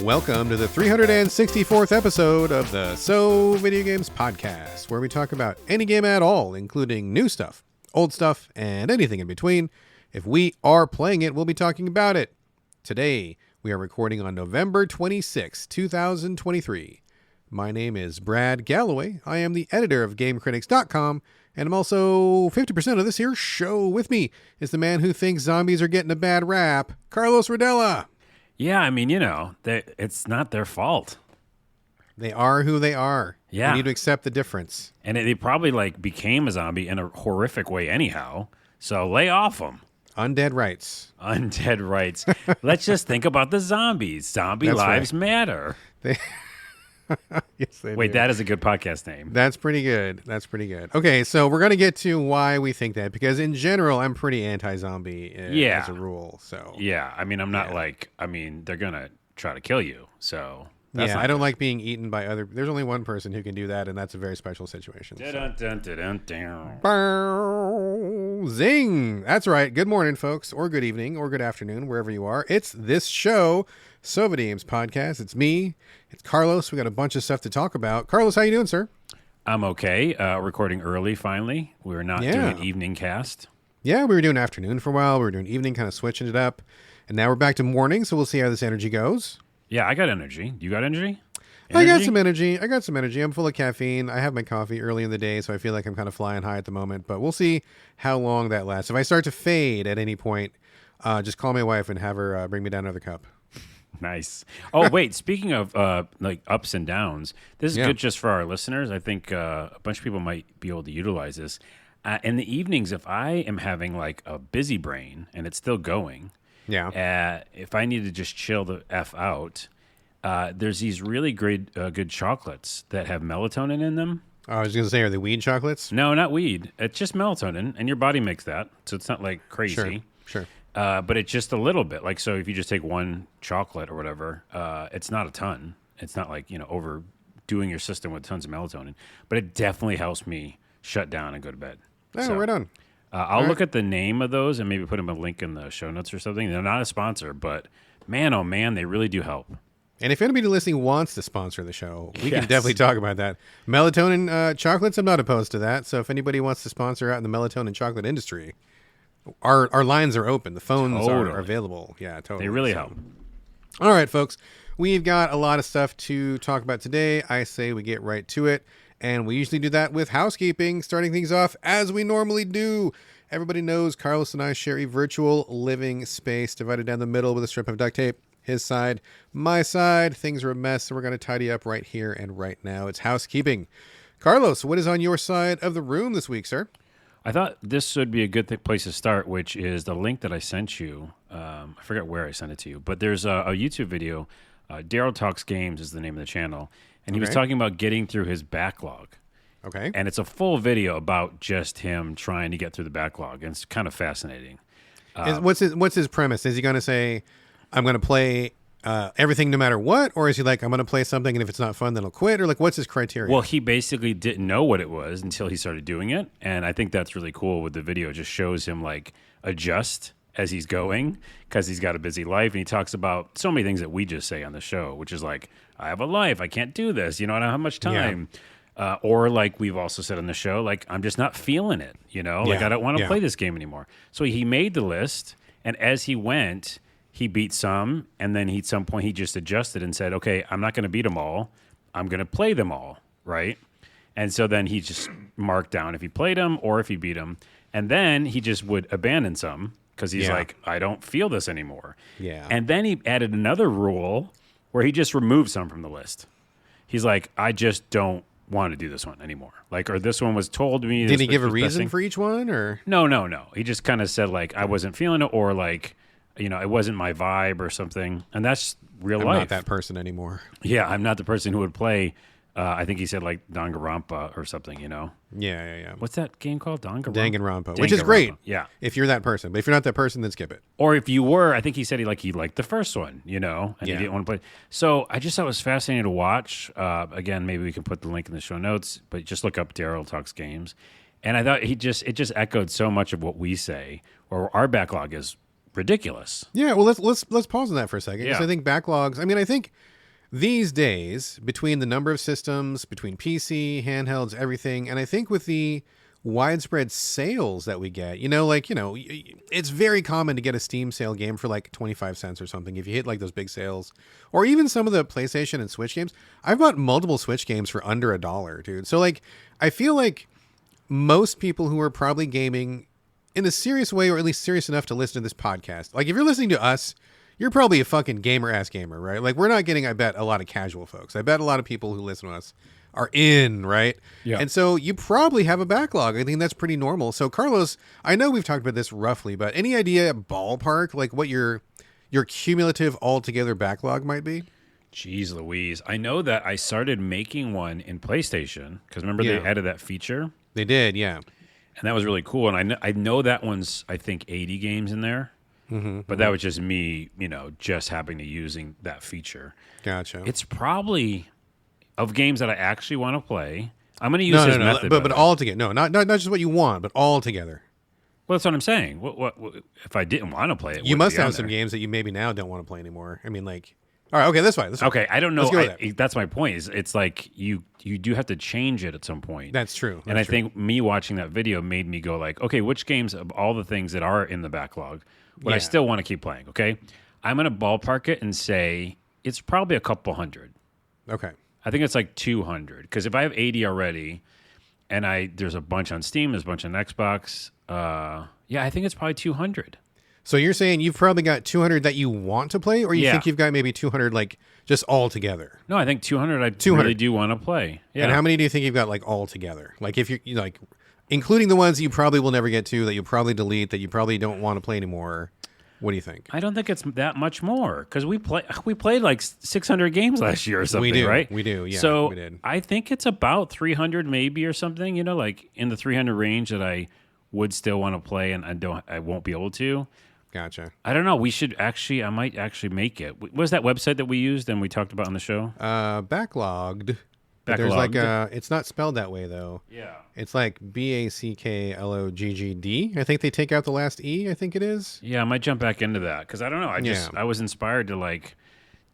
Welcome to the 364th episode of the So Video Games podcast, where we talk about any game at all, including new stuff, old stuff, and anything in between. If we are playing it, we'll be talking about it. Today, we are recording on November 26, 2023. My name is Brad Galloway. I am the editor of GameCritics.com, and I'm also 50% of this here show. With me is the man who thinks zombies are getting a bad rap, Carlos Rodella. Yeah, I mean, it's not their fault. They are who they are. Yeah. We need to accept the difference. And they probably became a zombie in a horrific way anyhow. So lay off them. Undead rights. Undead rights. Let's just think about the zombies. Zombie lives matter. Yes, they Wait, do. that is a good podcast name. That's pretty good. Okay, so we're going to get to why we think that, because in general, I'm pretty anti-zombie as a rule. So Yeah, I mean, I'm not they're going to try to kill you. So that's I don't like being eaten by other. There's only one person who can do that, and that's a very special situation. Zing! That's right. Good morning, folks, or good evening, or good afternoon, wherever you are. It's this show, So Videogames podcast. It's me. It's Carlos. We got a bunch of stuff to talk about. Carlos, how you doing, sir? I'm okay. Recording early, finally. We're not doing an evening cast. Yeah, we were doing afternoon for a while. We were doing evening, kind of switching it up. And now we're back to morning, so we'll see how this energy goes. Yeah, I got energy. You got energy? I got some energy. I'm full of caffeine. I have my coffee early in the day, so I feel like I'm kind of flying high at the moment. But we'll see how long that lasts. If I start to fade at any point, just call my wife and have her bring me down another cup. Nice. Oh, wait. Speaking of ups and downs, this is good just for our listeners. I think a bunch of people might be able to utilize this. In the evenings, if I am having a busy brain and it's still going, if I need to just chill the F out, there's these really great good chocolates that have melatonin in them. I was going to say, are they weed chocolates? No, not weed. It's just melatonin, and your body makes that, so it's not crazy. Sure. But it's just a little bit. So if you just take one chocolate or whatever, it's not a ton. It's not overdoing your system with tons of melatonin. But it definitely helps me shut down and go to bed. Oh, right on. I'll look at the name of those and maybe put them a link in the show notes or something. They're not a sponsor, but man, oh man, they really do help. And if anybody listening wants to sponsor the show, we can definitely talk about that. Melatonin chocolates, I'm not opposed to that. So if anybody wants to sponsor out in the melatonin chocolate industry, our lines are open. The phones are available. Yeah, totally. They really help. All right, folks. We've got a lot of stuff to talk about today. I say we get right to it. And we usually do that with housekeeping, starting things off as we normally do. Everybody knows Carlos and I share a virtual living space divided down the middle with a strip of duct tape. His side, my side. Things are a mess, so we're going to tidy up right here and right now. It's housekeeping. Carlos, what is on your side of the room this week, sir? I thought this would be a good place to start, which is the link that I sent you. I forget where I sent it to you, but there's a YouTube video. Daryl Talks Games is the name of the channel, and he was talking about getting through his backlog. Okay. And it's a full video about just him trying to get through the backlog, and it's kind of fascinating. What's his premise? Is he going to say, I'm going to play everything no matter what? Or is he like, I'm going to play something, and if it's not fun, then I'll quit? Or what's his criteria? Well, he basically didn't know what it was until he started doing it. And I think that's really cool with the video. It just shows him adjust as he's going because he's got a busy life. And he talks about so many things that we just say on the show, which is I have a life. I can't do this. I don't have much time. Yeah. Or we've also said on the show, I'm just not feeling it. I don't want to play this game anymore. So he made the list. And as he went, he beat some, and then at some point he just adjusted and said, okay, I'm not going to beat them all. I'm going to play them all, right? And so then he just marked down if he played them or if he beat them. And then he just would abandon some because he's I don't feel this anymore. Yeah. And then he added another rule where he just removed some from the list. He's I just don't want to do this one anymore. Or this one was told to me. Did he give a reason for each one? Or No. He just kind of said, I wasn't feeling it, or it wasn't my vibe or something. And that's real life. I'm not that person anymore. Yeah, I'm not the person who would play, I think he said Danganronpa or something, Yeah. What's that game called? Danganronpa, which is great. Yeah. If you're that person. But if you're not that person, then skip it. Or if you were, I think he said he liked the first one, and he didn't want to play. So I just thought it was fascinating to watch. Again, maybe we can put the link in the show notes, but just look up Daryl Talks Games. And I thought it just echoed so much of what we say, or our backlog is ridiculous. Yeah, well, let's pause on that for a second. Because Yeah. I think backlogs. I mean, I think these days, between the number of systems, between PC, handhelds, everything, and I think with the widespread sales that we get, it's very common to get a Steam sale game for like 25 cents or something if you hit like those big sales, or even some of the PlayStation and Switch games. I've bought multiple Switch games for under $1, dude. So like, I feel like most people who are probably gaming in a serious way, or at least serious enough to listen to this podcast, like if you're listening to us, you're probably a fucking gamer-ass gamer, right? Like, we're not getting, I bet, a lot of casual folks. I bet a lot of people who listen to us are in, right? Yeah. And so you probably have a backlog. I think that's pretty normal. So, Carlos, I know we've talked about this roughly, but any idea, ballpark, like what your cumulative altogether backlog might be? Jeez Louise. I know that I started making one in PlayStation, because remember they added that feature? They did, yeah. And that was really cool. And I know that one's, I think, 80 games in there. But that was just me, just happening to using that feature. Gotcha. It's probably, of games that I actually want to play, I'm going to use his method. But all together. No, not just what you want, but all together. Well, that's what I'm saying. What if I didn't want to play it? You must have some games that you maybe now don't want to play anymore. I mean, like, all right, okay, that's fine. Okay, I don't know. Let's go with that. That's my point. It's like you do have to change it at some point. That's true. And I think me watching that video made me go like, okay, which games of all the things that are in the backlog would I still want to keep playing? Okay, I'm going to ballpark it and say it's probably a couple hundred. Okay. I think it's like 200, because if I have 80 already, and there's a bunch on Steam, there's a bunch on Xbox. I think it's probably 200. So you're saying you've probably got 200 that you want to play, or you think you've got maybe 200 like just all together? No, I think 200 I 200. really do want to play. Yeah. And how many do you think you've got like all together? Like if you're like, including the ones that you probably will never get to, that you'll probably delete, that you probably don't want to play anymore. What do you think? I don't think it's that much more, because we played like 600 games last year or something, right? We do, yeah. So we did. I think it's about 300 maybe or something, like in the 300 range that I would still want to play, and I won't be able to. Gotcha. I don't know. I might actually make it. What was that website that we used and we talked about on the show? Backlogged. But there's like it's not spelled that way though. Yeah. It's like BACKLOGGD. I think they take out the last E, I think it is. Yeah, I might jump back into that, because I don't know. I was inspired to like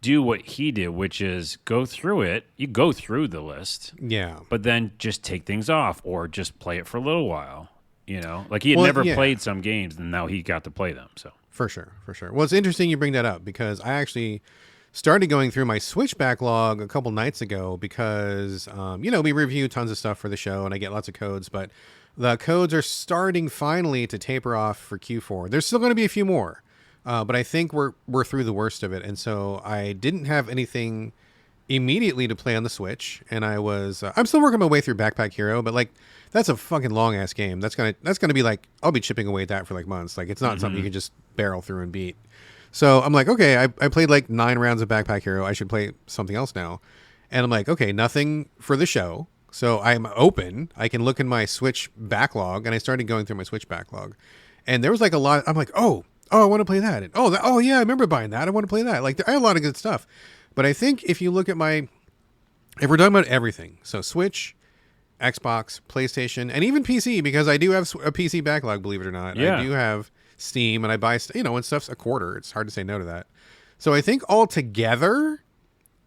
do what he did, which is go through it. You go through the list. Yeah. But then just take things off, or just play it for a little while. Like he had never played some games, and now he got to play them. So for sure. Well, it's interesting you bring that up, because I actually started going through my Switch backlog a couple nights ago, because we review tons of stuff for the show, and I get lots of codes, but the codes are starting finally to taper off for Q4. There's still going to be a few more, but I think we're through the worst of it, and so I didn't have anything immediately to play on the Switch, and I'm still working my way through Backpack Hero, but like that's a fucking long ass game. That's gonna be like, I'll be chipping away at that for like months. Like it's not something you can just barrel through and beat. So I'm like, okay, I played like 9 rounds of Backpack Hero. I should play something else now. And I'm like, okay, nothing for the show. So I'm open. I can look in my Switch backlog, and I started going through my Switch backlog, and there was like a lot. I'm like, oh, I want to play that. And, oh yeah, I remember buying that. I want to play that. Like I had a lot of good stuff. But I think if you look at if we're talking about everything, so Switch, Xbox, PlayStation, and even PC, because I do have a PC backlog, believe it or not. Yeah. I do have Steam, and I buy, when stuff's a quarter, it's hard to say no to that. So I think altogether,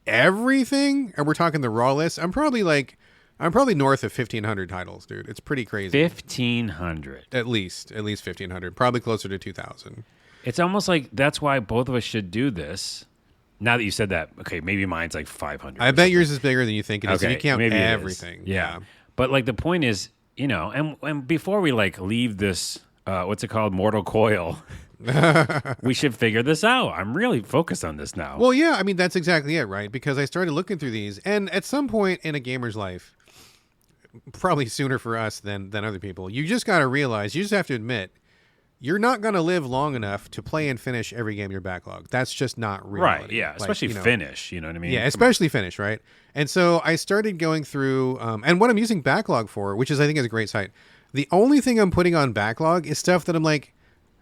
everything, and we're talking the raw list, I'm probably north of 1,500 titles, dude. It's pretty crazy. 1,500. At least 1,500. Probably closer to 2,000. It's almost like that's why both of us should do this. Now that you said that, okay, maybe mine's like 500. I bet yours is bigger than you think it is. Okay, If you count maybe everything. Yeah. But like the point is, and before we like leave this, what's it called, mortal coil, we should figure this out. I'm really focused on this now. Well, yeah, I mean, that's exactly it, right? Because I started looking through these, and at some point in a gamer's life, probably sooner for us than other people, you just got to realize, you just have to admit, you're not going to live long enough to play and finish every game in your backlog. That's just not reality. Right, yeah, especially finish, you know what I mean? Yeah, especially finish, right? And so I started going through, and what I'm using Backlog for, which is, I think, is a great site, the only thing I'm putting on Backlog is stuff that I'm like,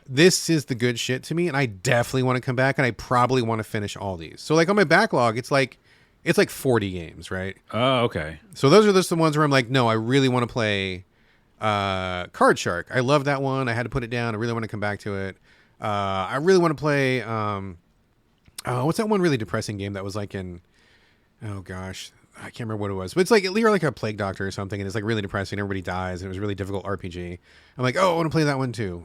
this is the good shit to me, and I definitely want to come back, and I probably want to finish all these. So like on my Backlog, it's like 40 games, right? Oh, okay. So those are just the ones where I'm like, no, I really want to play Card Shark. I love that one. I had to put it down. I really want to come back to it. I really want to play. What's that one really depressing game that was like in? Oh gosh, I can't remember what it was. But it's like you're like a plague doctor or something, and it's like really depressing. Everybody dies, and it was a really difficult RPG. I'm like, oh, I want to play that one too.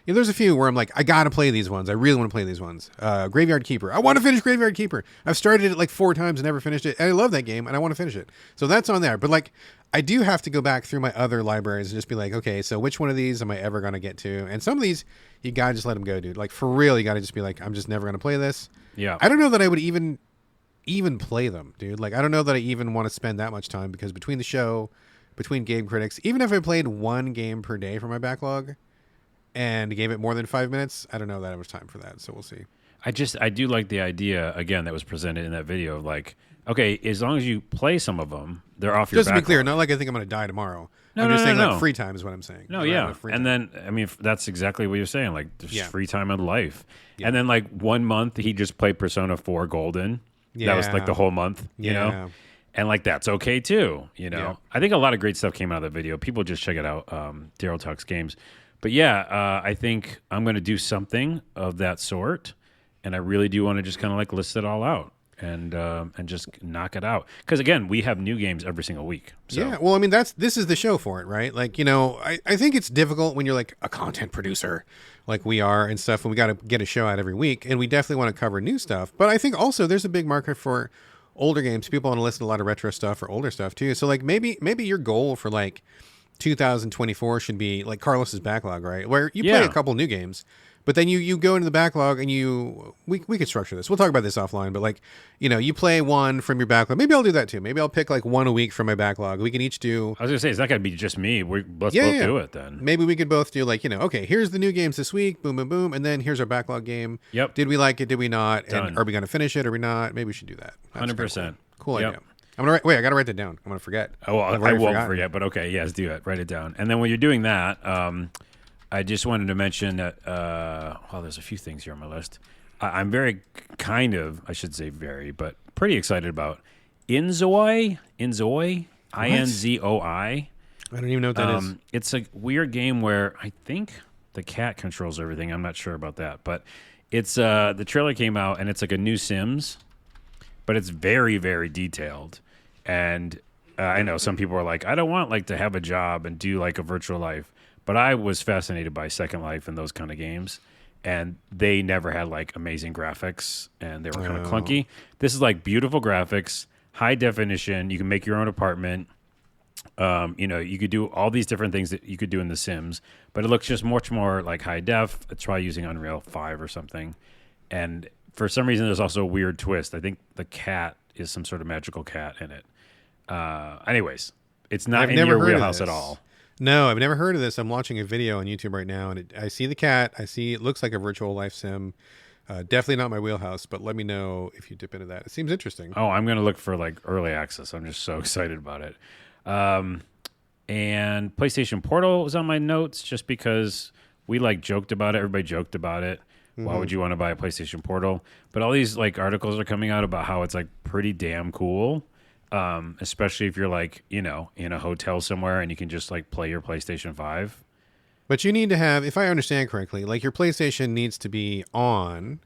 There's a few where I'm like, I gotta play these ones. I really want to play these ones. Graveyard Keeper. I want to finish Graveyard Keeper. I've started it like 4 times and never finished it. And I love that game, and I want to finish it. So that's on there. But like, I do have to go back through my other libraries and just be like, okay, so which one of these am I ever gonna get to? And some of these, you gotta just let them go, dude. Like for real, you gotta just be like, I'm just never gonna play this. Yeah. I don't know that I would even play them, dude. Like I don't know that I even want to spend that much time because between the show, between game critics, even if I played one game per day for my backlog and gave it more than 5 minutes, I don't know that I have time for that. So we'll see. I do like the idea again that was presented in that video of like, okay, as long as you play some of them, they're off your Just to backlog. be clear, not like I think I'm going to die tomorrow. No, I'm just saying no. like free time is what I'm saying. No, yeah. And then, I mean, that's exactly what you're saying. Like, there's free time in life. Yeah. And then, like, 1 month, he just played Persona 4 Golden. Yeah. That was, like, the whole month, you know? And, like, that's okay, too, you know? Yeah. I think a lot of great stuff came out of the video. People just check it out, Daryl Talks Games. But, yeah, I think I'm going to do something of that sort. And I really do want to just kind of, like, list it all out. And just knock it out. Because, again, we have new games every single week. So. Yeah, well, I mean, this is the show for it, right? Like, you know, I think it's difficult when you're like a content producer like we are and stuff, and we got to get a show out every week, and we definitely want to cover new stuff. But I think also there's a big market for older games. People want to listen to a lot of retro stuff or older stuff, too. So, like, maybe your goal for, like, 2024 should be, like, Carlos's backlog, right? Where you play a couple new games. But then you go into the backlog and we could structure this. We'll talk about this offline, but like, you know, you play one from your backlog. Maybe I'll do that too. Maybe I'll pick like one a week from my backlog. We can each do. I was gonna say it's not gonna be just me. Let's both do it then. Maybe we could both do like, you know, okay, here's the new games this week. Boom, boom, boom, and then here's our backlog game. Yep. Did we like it? Did we not? Done. And are we gonna finish it? Or are we not? Maybe we should do that. 100%. Cool idea. I'm gonna wait. I gotta write that down. I'm gonna forget. Oh, well, I won't forget. But okay, yes, do it. Write it down. And then when you're doing that, I just wanted to mention that, well, there's a few things here on my list. I'm very I should say very, but pretty excited about Inzoi, Inzoi. I don't even know what that is. It's a weird game where I think the cat controls everything. I'm not sure about that. But it's the trailer came out, and it's like a new Sims, but it's very, very detailed. And I know some people are like, I don't want like to have a job and do like a virtual life. But I was fascinated by Second Life and those kind of games, and they never had like amazing graphics, and they were kind of clunky. This is like beautiful graphics, high definition. You can make your own apartment. You know, you could do all these different things that you could do in The Sims, but it looks just much more like high def. Try using Unreal 5 or something. And for some reason, there's also a weird twist. I think the cat is some sort of magical cat in it. Anyways, it's not in your wheelhouse at all. No, I've never heard of this. I'm watching a video on YouTube right now, and I see the cat. I see it looks like a virtual life sim. Definitely not my wheelhouse, but let me know if you dip into that. It seems interesting. Oh, I'm going to look for like early access. I'm just so excited about it. And PlayStation Portal was on my notes just because we like joked about it. Everybody joked about it. Mm-hmm. Why would you want to buy a PlayStation Portal? But all these like articles are coming out about how it's like pretty damn cool. Especially if you're like, you know, in a hotel somewhere and you can just like play your PlayStation 5. But you need to have, if I understand correctly, like your PlayStation needs to be on,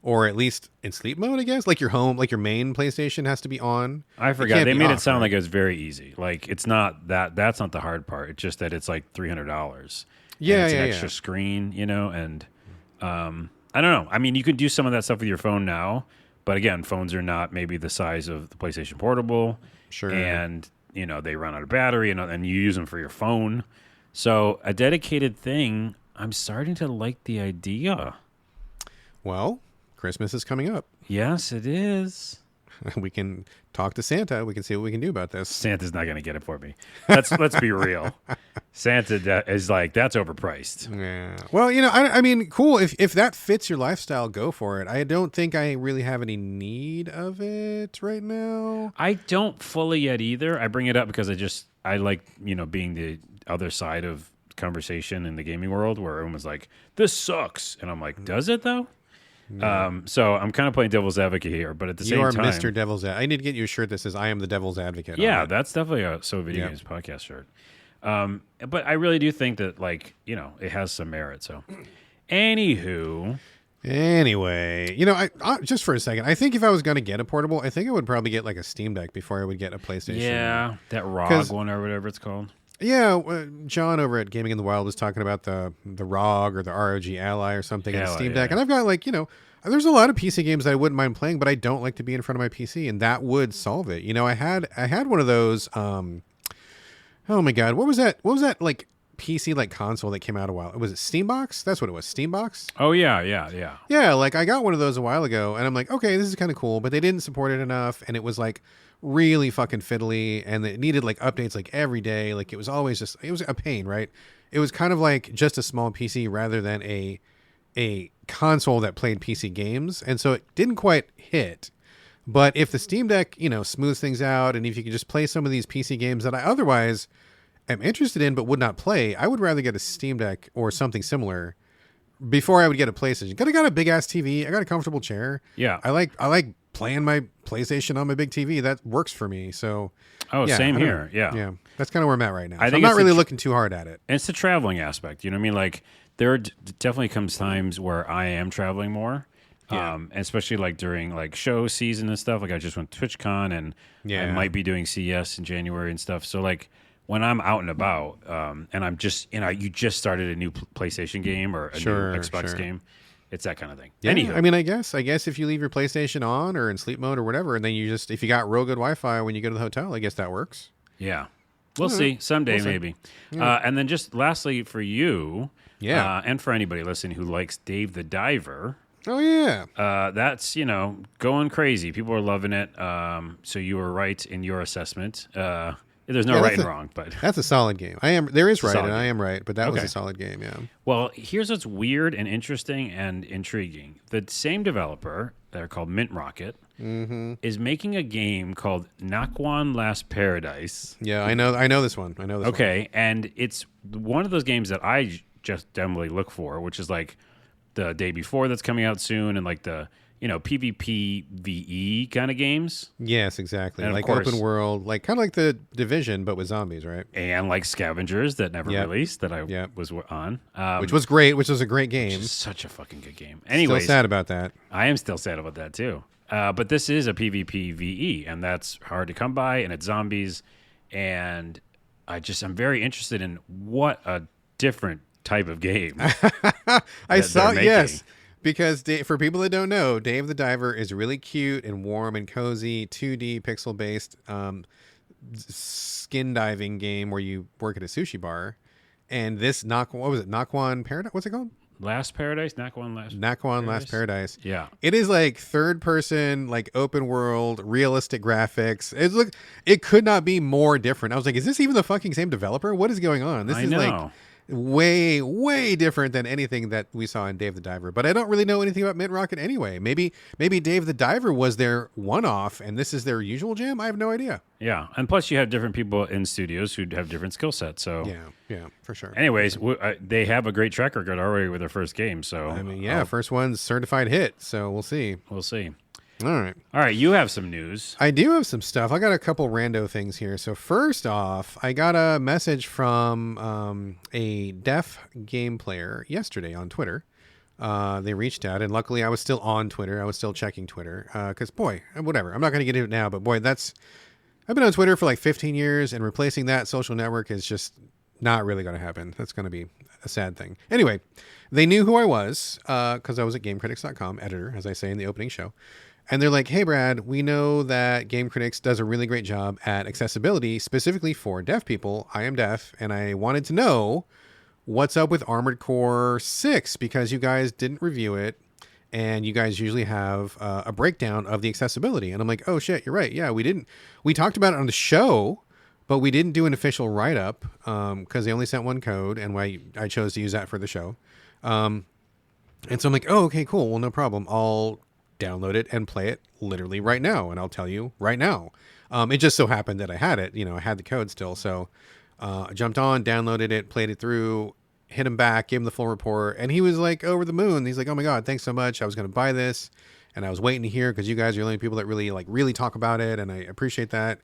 or at least in sleep mode, I guess. Like your home, like your main PlayStation has to be on. I forgot. They made it sound like it was very easy. Like it's not that. That's not the hard part. It's just that it's like $300. Yeah, it's an extra screen, you know. And I don't know. I mean, you could do some of that stuff with your phone now. But again, phones are not maybe the size of the PlayStation Portable. Sure. And, you know, they run out of battery and you use them for your phone. So a dedicated thing, I'm starting to like the idea. Well, Christmas is coming up. Yes, it is. We can talk to Santa. We can see what we can do about this. Santa's not going to get it for me. Let's be real. Santa is like, that's overpriced. Yeah. Well, you know, I mean, cool. If that fits your lifestyle, go for it. I don't think I really have any need of it right now. I don't fully yet either. I bring it up because I like, you know, being the other side of conversation in the gaming world where everyone's like, this sucks. And I'm like, does it though? So I'm kind of playing devil's advocate here, but at the same time, you are Mr. Devil's Advocate. I need to get you a shirt that says "I am the Devil's Advocate." Yeah, that's definitely a Video Games podcast shirt. But I really do think that, like, you know, it has some merit. So, Anywho, Anyway, I just for a second, I think if I was going to get a portable, I think I would probably get like a Steam Deck before I would get a PlayStation. yeah, that ROG one or whatever it's called. Yeah, John over at Gaming in the Wild was talking about the ROG or the ROG Ally or something in the Steam Deck, and I've got there's a lot of PC games that I wouldn't mind playing, but I don't like to be in front of my PC, and that would solve it. I had one of those. Oh my God, what was that? What was that like PC like console that came out a while? Was it Steambox? That's what it was. Steambox. Oh yeah. Yeah, like I got one of those a while ago, and I'm like, okay, this is kind of cool, but they didn't support it enough, and it was like really fucking fiddly, and it needed like updates like every day. Like it was always it was a pain, right? It was kind of like just a small PC rather than a console that played PC games, and so it didn't quite hit. But if the Steam Deck, smooths things out, and if you can just play some of these PC games that I otherwise am interested in but would not play, I would rather get a Steam Deck or something similar before I would get a PlayStation. Because I got a big ass TV, I got a comfortable chair. Yeah, I like playing my PlayStation on my big TV. That works for me. So, same here. Yeah, that's kind of where I'm at right now. I So think I'm not really looking too hard at it. And it's the traveling aspect. You know what I mean? Like there definitely comes times where I am traveling more. Yeah. And especially like during like show season and stuff. Like I just went to TwitchCon and I might be doing CES in January and stuff. So like when I'm out and about, and I'm just, you just started a new PlayStation game or a new Xbox game, it's that kind of thing. Yeah, Anywho. I mean, I guess if you leave your PlayStation on or in sleep mode or whatever, and then if you got real good Wi-Fi when you go to the hotel, I guess that works. Yeah. We'll see. Someday, maybe. Yeah. And then just lastly for you, and for anybody listening who likes Dave the Diver. Oh, yeah. That's, going crazy. People are loving it. So you were right in your assessment. There's no right and wrong, but that's a solid game. There is right and I am right, but that was a solid game, yeah. Well, here's what's weird and interesting and intriguing. The same developer, they're called Mint Rocket, is making a game called Nakwan Last Paradise. Yeah, I know this one. Okay, and it's one of those games that I just definitely look for, which is like the day before that's coming out soon, and like the PvP VE kind of games. Yes, exactly. And like open world, like kind of like the Division, but with zombies, right? And like Scavengers that never released that I was on, which was great. Which was a great game. Which is such a fucking good game. Anyways, still sad about that. I am still sad about that too. But this is a PvP VE, and that's hard to come by, and it's zombies, and I'm very interested in what a different type of game. I saw yes. Because for people that don't know, Dave the Diver is really cute and warm and cozy, 2D pixel-based skin diving game where you work at a sushi bar. And this Nakwan Paradise? What's it called? Last Paradise? Nakwan Last Paradise. Yeah. It is like third person, like open world, realistic graphics. It could not be more different. I was like, is this even the fucking same developer? What is going on? This is like way different than anything that we saw in Dave the Diver. But I don't really know anything about Mint Rocket anyway. Maybe Dave the Diver was their one-off and this is their usual jam. I have no idea. Yeah, and plus you have different people in studios who have different skill sets. So yeah, for sure. Anyways, they have a great track record already with their first game. So I mean, first one's certified hit. So we'll see. All right. You have some news. I do have some stuff. I got a couple rando things here. So first off, I got a message from a deaf game player yesterday on Twitter. They reached out, and luckily I was still on Twitter. I was still checking Twitter because, boy, whatever. I'm not going to get into it now, but boy, I've been on Twitter for like 15 years, and replacing that social network is just not really going to happen. That's going to be a sad thing. Anyway, they knew who I was because I was at GameCritics.com, editor, as I say in the opening show. And they're like, hey, Brad, we know that Game Critics does a really great job at accessibility, specifically for deaf people. I am deaf, and I wanted to know what's up with Armored Core 6, because you guys didn't review it, and you guys usually have a breakdown of the accessibility. And I'm like, oh, shit, you're right. Yeah, we didn't. We talked about it on the show, but we didn't do an official write-up because they only sent one code, and I chose to use that for the show. And so I'm like, oh, okay, cool. Well, no problem. I'll download it and play it literally right now, and I'll tell you right now. It just so happened that I had it, I had the code still, so I jumped on, downloaded it, played it through, hit him back, gave him the full report, and he was like over the moon. He's like, oh my god, thanks so much, I was going to buy this and I was waiting to hear, because you guys are the only people that really talk about it, and I appreciate that.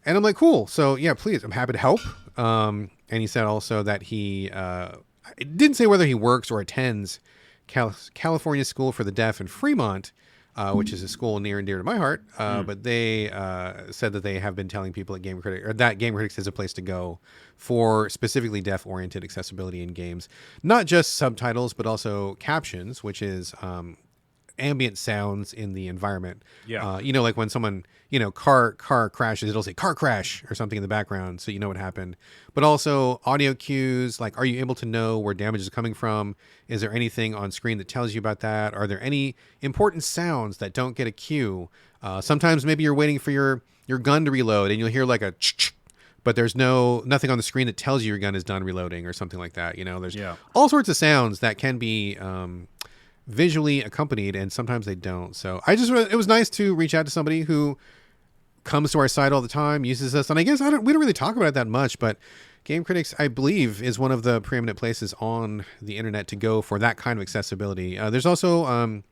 And I'm like, cool, so yeah, please, I'm happy to help. And he said also that he it didn't say whether he works or attends California School for the Deaf in Fremont, which is a school near and dear to my heart. But they said that they have been telling people at Game Critics, or that Game Critics is a place to go for specifically deaf-oriented accessibility in games. Not just subtitles, but also captions, which is ambient sounds in the environment. Yeah. Like when someone, car crashes, it'll say car crash or something in the background, so you know what happened. But also audio cues, like, are you able to know where damage is coming from? Is there anything on screen that tells you about that? Are there any important sounds that don't get a cue? Sometimes maybe you're waiting for your gun to reload and you'll hear like a ch-ch, but there's nothing on the screen that tells you your gun is done reloading or something like that. There's all sorts of sounds that can be visually accompanied, and sometimes they don't. So it was nice to reach out to somebody who comes to our site all the time, uses us, and I guess we don't really talk about it that much, but Game Critics, I believe, is one of the preeminent places on the internet to go for that kind of accessibility. There's also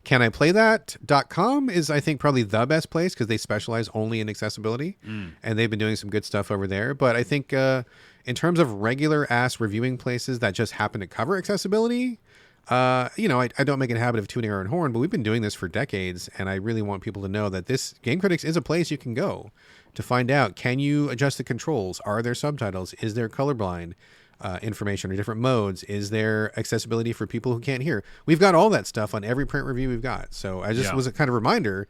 caniplaythat.com is, I think, probably the best place because they specialize only in accessibility, and they've been doing some good stuff over there. But I think in terms of regular ass reviewing places that just happen to cover accessibility, I don't make a habit of tuning our own horn, but we've been doing this for decades, and I really want people to know that this Game Critics is a place you can go to find out, can you adjust the controls? Are there subtitles? Is there colorblind information or different modes? Is there accessibility for people who can't hear? We've got all that stuff on every print review we've got. So I just was a kind of reminder.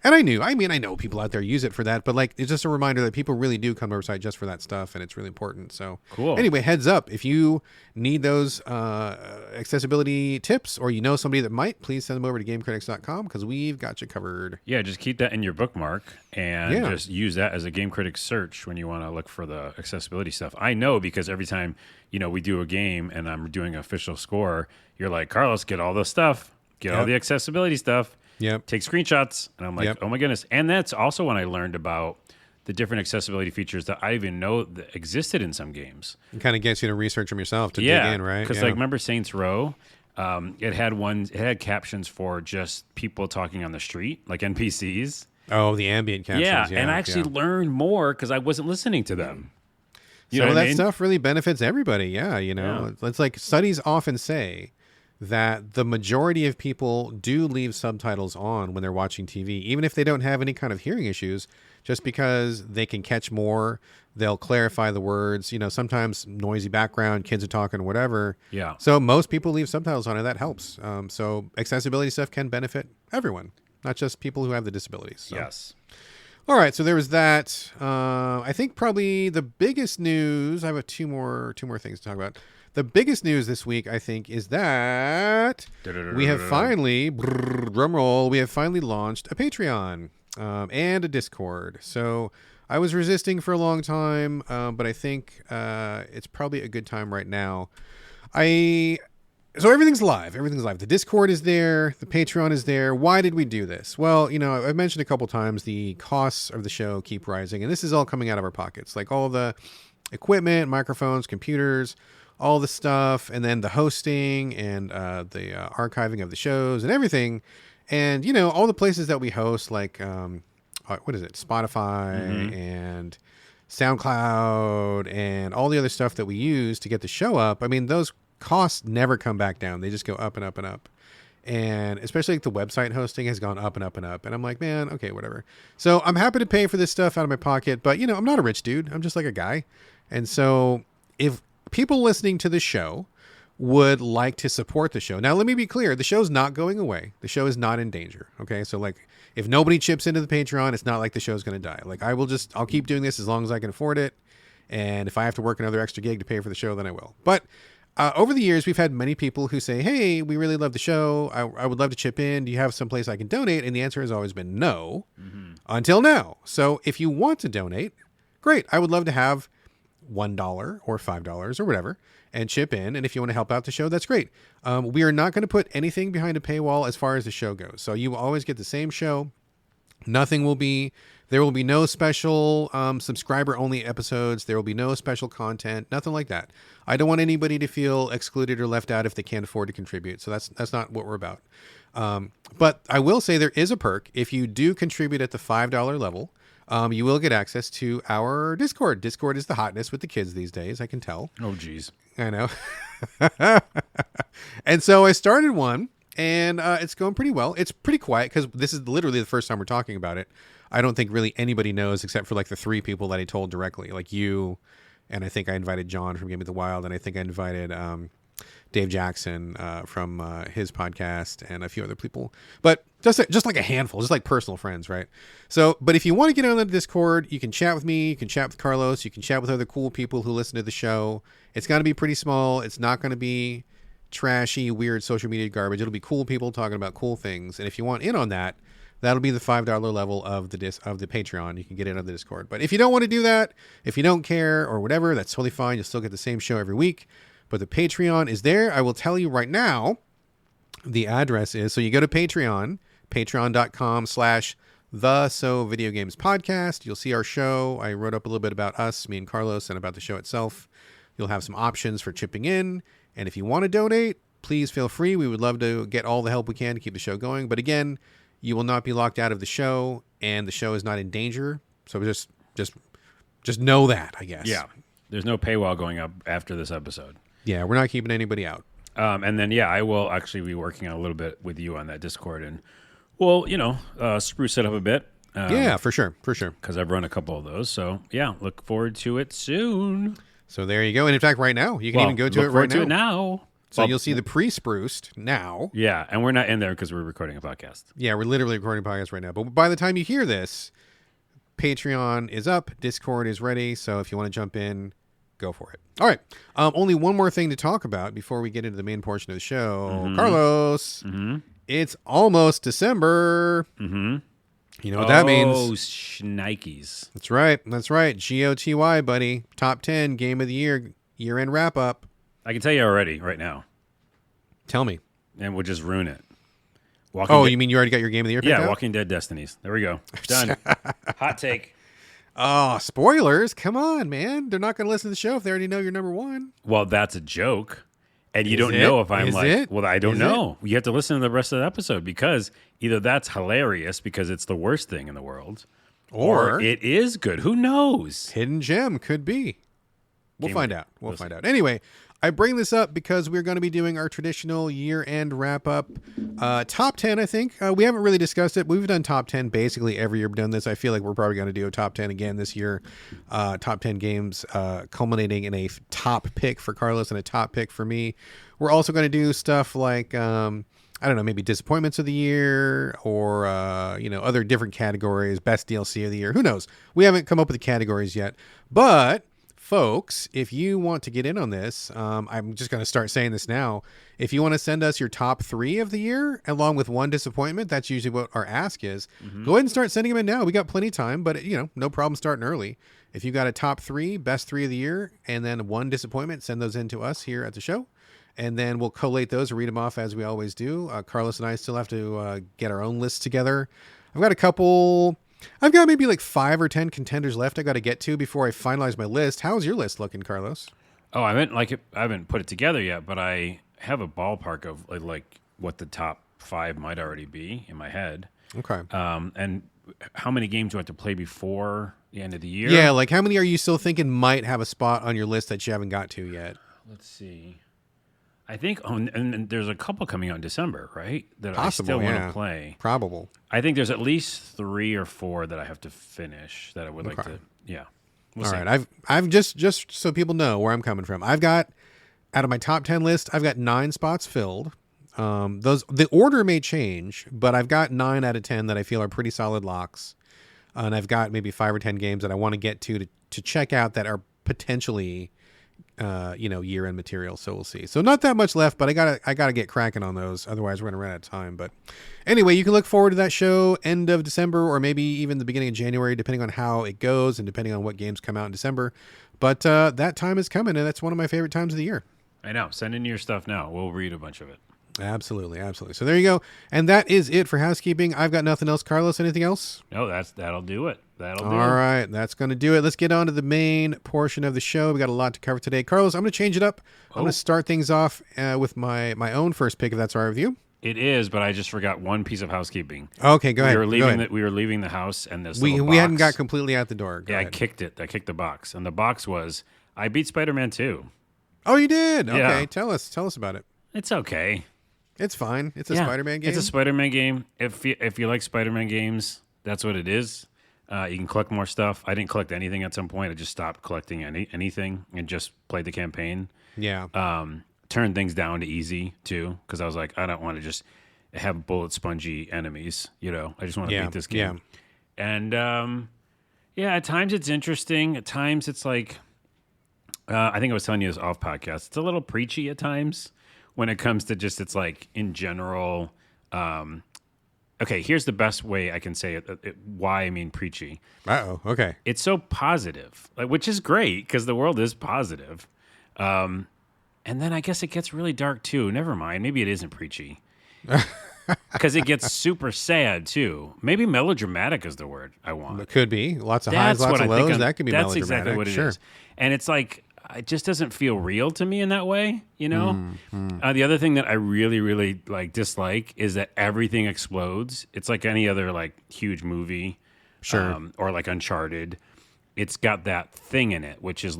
And I know people out there use it for that, but like, it's just a reminder that people really do come to our site just for that stuff, and it's really important. So cool. Anyway, heads up, if you need those accessibility tips, or somebody that might, please send them over to gamecritics.com because we've got you covered. Yeah, just keep that in your bookmark and just use that as a Game Critics search when you want to look for the accessibility stuff. I know because every time, we do a game and I'm doing an official score, you're like, Carlos, get all the stuff, get all the accessibility stuff. Yep. Take screenshots. And I'm like, oh my goodness. And that's also when I learned about the different accessibility features that I even know that existed in some games. It kind of gets you to research them yourself to dig in, right? Because remember Saints Row? It had captions for just people talking on the street, like NPCs. Oh, the ambient captions. Yeah, and I actually learned more because I wasn't listening to them. Some of that stuff really benefits everybody. Yeah, It's like studies often say that the majority of people do leave subtitles on when they're watching TV, even if they don't have any kind of hearing issues, just because they can catch more. They'll clarify the words, sometimes noisy background, kids are talking, whatever. Yeah. So most people leave subtitles on, and that helps. So accessibility stuff can benefit everyone, not just people who have the disabilities. So. Yes. All right. So there was that. I think probably the biggest news, I have two more things to talk about. The biggest news this week, I think, is that we have finally, drum roll, we have finally launched a Patreon and a Discord. So I was resisting for a long time, but I think it's probably a good time right now. So everything's live. The Discord is there. The Patreon is there. Why did we do this? Well, I've mentioned a couple times the costs of the show keep rising, and this is all coming out of our pockets. Like all the equipment, microphones, computers, all the stuff, and then the hosting and the archiving of the shows and everything. And, all the places that we host, like, what is it? Spotify and SoundCloud and all the other stuff that we use to get the show up. I mean, those costs never come back down. They just go up and up and up. And especially like the website hosting has gone up and up and up. And I'm like, man, okay, whatever. So I'm happy to pay for this stuff out of my pocket. But, I'm not a rich dude. I'm just like a guy. And so if people listening to the show would like to support the show. Now, let me be clear. The show's not going away. The show is not in danger. Okay. So like if nobody chips into the Patreon, it's not like the show's going to die. Like I'll keep doing this as long as I can afford it. And if I have to work another extra gig to pay for the show, then I will. But over the years, we've had many people who say, hey, we really love the show. I would love to chip in. Do you have some place I can donate? And the answer has always been no until now. So if you want to donate, great. I would love to have $1 or $5 or whatever and chip in. And if you want to help out the show, that's great. We are not going to put anything behind a paywall as far as the show goes. So you will always get the same show. There will be no special subscriber only episodes. There will be no special content, nothing like that. I don't want anybody to feel excluded or left out if they can't afford to contribute. So that's not what we're about. But I will say there is a perk. If you do contribute at the $5 level, you will get access to our Discord. Discord is the hotness with the kids these days, I can tell. Oh, geez. I know. And so I started one, and it's going pretty well. It's pretty quiet because this is literally the first time we're talking about it. I don't think really anybody knows except for like the 3 people that I told directly, like you, and I think I invited John from Game of the Wild, and I think I invited Dave Jackson from his podcast and a few other people, but just like a handful, just like personal friends, right? So, but if you want to get on the Discord, you can chat with me, you can chat with Carlos, you can chat with other cool people who listen to the show. It's going to be pretty small. It's not going to be trashy, weird social media garbage. It'll be cool people talking about cool things. And if you want in on that, that'll be the $5 level of the Patreon. You can get in on the Discord. But if you don't want to do that, if you don't care or whatever, that's totally fine. You'll still get the same show every week. But the Patreon is there. I will tell you right now, the address is, so you go to Patreon, patreon.com/the So Video Games Podcast. You'll see our show. I wrote up a little bit about us, me and Carlos, and about the show itself. You'll have some options for chipping in. And if you want to donate, please feel free. We would love to get all the help we can to keep the show going. But again, you will not be locked out of the show, and the show is not in danger. So just know that, I guess. Yeah. There's no paywall going up after this episode. Yeah, we're not keeping anybody out. And then, I will actually be working on a little bit with you on that Discord, and we'll, spruce it up a bit. Yeah, for sure. Because I've run a couple of those. So, look forward to it soon. So there you go. And in fact, right now, you can even go to it right now. To it now. So you'll see the pre-spruced now. Yeah, and we're not in there because we're recording a podcast. Yeah, we're literally recording a podcast right now. But by the time you hear this, Patreon is up, Discord is ready. So if you want to jump in, go for it. All right. Only one more thing to talk about before we get into the main portion of the show. Mm-hmm. Carlos, It's almost December. Mm-hmm. You know what that means? Oh, shnikes. That's right. GOTY, buddy. Top 10 Game of the Year, year-end wrap-up. I can tell you already, right now. Tell me. And we'll just ruin it. You mean you already got your Game of the Year picked out? Walking Dead Destinies. There we go. Done. Hot take. Oh, spoilers. Come on, man. They're not going to listen to the show if they already know you're number 1. Well, that's a joke. And you don't know if I'm I don't know. It? You have to listen to the rest of the episode because either that's hilarious because it's the worst thing in the world, or it is good. Who knows? Hidden gem could be. We'll find out. Anyway, I bring this up because we're going to be doing our traditional year-end wrap-up. Top 10, I think. We haven't really discussed it. We've done top 10 basically every year we've done this. I feel like we're probably going to do a top 10 again this year. Top 10 games culminating in a top pick for Carlos and a top pick for me. We're also going to do stuff like, I don't know, maybe disappointments of the year or, other different categories, best DLC of the year. Who knows? We haven't come up with the categories yet. But folks, if you want to get in on this, I'm just going to start saying this now. If you want to send us your top 3 of the year, along with one disappointment, that's usually what our ask is. Mm-hmm. Go ahead and start sending them in now. We got plenty of time, but no problem starting early. If you got a top 3, best 3 of the year, and then one disappointment, send those in to us here at the show. And then we'll collate those and read them off as we always do. Carlos and I still have to get our own lists together. I've got maybe like 5 or 10 contenders left I got to get to before I finalize my list. How's your list looking, Carlos? Oh, I haven't put it together yet, but I have a ballpark of like what the top 5 might already be in my head. Okay. And how many games do I have to play before the end of the year? Yeah, like how many are you still thinking might have a spot on your list that you haven't got to yet? Let's see. I think, and there's a couple coming out in December, right? That Possible, I still want to play. Probable. I think there's at least 3 or 4 that I have to finish that I would like to. Yeah. All right. I've just so people know where I'm coming from. I've got, out of my top 10 list, I've got 9 spots filled. The order may change, but I've got 9 out of 10 that I feel are pretty solid locks. And I've got maybe 5 or 10 games that I want to get to check out that are potentially year-end material. So we'll see. So not that much left, but I gotta get cracking on those. Otherwise we're gonna run out of time. But anyway, you can look forward to that show end of December or maybe even the beginning of January, depending on how it goes and depending on what games come out in December. But that time is coming, and that's one of my favorite times of the year. I know. Send in your stuff now. We'll read a bunch of it. Absolutely. So there you go. And that is it for housekeeping. I've got nothing else. Carlos, anything else? No, that'll do it. All right. That's going to do it. Let's get on to the main portion of the show. We got a lot to cover today. Carlos, I'm going to change it up. I'm going to start things off with my own first pick, if that's all right with you. It is, but I just forgot one piece of housekeeping. Okay, go ahead. We were leaving the house, and this we hadn't got completely out the door. Go ahead. I kicked it. I kicked the box, and the box was I beat Spider-Man 2. Oh, you did? Okay, Yeah. tell us about it. It's okay. It's fine. It's a Spider-Man game. It's a Spider-Man game. If you like Spider-Man games, that's what it is. You can collect more stuff. I didn't collect anything at some point. I just stopped collecting anything and just played the campaign. Yeah. Turned things down to easy too, because I was like, I don't want to just have bullet spongy enemies. I just want to beat this game. Yeah. And at times it's interesting. At times it's like, I think I was telling you this off podcast. It's a little preachy at times when it comes to just, it's like in general. Okay, here's the best way I can say it, why I mean preachy. Okay. It's so positive, which is great because the world is positive. And then I guess it gets really dark too. Never mind. Maybe it isn't preachy. Because it gets super sad too. Maybe melodramatic is the word I want. It could be. Lots of highs, lots of lows. That could be melodramatic. That's exactly what it is. And it's like, it just doesn't feel real to me in that way, The other thing that I really, really dislike is that everything explodes. It's like any other huge movie, or like Uncharted. It's got that thing in it, which is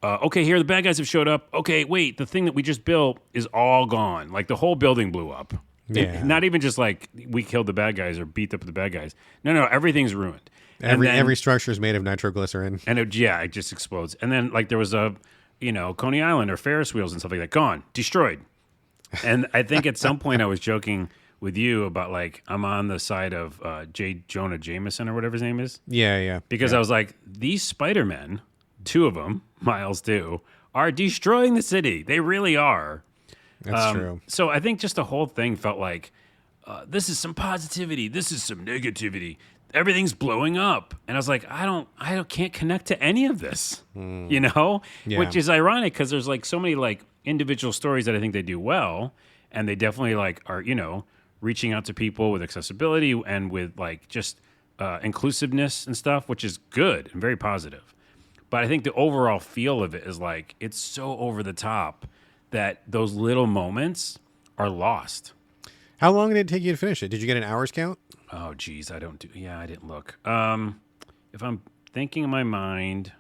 okay, here the bad guys have showed up. Okay, wait, the thing that we just built is all gone. Like the whole building blew up. Yeah. Not even just we killed the bad guys or beat up the bad guys. No, everything's ruined. Every structure is made of nitroglycerin. And it just explodes. And then there was a, Coney Island or Ferris wheels and stuff like that. Gone. Destroyed. And I think at some point I was joking with you about I'm on the side of J. Jonah Jameson or whatever his name is. Yeah. Because I was like, these Spider-Men, 2 of them, Miles too, are destroying the city. They really are. That's true. So I think just the whole thing felt like, this is some positivity. This is some negativity. Everything's blowing up. And I was like, I can't connect to any of this, Yeah. Which is ironic because there's so many individual stories that I think they do well. And they definitely are, reaching out to people with accessibility and with just inclusiveness and stuff, which is good and very positive. But I think the overall feel of it is it's so over the top that those little moments are lost. How long did it take you to finish it? Did you get an hours count? Oh, geez, I didn't look. If I'm thinking in my mind,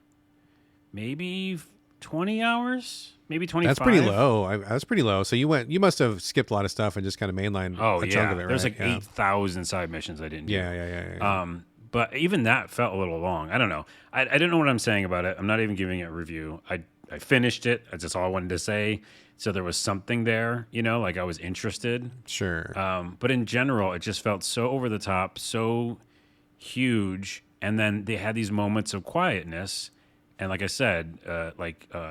maybe 20 hours, maybe 25. That's pretty low. That's pretty low. So you must have skipped a lot of stuff and just kind of mainlined a chunk of it, right? There's 8,000 side missions I didn't do. Yeah. But even that felt a little long. I don't know. I don't know what I'm saying about it. I'm not even giving it a review. I finished it. That's just all I wanted to say. So there was something there, I was interested. Sure. But in general, it just felt so over the top, so huge. And then they had these moments of quietness. And like I said,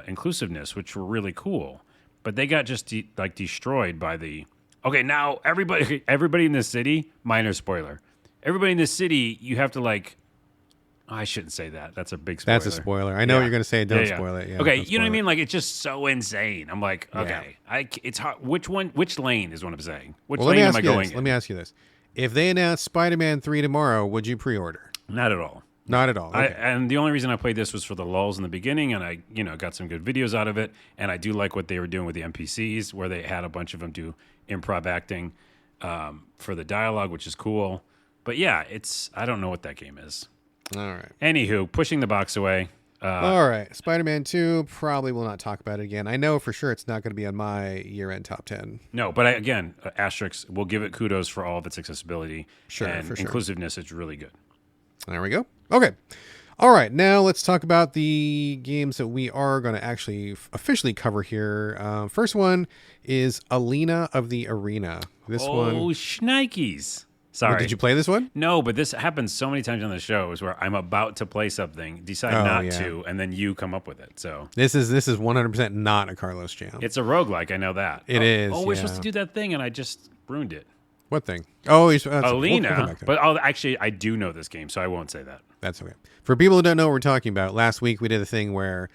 inclusiveness, which were really cool. But they got just destroyed by okay, now everybody in this city, minor spoiler. Everybody in this city, you have to I shouldn't say that. That's a big spoiler. That's a spoiler. I know what you're going to say. Don't spoil it. Yeah, okay, you know what I mean? It's just so insane. I'm like, okay, it's hard. Which lane is what I'm saying? Which lane am I going in? Let me ask you this. If they announce Spider-Man 3 tomorrow, would you pre-order? Not at all. Not at all. Okay. And the only reason I played this was for the lulls in the beginning, and I, got some good videos out of it. And I do like what they were doing with the NPCs, where they had a bunch of them do improv acting for the dialogue, which is cool. But yeah, I don't know what that game is. All right. Anywho, pushing the box away. All right. Spider-Man 2, probably will not talk about it again. I know for sure it's not going to be on my year-end top 10. No, but again, asterisk, we'll give it kudos for all of its accessibility. Sure, and for sure. Inclusiveness. It's really good. There we go. Okay. All right. Now let's talk about the games that we are going to actually officially cover here. First one is Alina of the Arena. This one. Oh, shnikes. Sorry. Did you play this one? No, but this happens so many times on the show is where I'm about to play something, decide not to, and then you come up with it. So this is 100% not a Carlos jam. It's a roguelike. I know that. It is. Oh, we're supposed to do that thing, and I just ruined it. What thing? Oh, Alina. But actually, I do know this game, so I won't say that. That's okay. For people who don't know what we're talking about, last week we did a thing where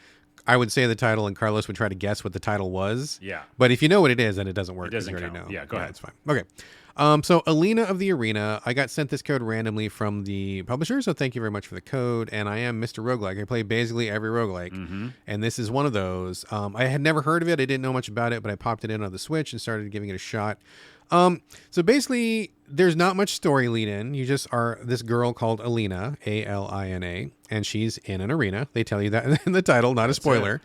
I would say the title and Carlos would try to guess what the title was. Yeah. But if you know what it is, then it doesn't work. It doesn't you count. know. Yeah, go ahead. It's fine. Okay. So Alina of the Arena, I got sent this code randomly from the publisher, so thank you very much for the code. And I am Mr. Roguelike. I play basically every roguelike, and this is one of those. I had never heard of it. I didn't know much about it, but I popped it in on the Switch and started giving it a shot. So basically, there's not much story lead in. You just are this girl called Alina, Alina, and she's in an arena. They tell you that in the title, not a spoiler.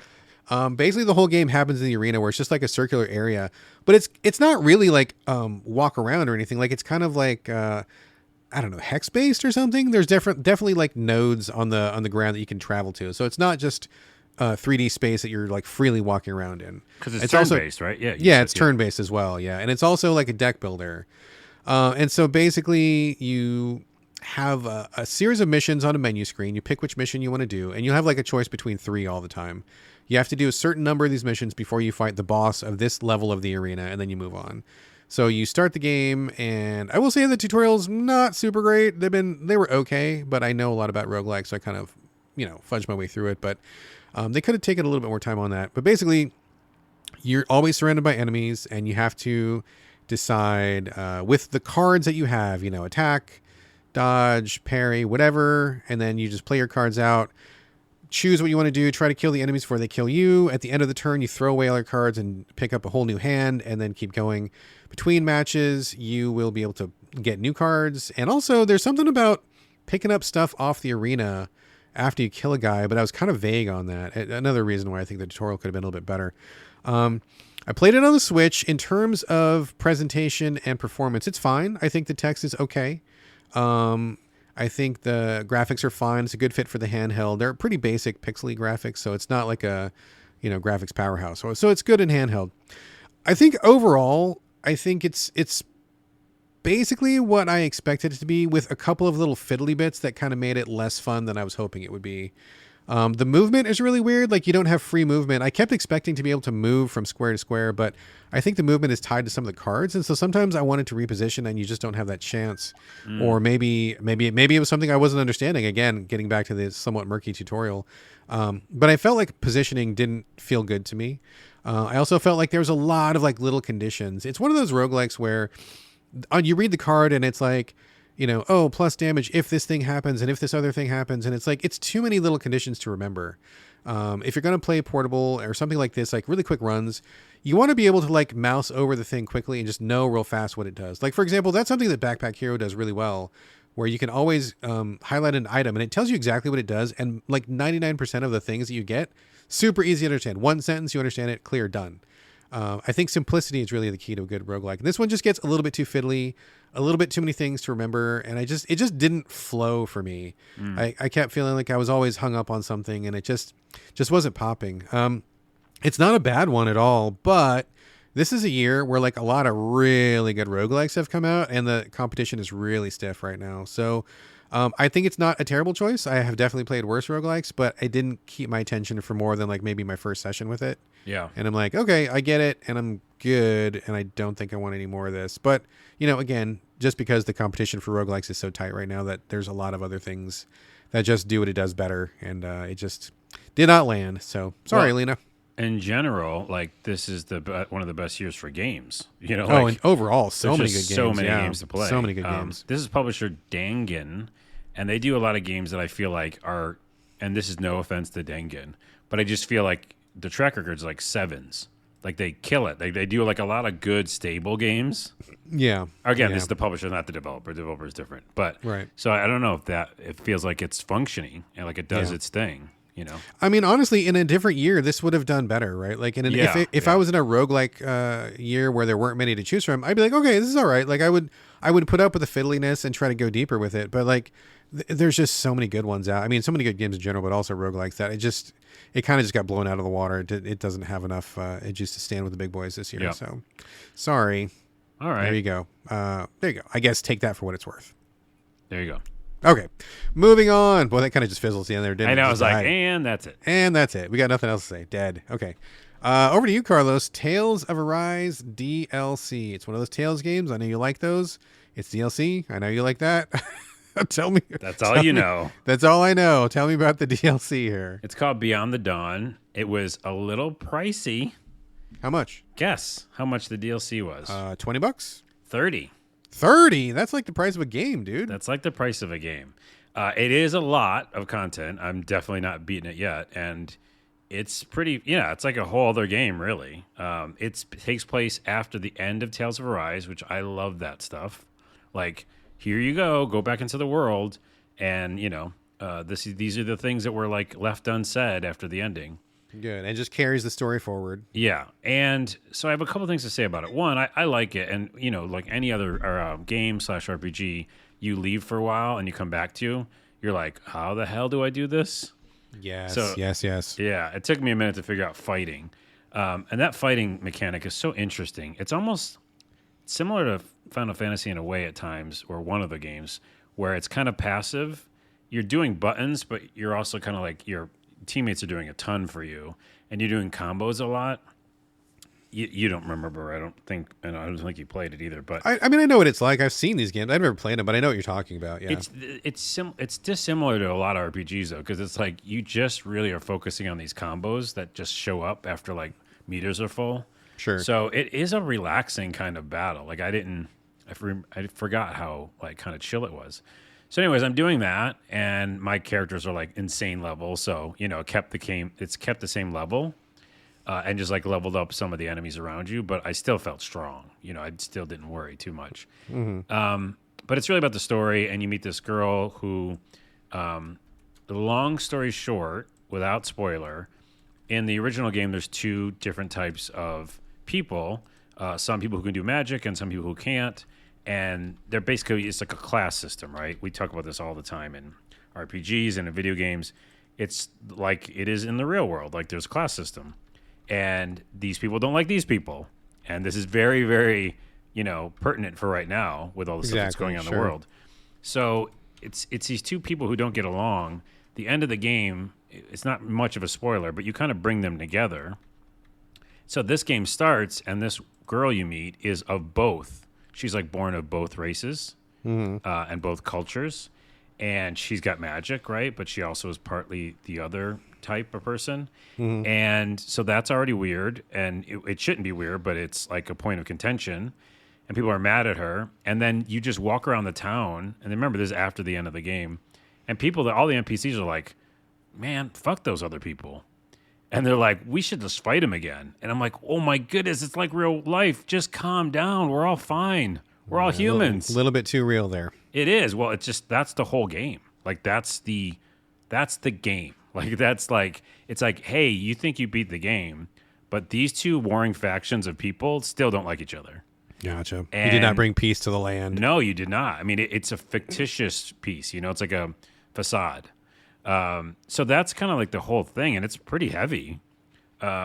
Basically, the whole game happens in the arena where it's just like a circular area, but it's not really like walk around or anything. Like it's kind of like I don't know, hex based or something. There's definitely like nodes on the ground that you can travel to. So it's not just 3D space that you're like freely walking around in. Because it's turn-based, right? Yeah, it's turn-based as well. Yeah, and it's also like a deck builder. And so basically, you have a series of missions on a menu screen. You pick which mission you want to do, and you have like a choice between 3 all the time. You have to do a certain number of these missions before you fight the boss of this level of the arena, and then you move on. So you start the game, and I will say the tutorial's not super great. They were okay, but I know a lot about roguelikes, so I kind of, fudged my way through it. But they could have taken a little bit more time on that. But basically, you're always surrounded by enemies, and you have to decide with the cards that you have, attack, dodge, parry, whatever, and then you just play your cards out. Choose what you want to do. Try to kill the enemies before they kill you. At the end of the turn, you throw away all your cards and pick up a whole new hand, and then keep going. Between matches, you will be able to get new cards. And also, there's something about picking up stuff off the arena after you kill a guy, but I was kind of vague on that. Another reason why I think the tutorial could have been a little bit better. I played it on the Switch. In terms of presentation and performance, it's fine. I think the text is okay. I think the graphics are fine. It's a good fit for the handheld. They're pretty basic pixely graphics, so it's not like a, graphics powerhouse. So it's good in handheld. I think overall, it's basically what I expected it to be, with a couple of little fiddly bits that kind of made it less fun than I was hoping it would be. The movement is really weird. Like, you don't have free movement. I kept expecting to be able to move from square to square, but I think the movement is tied to some of the cards. And so sometimes I wanted to reposition and you just don't have that chance. Or maybe it was something I wasn't understanding. Again, getting back to the somewhat murky tutorial. But I felt like positioning didn't feel good to me. I also felt like there was a lot of like little conditions. It's one of those roguelikes where you read the card and it's like, plus damage if this thing happens and if this other thing happens. And it's like, it's too many little conditions to remember. If you're going to play portable or something like this, like really quick runs, you want to be able to like mouse over the thing quickly and just know real fast what it does. Like, for example, that's something that Backpack Hero does really well, where you can always highlight an item and it tells you exactly what it does. And like 99% of the things that you get, super easy to understand. One sentence, you understand it, clear, done. I think simplicity is really the key to a good roguelike. And this one just gets a little bit too fiddly, a little bit too many things to remember, and it just didn't flow for me. I kept feeling like I was always hung up on something, and it just wasn't popping. It's not a bad one at all, but this is a year where like a lot of really good roguelikes have come out, and the competition is really stiff right now. So I think it's not a terrible choice. I have definitely played worse roguelikes, but I didn't keep my attention for more than like maybe my first session with it. Yeah. And I'm like, okay, I get it, and I'm good, and I don't think I want any more of this. But, again, just because the competition for roguelikes is so tight right now, that there's a lot of other things that just do what it does better, and it just did not land. So, sorry, Alina. In general, like, this is one of the best years for games. And overall, so many good games. So many games to play. So many good games. This is publisher Dangan, and they do a lot of games that I feel like are, and this is no offense to Dangan, but I just feel like the track record's like 7s. Like, they kill it. They do like a lot of good, stable games. Yeah. Again, this is the publisher, not the developer. The developer is different. But right. So I don't know if it feels like it's functioning and like it does its thing. I mean, honestly, in a different year, this would have done better, right? Like, if I was in a roguelike year where there weren't many to choose from, I'd be like, okay, this is all right. Like, I would put up with the fiddliness and try to go deeper with it. But like, there's just so many good ones out. I mean, so many good games in general, but also roguelikes that it kind of just got blown out of the water. It doesn't have enough edges to stand with the big boys this year. Yep. So, sorry. All right. There you go. There you go. I guess take that for what it's worth. There you go. Okay, moving on. Boy, that kind of just fizzles the end there, didn't it? I know. I was like, and that's it. And that's it. We got nothing else to say. Dead. Okay. Over to you, Carlos. Tales of Arise DLC. It's one of those Tales games. I know you like those. It's DLC. I know you like that. Tell me. That's all you know. That's all I know. Tell me about the DLC here. It's called Beyond the Dawn. It was a little pricey. How much? Guess how much the DLC was. $20? 30. 30? That's like the price of a game, dude. That's like the price of a game. It is a lot of content. I'm definitely not beating it yet. And It's pretty, yeah, it's like a whole other game, really. It takes place after the end of Tales of Arise, which I love that stuff. Like, here you go back into the world, and, these are the things that were, like, left unsaid after the ending. Good. And just carries the story forward. Yeah. And so I have a couple things to say about it. One, I like it. And, like any other game/RPG, you leave for a while and you come back to, you're like, how the hell do I do this? Yes, So, yes. Yeah, it took me a minute to figure out fighting. And that fighting mechanic is so interesting. It's almost similar to Final Fantasy in a way at times, or one of the games, where it's kind of passive. You're doing buttons, but you're also kind of like your teammates are doing a ton for you, and you're doing combos a lot. You don't remember, I don't think, and I don't think you played it either. But I mean, I know what it's like. I've seen these games. I've never played them, but I know what you're talking about. Yeah, it's dissimilar to a lot of RPGs though, because it's like you just really are focusing on these combos that just show up after like meters are full. Sure. So it is a relaxing kind of battle. Like I forgot how like kind of chill it was. So, anyways, I'm doing that, and my characters are like insane level. So it's kept the same level. And just like leveled up some of the enemies around you, but I still felt strong. I still didn't worry too much. Mm-hmm. But it's really about the story, and you meet this girl who, long story short, without spoiler, in the original game, there's two different types of people. Some people who can do magic and some people who can't. And they're basically, it's like a class system, right? We talk about this all the time in RPGs and in video games. It's like it is in the real world. Like there's a class system. And these people don't like these people. And this is very, very, pertinent for right now with all the stuff that's going on in the world. So it's these two people who don't get along. The end of the game, it's not much of a spoiler, but you kind of bring them together. So this game starts, and this girl you meet is of both. She's like born of both races and both cultures. And she's got magic, right? But she also is partly the other type of person. Mm-hmm. And so that's already weird. And it shouldn't be weird, but it's like a point of contention. And people are mad at her. And then you just walk around the town. And remember, this is after the end of the game. And all the NPCs are like, man, fuck those other people. And they're like, we should just fight them again. And I'm like, oh my goodness, it's like real life. Just calm down. We're all fine. We're all humans. A little bit too real there. It is. Well, it's just, that's the whole game. Like, that's the game. Like, it's like, hey, you think you beat the game, but these two warring factions of people still don't like each other. Gotcha. And you did not bring peace to the land. No, you did not. I mean, it's a fictitious peace. It's like a facade. So that's kind of like the whole thing, and it's pretty heavy,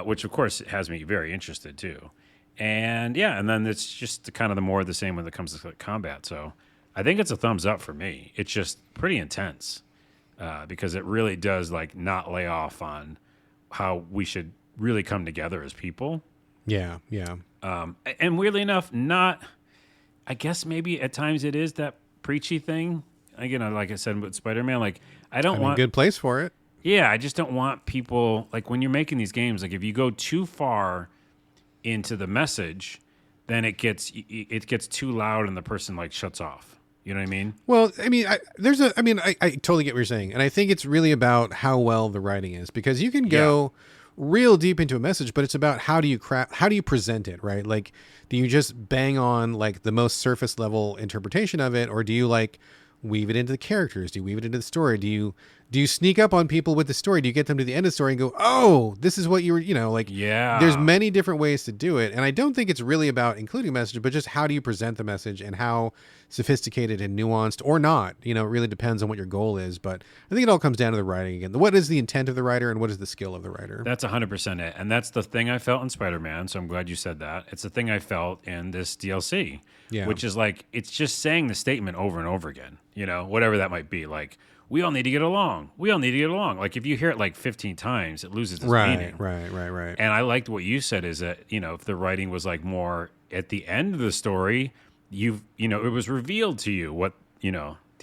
which, of course, has me very interested, too. And, yeah, and then it's just kind of the more of the same when it comes to combat. So I think it's a thumbs up for me. It's just pretty intense because it really does, like, not lay off on how we should really come together as people. Yeah. And weirdly enough, I guess maybe at times it is that preachy thing. Again, like I said with Spider-Man, like, I don't want... good place for it. Yeah, I just don't want people... Like, when you're making these games, like, if you go too far into the message, then it gets too loud and the person, like, shuts off. You know what I mean? Well, I mean, I totally get what you're saying. And I think it's really about how well the writing is. Because you can go real deep into a message, but it's about how do you present it, right? Like, do you just bang on, like, the most surface level interpretation of it? Or do you, like... weave it into the characters? Do you weave it into the story? Do you sneak up on people with the story? Do you get them to the end of the story and go, oh, this is what you were, there's many different ways to do it. And I don't think it's really about including a message, but just how do you present the message and how sophisticated and nuanced or not, it really depends on what your goal is. But I think it all comes down to the writing again. What is the intent of the writer and what is the skill of the writer? That's 100% it. And that's the thing I felt in Spider-Man. So I'm glad you said that. It's the thing I felt in this DLC, which is like, it's just saying the statement over and over again, whatever that might be. Like, we all need to get along. We all need to get along. Like, if you hear it like 15 times, it loses its meaning. Right. And I liked what you said is that, if the writing was like more at the end of the story, it was revealed to you what, the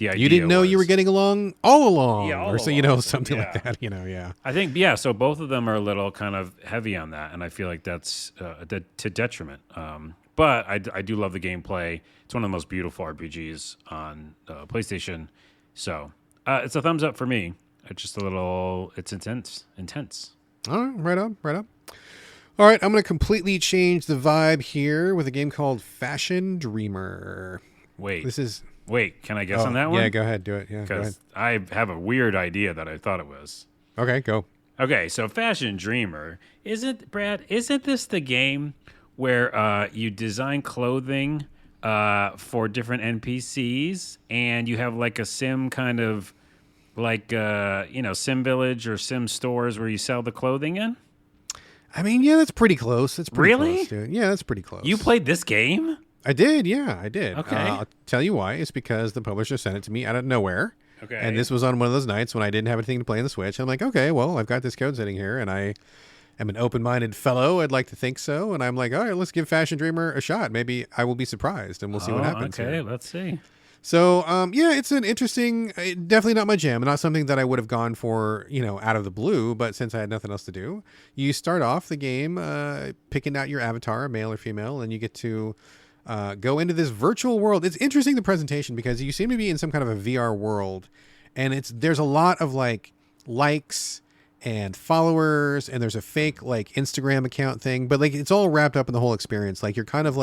idea you didn't know was. You were getting along all along. Yeah, all or so, along. Something like that, yeah. I think, so both of them are a little kind of heavy on that. And I feel like that's to detriment. But I do love the gameplay. It's one of the most beautiful RPGs on PlayStation. So it's a thumbs up for me. It's just it's intense. All right, right on, right on. All right, I'm going to completely change the vibe here with a game called Fashion Dreamer. Wait, This is... wait. Can I guess on that one? Yeah, go ahead. Do it. Yeah, go ahead. Because I have a weird idea that I thought it was. Okay, go. Okay, so Fashion Dreamer isn't this the game where you design clothing for different NPCs and you have like a sim kind of like Sim Village or Sim stores where you sell the clothing in? I mean, yeah, that's pretty close. That's pretty Really? close, dude. Yeah, that's pretty close. You played this game? I did, yeah, I did. Okay. I'll tell you why. It's because the publisher sent it to me out of nowhere. Okay. And this was on one of those nights when I didn't have anything to play on the Switch. I'm like, okay, well, I've got this code sitting here, and I am an open-minded fellow. I'd like to think so. And I'm like, all right, let's give Fashion Dreamer a shot. Maybe I will be surprised, and we'll see what happens. Okay, here. let's see. So, yeah, it's an interesting, definitely not my jam, not something that I would have gone for, out of the blue, but since I had nothing else to do, you start off the game picking out your avatar, male or female, and you get to go into this virtual world. It's interesting, the presentation, because you seem to be in some kind of a VR world, and there's a lot of likes and followers, and there's a fake Instagram account thing, but it's all wrapped up in the whole experience. You're kind of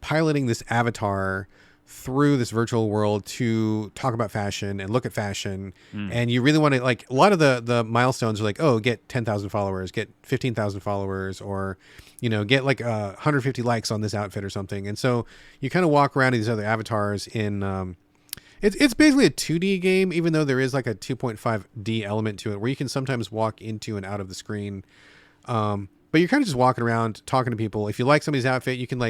piloting this avatar through this virtual world to talk about fashion and look at fashion. And you really want to a lot of the milestones are get 10,000 followers, get 15,000 followers, or get 150 likes on this outfit or something. And so you kind of walk around to these other avatars in it's basically a 2D game, even though there is a 2.5D element to it where you can sometimes walk into and out of the screen. But you're kind of just walking around talking to people. If you like somebody's outfit, you can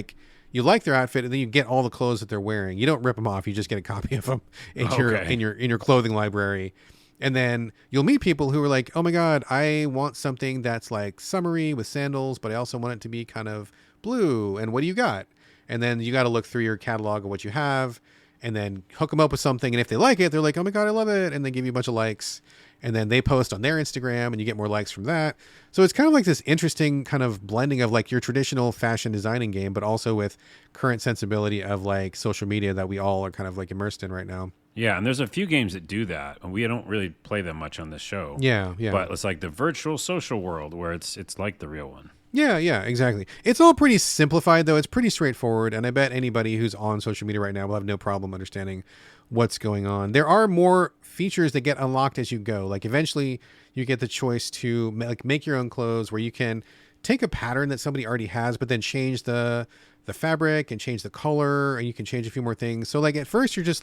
you like their outfit, and then you get all the clothes that they're wearing. You don't rip them off. You just get a copy of them in your clothing library. And then you'll meet people who are like, oh my God, I want something that's summery with sandals, but I also want it to be kind of blue. And what do you got? And then you got to look through your catalog of what you have and then hook them up with something. And if they like it, they're like, oh my God, I love it. And they give you a bunch of likes. And then they post on their Instagram and you get more likes from that. So it's kind of this interesting kind of blending of your traditional fashion designing game, but also with current sensibility of social media that we all are kind of immersed in right now. Yeah, and there's a few games that do that, and we don't really play them much on this show. Yeah. But it's the virtual social world where it's like the real one. Yeah, exactly. It's all pretty simplified, though. It's pretty straightforward, and I bet anybody who's on social media right now will have no problem understanding what's going on. There are more features that get unlocked as you go. Eventually, you get the choice to make your own clothes where you can take a pattern that somebody already has, but then change the fabric and change the color, and you can change a few more things. So at first you're just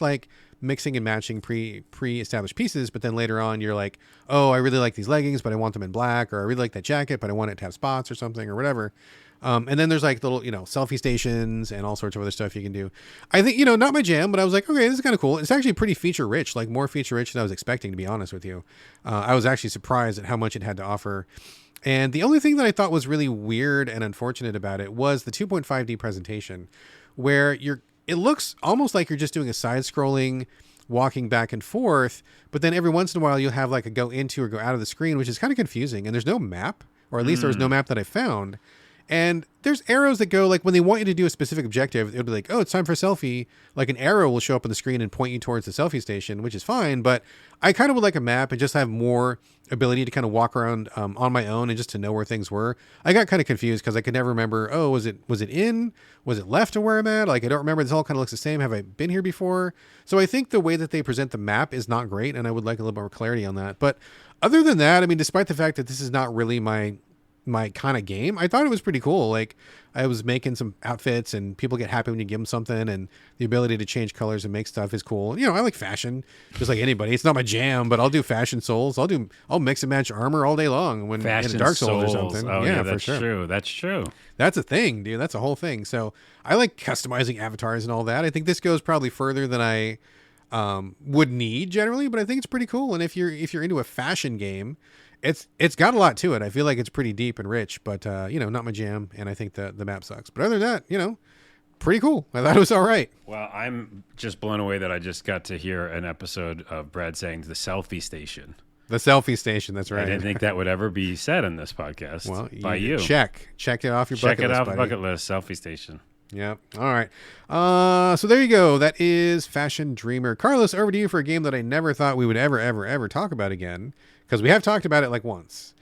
mixing and matching pre-established pieces, but then later on you're oh, I really like these leggings, but I want them in black, or I really like that jacket, but I want it to have spots or something or whatever. And then there's little, selfie stations and all sorts of other stuff you can do. I think, not my jam, but I was okay, this is kind of cool. It's actually pretty feature rich, more feature rich than I was expecting, to be honest with you. I was actually surprised at how much it had to offer. And the only thing that I thought was really weird and unfortunate about it was the 2.5D presentation, where it looks almost like you're just doing a side-scrolling, walking back and forth, but then every once in a while you'll have a go into or go out of the screen, which is kind of confusing. And there's no map, or at least there was no map that I found. And there's arrows that go, when they want you to do a specific objective, it'll be oh, it's time for a selfie. An arrow will show up on the screen and point you towards the selfie station, which is fine. But I kind of would like a map and just have more ability to kind of walk around on my own and just to know where things were. I got kind of confused because I could never remember, oh, was it in? Was it left to where I'm at? I don't remember. This all kind of looks the same. Have I been here before? So I think the way that they present the map is not great, and I would like a little more clarity on that. But other than that, I mean, despite the fact that this is not really my kind of game, I thought it was pretty cool. I was making some outfits, and people get happy when you give them something, and the ability to change colors and make stuff is cool. I like fashion just like anybody. It's not my jam, but I'll do fashion souls. I'll mix and match armor all day long when in a Dark Souls or something. Oh yeah, that's for sure. True. That's true. That's a thing, dude. That's a whole thing. So I like customizing avatars and all that. I think this goes probably further than I would need generally, but I think it's pretty cool. And if you're into a fashion game, it's got a lot to it. I feel like it's pretty deep and rich, but not my jam. And I think the map sucks. But other than that, pretty cool. I thought it was all right. Well, I'm just blown away that I just got to hear an episode of Brad saying the selfie station. The selfie station. That's right. I didn't think that would ever be said in this podcast. Well, by you. Check it off your bucket list. Check it off buddy. bucket list. Selfie station. Yep. All right. So there you go. That is Fashion Dreamer. Carlos, over to you for a game that I never thought we would ever talk about again, because we have talked about it once.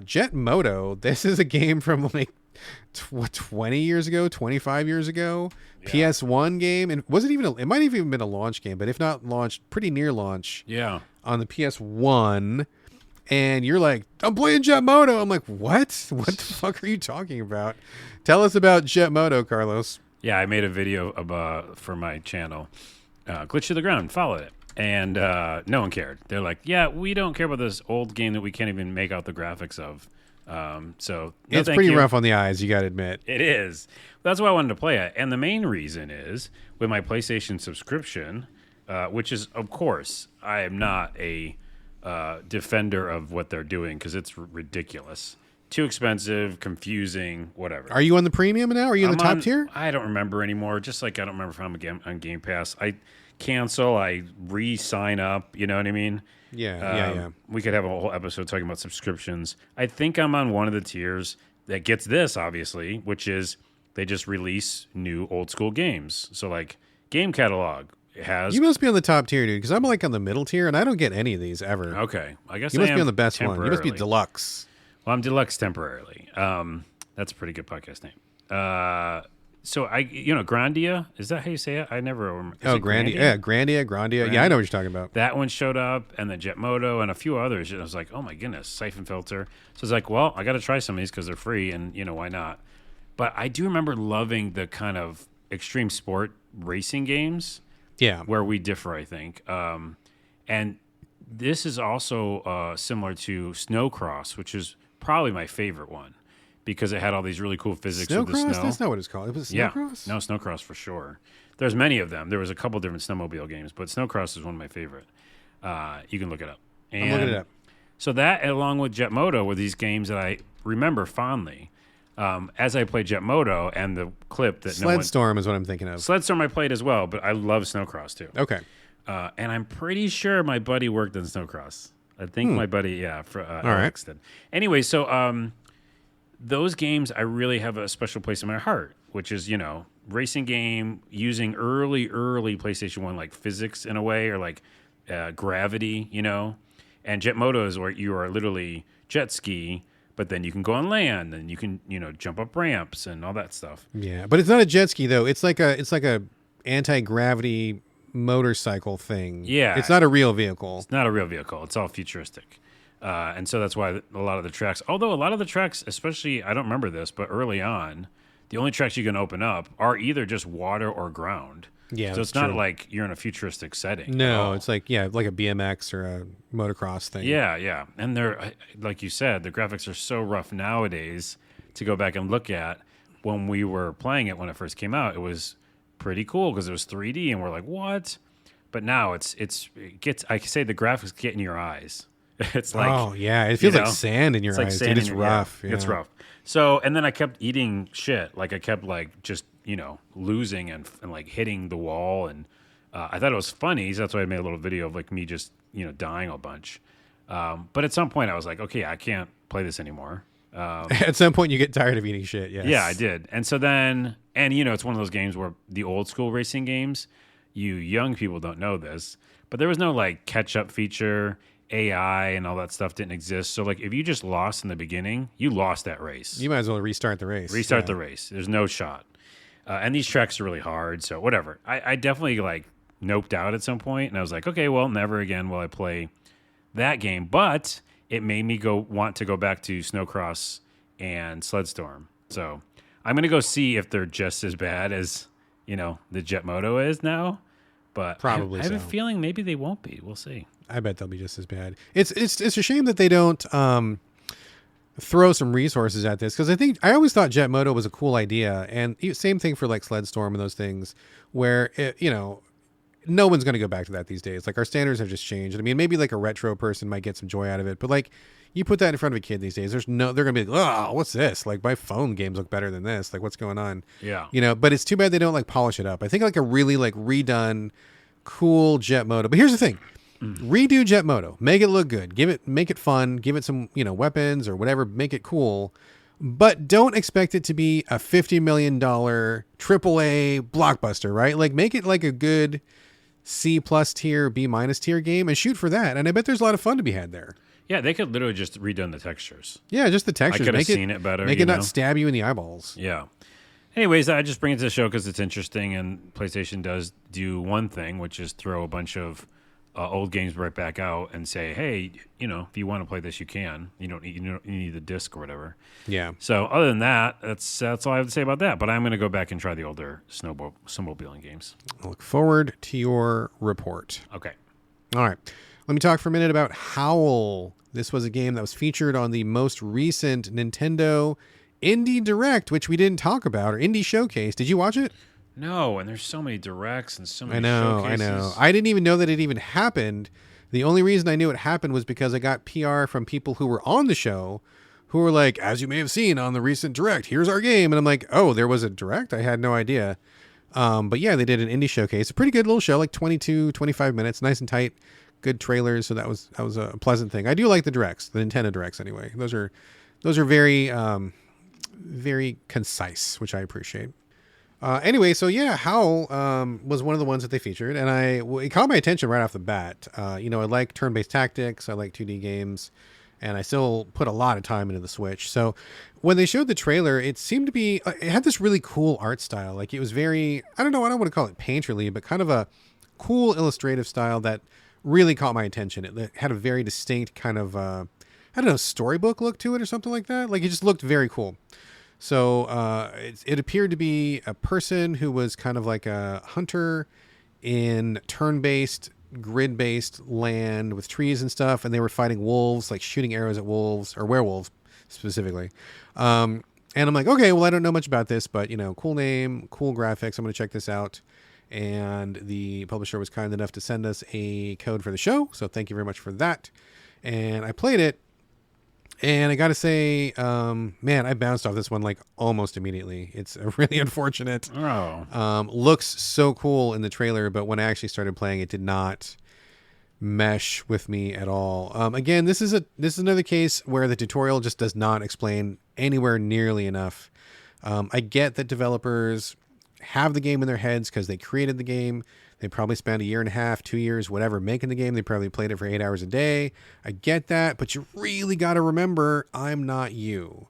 Jet Moto. This is a game from like 20 years ago, 25 years ago. Yeah. PS1 game, and was it even? It might have even been a launch game, but if not launched, pretty near launch. Yeah. On the PS1, and you're like, I'm playing Jet Moto. I'm like, what? What the fuck are you talking about? Tell us about Jet Moto, Carlos. Yeah, I made a video for my channel, Glitch to the Ground. Follow it. And no one cared. They're like, yeah, we don't care about this old game that we can't even make out the graphics of. So no, it's pretty rough on the eyes, you got to admit. It is. That's why I wanted to play it. And the main reason is with my PlayStation subscription, which is, of course, I am not a defender of what they're doing because it's ridiculous. Too expensive, confusing, whatever. Are you on the premium now? Are you in the top tier? I don't remember anymore. Just like I don't remember if I'm on Game Pass. I cancel, I re-sign up. You know what I mean? Yeah. We could have a whole episode talking about subscriptions. I think I'm on one of the tiers that gets this, obviously, which is they just release new old school games. So like Game Catalog has. You must be on the top tier, dude, because I'm like on the middle tier, and I don't get any of these ever. Okay, I guess you must be on the best one. You must be Deluxe. Well, I'm Deluxe temporarily. That's a pretty good podcast name. So Grandia, is that how you say it? I never remember. Oh, Grandia. Yeah, Grandia. Yeah, I know what you're talking about. That one showed up, and then Jet Moto, and a few others. And I was like, oh my goodness, Siphon Filter. So it's like, well, I got to try some of these because they're free, and why not? But I do remember loving the kind of extreme sport racing games. Yeah, where we differ, I think. And this is also similar to Snowcross, which is probably my favorite one because it had all these really cool physics with the snow. That's not what it's called. It was Snowcross? Yeah. No, Snowcross for sure. There's many of them. There was a couple different snowmobile games, but Snowcross is one of my favorite. You can look it up. I'm looking it up. So that, along with Jet Moto, were these games that I remember fondly. As I played Jet Moto and the clip that Sledstorm is what I'm thinking of. Sledstorm I played as well, but I love Snowcross too. Okay. And I'm pretty sure my buddy worked on Snowcross. I think my buddy, Alex did. Anyway, so those games I really have a special place in my heart, which is, racing game using early PlayStation 1 like physics in a way or like gravity, And Jet Moto is where you are literally jet ski, but then you can go on land and you can, jump up ramps and all that stuff. Yeah, but it's not a jet ski though. It's like a anti-gravity motorcycle thing. Yeah. It's not a real vehicle. It's not a real vehicle. It's all futuristic. And so that's why a lot of the tracks, although a lot of the tracks, especially, I don't remember this, but early on, the only tracks you can open up are either just water or ground. Yeah, so it's not like you're in a futuristic setting. No, it's like a BMX or a motocross thing. Yeah. And they're, like you said, the graphics are so rough nowadays to go back and look at. When we were playing it when it first came out, it was pretty cool because it was 3D and we're like, what? But now it gets, I can say the graphics get in your eyes. It's like, oh yeah, it feels like sand in your eyes. It's rough. Yeah. It's rough. So, and then I kept eating shit. Like I kept like just, losing and like hitting the wall. And I thought it was funny. So that's why I made a little video of like me just, dying a bunch. But at some point I was like, okay, I can't play this anymore. At some point you get tired of eating shit. Yes. Yeah, I did. And so then, it's one of those games where the old school racing games, you young people don't know this, but there was no like catch up feature. AI and all that stuff didn't exist. So like if you just lost in the beginning, you lost that race. You might as well restart the race. Restart the race. There's no shot. And these tracks are really hard. So whatever. I definitely like noped out at some point and I was like, okay, well, never again will I play that game. But it made me want to go back to Snowcross and Sledstorm. So I'm going to go see if they're just as bad as, the Jet Moto is now. But probably I have a feeling maybe they won't be. We'll see. I bet they'll be just as bad. It's a shame that they don't throw some resources at this because I always thought Jet Moto was a cool idea, and same thing for like Sledstorm and those things where no one's going to go back to that these days. Like our standards have just changed. I mean, maybe like a retro person might get some joy out of it, but like you put that in front of a kid these days, they're going to be like, oh, what's this? Like my phone games look better than this. Like what's going on? Yeah. But it's too bad they don't like polish it up. I think like a really like redone, cool Jet Moto. But here's the thing. Redo Jet Moto, make it look good, make it fun, give it some, weapons or whatever, make it cool, but don't expect it to be a $50 million AAA blockbuster, right? Like make it like a good C+ tier, B- tier game and shoot for that. And I bet there's a lot of fun to be had there. Yeah, they could literally just redone the textures. Yeah, just the textures. I could have seen it better. Make it not stab you in the eyeballs. Yeah. Anyways, I just bring it to the show because it's interesting, and PlayStation does do one thing, which is throw a bunch of old games right back out and say, hey, if you want to play this, you can. You don't need the disc or whatever. Yeah. So other than that, that's all I have to say about that. But I'm going to go back and try the older snowmobiling games. I look forward to your report. Okay. All right. Let me talk for a minute about Howl. This was a game that was featured on the most recent Nintendo Indie Direct, which we didn't talk about, or Indie Showcase. Did you watch it? No, and there's so many directs and so many showcases. I know. I didn't even know that it even happened. The only reason I knew it happened was because I got PR from people who were on the show who were like, as you may have seen on the recent Direct, here's our game. And I'm like, oh, there was a Direct? I had no idea. But yeah, they did an Indie Showcase. A pretty good little show, like 22, 25 minutes, nice and tight, good trailers. So that was a pleasant thing. I do like the Directs, the Nintendo Directs anyway. Those are very... very concise, which I appreciate. Anyway, so yeah, Howl was one of the ones that they featured, and it caught my attention right off the bat. I like turn-based tactics, I like 2D games, and I still put a lot of time into the Switch. So when they showed the trailer, it seemed to be, it had this really cool art style. Like it was very, I don't want to call it painterly, but kind of a cool illustrative style that really caught my attention. It had a very distinct kind of, storybook look to it or something like that. Like it just looked very cool. So it appeared to be a person who was kind of like a hunter in turn-based, grid-based land with trees and stuff, and they were fighting wolves, like shooting arrows at wolves, or werewolves specifically. And I'm like, okay, well, I don't know much about this, but, cool name, cool graphics. I'm going to check this out. And the publisher was kind enough to send us a code for the show, so thank you very much for that. And I played it. And I got to say, man, I bounced off this one like almost immediately. It's really unfortunate. Oh. Looks so cool in the trailer, but when I actually started playing, it did not mesh with me at all. Again, this is another case where the tutorial just does not explain anywhere nearly enough. I get that developers have the game in their heads because they created the game. They probably spent 1.5 years, 2 years, whatever, making the game. They probably played it for 8 hours a day. I get that, but you really got to remember, I'm not you.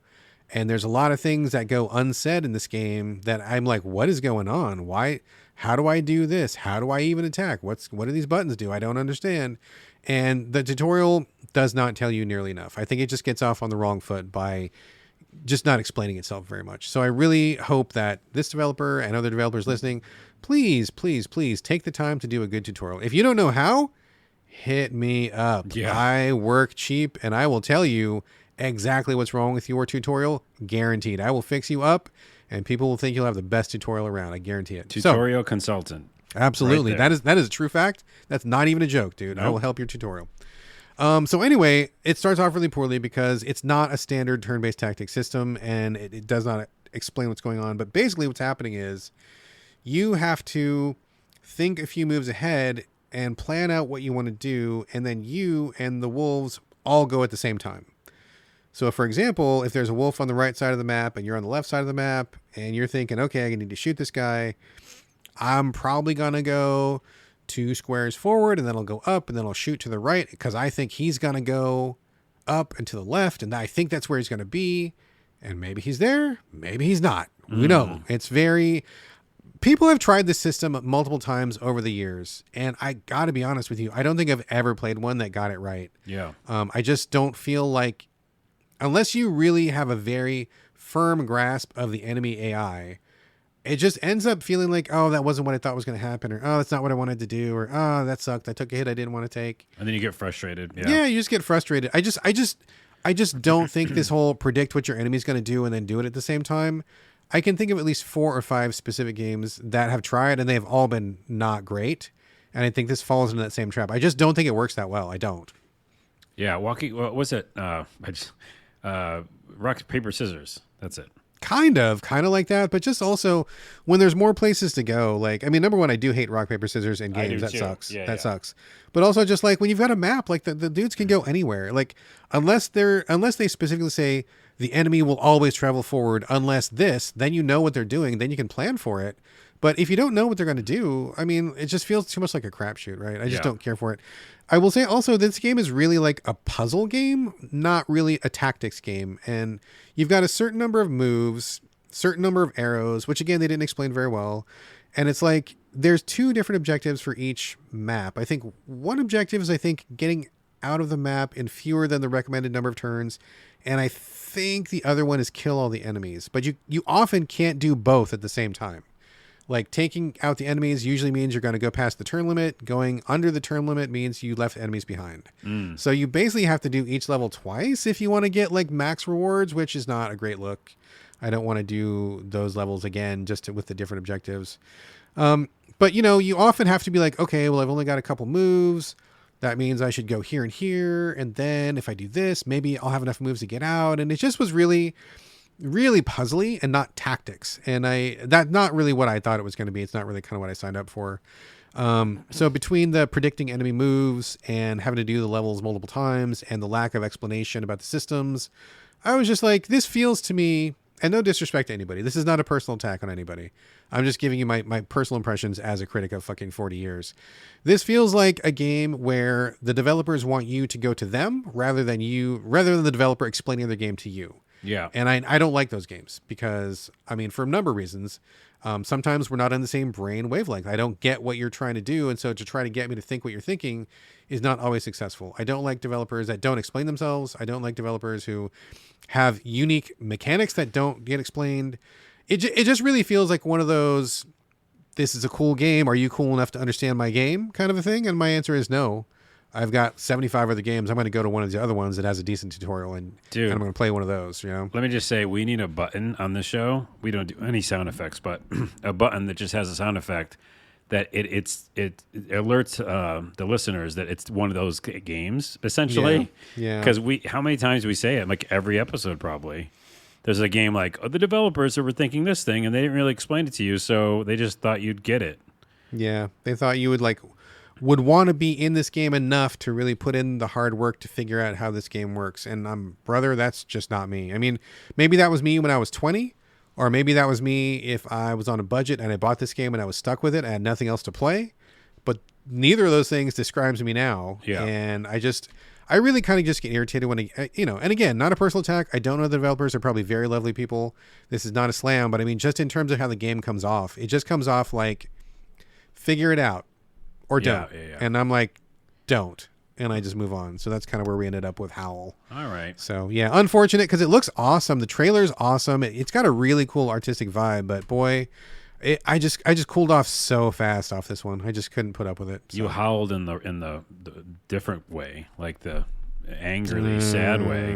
And there's a lot of things that go unsaid in this game that I'm like, what is going on? Why? How do I do this? How do I even attack? What do these buttons do? I don't understand. And the tutorial does not tell you nearly enough. I think it just gets off on the wrong foot by just not explaining itself very much. So I really hope that this developer and other developers listening, please, please, please take the time to do a good tutorial. If you don't know how, hit me up. Yeah. I work cheap and I will tell you exactly what's wrong with your tutorial. Guaranteed. I will fix you up and people will think you'll have the best tutorial around. I guarantee it. Tutorial consultant. Absolutely. Right that is a true fact. That's not even a joke, dude. Nope. I will help your tutorial. So anyway, it starts off really poorly because it's not a standard turn-based tactic system and it does not explain what's going on. But basically what's happening is you have to think a few moves ahead and plan out what you want to do. And then you and the wolves all go at the same time. So for example, if there's a wolf on the right side of the map and you're on the left side of the map and you're thinking, okay, I need to shoot this guy. I'm probably going to go 2 squares forward and then I'll go up and then I'll shoot to the right because I think he's going to go up and to the left and I think that's where he's going to be. And maybe he's there, maybe he's not. We know. It's very... People have tried this system multiple times over the years, and I got to be honest with you, I don't think I've ever played one that got it right. Yeah. I just don't feel like, unless you really have a very firm grasp of the enemy AI, it just ends up feeling like, oh, that wasn't what I thought was going to happen, or oh, that's not what I wanted to do, or oh, that sucked. I took a hit I didn't want to take. And then you get frustrated. Yeah, you just get frustrated. I just don't think this whole predict what your enemy's going to do and then do it at the same time. I can think of at least 4 or 5 specific games that have tried and they've all been not great. And I think this falls into that same trap. I just don't think it works that well. I don't. Yeah. What was it? Rock, paper, scissors. That's it. Kind of like that, but just also when there's more places to go, like, I mean, number one, I do hate rock, paper, scissors in games. That sucks. Yeah, that sucks. But also just like when you've got a map, like the dudes can go anywhere. Like unless they specifically say the enemy will always travel forward unless this, then you know what they're doing, then you can plan for it. But if you don't know what they're going to do, I mean, it just feels too much like a crapshoot, right? I just don't care for it. I will say also, this game is really like a puzzle game, not really a tactics game. And you've got a certain number of moves, certain number of arrows, which again, they didn't explain very well. And it's like, there's 2 different objectives for each map. I think one objective is, getting out of the map in fewer than the recommended number of turns. And I think the other one is kill all the enemies. But you often can't do both at the same time. Like, taking out the enemies usually means you're going to go past the turn limit. Going under the turn limit means you left enemies behind. So you basically have to do each level twice if you want to get like max rewards, which is not a great look. I don't want to do those levels again with the different objectives. But, you often have to be like, okay, well, I've only got a couple moves. That means I should go here and here. And then if I do this, maybe I'll have enough moves to get out. And it just was really puzzly and not tactics. And that's not really what I thought it was going to be. It's not really kind of what I signed up for. So between the predicting enemy moves and having to do the levels multiple times and the lack of explanation about the systems, I was just like, this feels to me, and no disrespect to anybody, this is not a personal attack on anybody. I'm just giving you my personal impressions as a critic of fucking 40 years. This feels like a game where the developers want you to go to them rather than the developer explaining their game to you. Yeah. And I don't like those games because, I mean, for a number of reasons, sometimes we're not in the same brain wavelength. I don't get what you're trying to do. And so to try to get me to think what you're thinking is not always successful. I don't like developers that don't explain themselves. I don't like developers who have unique mechanics that don't get explained. It just really feels like one of those, this is a cool game. Are you cool enough to understand my game kind of a thing? And my answer is no. I've got 75 other games. I'm going to go to one of the other ones that has a decent tutorial, and I'm going to play one of those. Let me just say, we need a button on this show. We don't do any sound effects, but a button that just has a sound effect that it alerts the listeners that it's one of those games, essentially. Yeah. Because how many times do we say it? Like every episode, probably. There's a game like, the developers were thinking this thing, and they didn't really explain it to you, so they just thought you'd get it. Yeah, they thought you would want to be in this game enough to really put in the hard work to figure out how this game works. And brother, that's just not me. I mean, maybe that was me when I was 20, or maybe that was me if I was on a budget and I bought this game and I was stuck with it and I had nothing else to play. But neither of those things describes me now. Yeah. And I really kind of just get irritated when, and again, not a personal attack. I don't know the developers are probably very lovely people. This is not a slam, but I mean, just in terms of how the game comes off, it just comes off like, figure it out. Or don't. Yeah. And I'm like, don't. And I just move on. So that's kind of where we ended up with Howl. All right. So, yeah, unfortunate because it looks awesome. The trailer's awesome. It's got a really cool artistic vibe. But, boy, I just cooled off so fast off this one. I just couldn't put up with it. So. You howled in the different way, like the angrily sad way.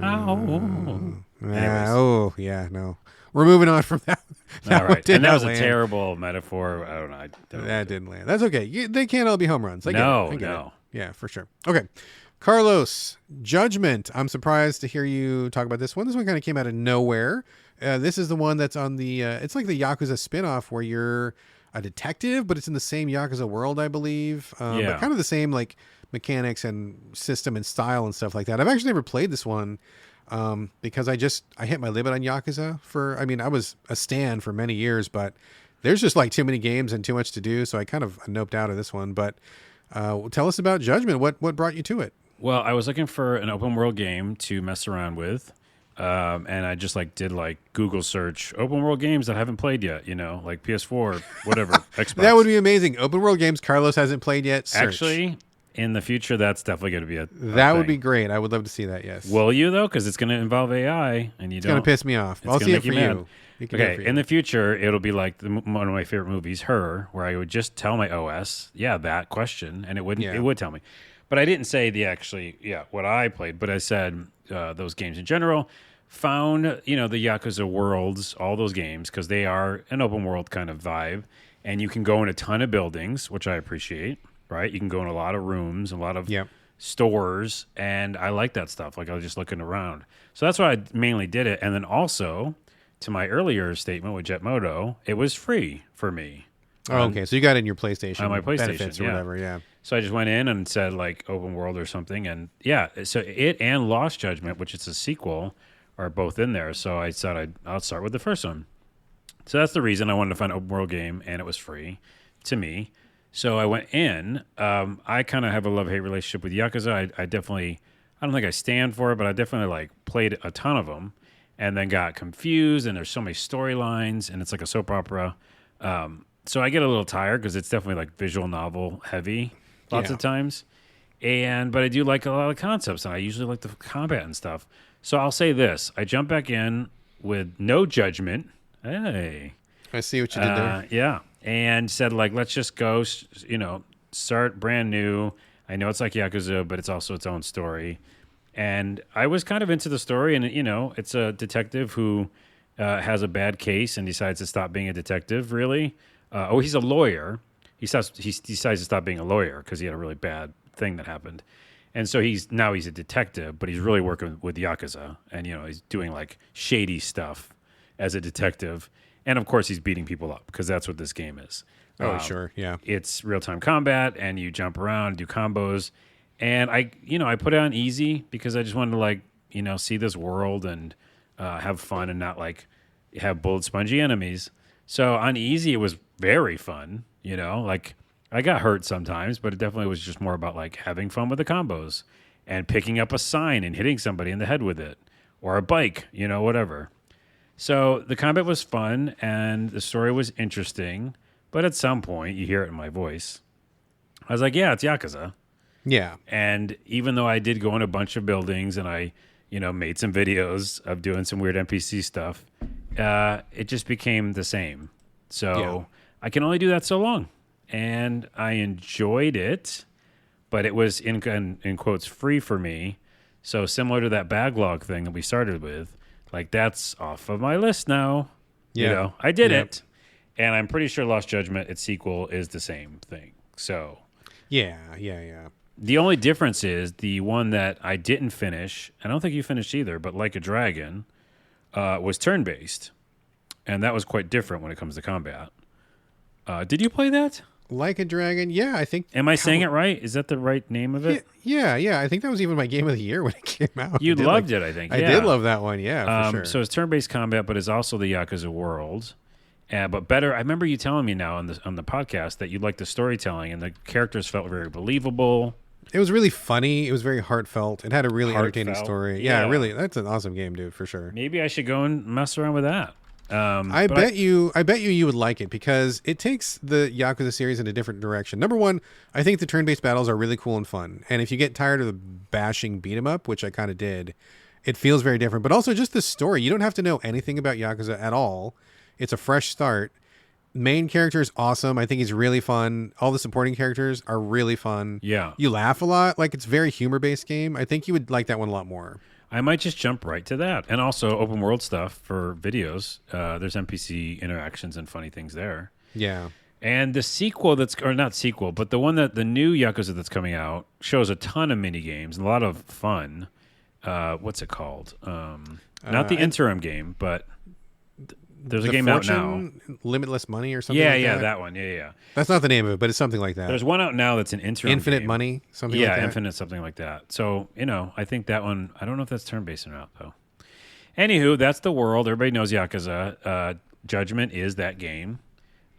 Oh, yeah, no. We're moving on from that. All right. And that was a terrible metaphor. I don't know. That didn't land. That's okay. They can't all be home runs. I get No. it. Yeah, for sure. Okay. Carlos, Judgment. I'm surprised to hear you talk about this one. This one kind of came out of nowhere. This is the one that's on the, it's like the Yakuza spinoff where you're a detective, but it's in the same Yakuza world, I believe. But kind of the same like mechanics and system and style and stuff like that. I've actually never played this one. Because I hit my limit on Yakuza I was a stan for many years, but there's just like too many games and too much to do. So I kind of noped out of this one, but, tell us about Judgment. What brought you to it? Well, I was looking for an open world game to mess around with. And I just did Google search open world games that I haven't played yet, like PS4, whatever, Xbox. That would be amazing. Open world games Carlos hasn't played yet. Search. Actually, in the future, that's definitely going to be a that thing. Would be great. I would love to see that. Yes. Will you though? Because it's going to involve AI, and it's going to piss me off. I'll see it for you. Okay. In the future, it'll be like one of my favorite movies, Her, where I would just tell my OS, that question, and it wouldn't. It would tell me, but I didn't say what I played, but I said those games in general. Found the Yakuza worlds, all those games, because they are an open world kind of vibe, and you can go in a ton of buildings, which I appreciate. Right, you can go in a lot of rooms, a lot of stores, and I like that stuff. I was just looking around, so that's why I mainly did it. And then also, to my earlier statement with Moto, it was free for me. Oh, okay, so you got it in your PlayStation, on my PlayStation benefits or whatever. Yeah. So I just went in and said open world or something, and so it and Lost Judgment, which is a sequel, are both in there. So I thought I'll start with the first one. So that's the reason I wanted to find an open world game, and it was free to me. So I went in. I kind of have a love-hate relationship with Yakuza. I definitely, I don't think I stand for it, but I definitely like played a ton of them, and then got confused. And there's so many storylines, and it's like a soap opera. So I get a little tired because it's definitely like visual novel heavy lots of times. But I do like a lot of concepts, and I usually like the combat and stuff. So I'll say this: I jump back in with no judgment. Hey, I see what you did there. Yeah, and said like, let's just go, start brand new. I know it's like Yakuza, but it's also its own story. And I was kind of into the story, and it's a detective who has a bad case and decides to stop being a detective. Really, he's a lawyer. He decides to stop being a lawyer because he had a really bad thing that happened. And so he's a detective, but he's really working with Yakuza, and he's doing like shady stuff as a detective. And of course he's beating people up because that's what this game is. Oh, sure. Yeah. It's real-time combat, and you jump around, do combos. And I put it on easy because I just wanted to see this world and have fun and not like have bullet spongy enemies. So on easy, it was very fun, like I got hurt sometimes, but it definitely was just more about like having fun with the combos and picking up a sign and hitting somebody in the head with it, or a bike, whatever. So the combat was fun and the story was interesting, but at some point, you hear it in my voice, I was like, yeah, it's Yakuza. Yeah. And even though I did go in a bunch of buildings and I, made some videos of doing some weird NPC stuff, it just became the same. So I can only do that so long. And I enjoyed it, but it was in quotes free for me. So similar to that backlog thing that we started with, like that's off of my list now. Yeah. I did it, and I'm pretty sure Lost Judgment, its sequel, is the same thing. So Yeah. the only difference is the one that I didn't finish. I don't think you finished either, but Like a Dragon was turn-based, and that was quite different when it comes to combat. Did you play that? Like a Dragon, yeah, I think. Am I saying it right? Is that the right name of it? Yeah. I think that was even my game of the year when it came out. You loved it, I think. I did love that one, yeah, for sure. So it's turn-based combat, but it's also the Yakuza world. But better, I remember you telling me now on the podcast that you liked the storytelling, and the characters felt very believable. It was really funny. It was very heartfelt. It had a really entertaining story. Yeah, really. That's an awesome game, dude, for sure. Maybe I should go and mess around with that. I bet you would like it because it takes the Yakuza series in a different direction. Number one, I think the turn-based battles are really cool and fun. And if you get tired of the bashing beat 'em up, which I kind of did, it feels very different. But also just the story. You don't have to know anything about Yakuza at all. It's a fresh start. Main character is awesome. I think he's really fun. All the supporting characters are really fun. Yeah. You laugh a lot. Like, it's a very humor-based game. I think you would like that one a lot more. I might just jump right to that. And also open world stuff for videos. There's NPC interactions and funny things there. Yeah. And the sequel not sequel, but the one the new Yakuza that's coming out shows a ton of mini games, a lot of fun. What's it called? Not the interim game, but there's a game out now. Limitless Money or something like that? Yeah, that one. Yeah. That's not the name of it, but it's something like that. There's one out now that's an interim Infinite game. Money, something like that. Yeah, Infinite, something like that. So, I think that one, I don't know if that's turn-based or not, though. Anywho, that's the world. Everybody knows Yakuza. Judgment is that game.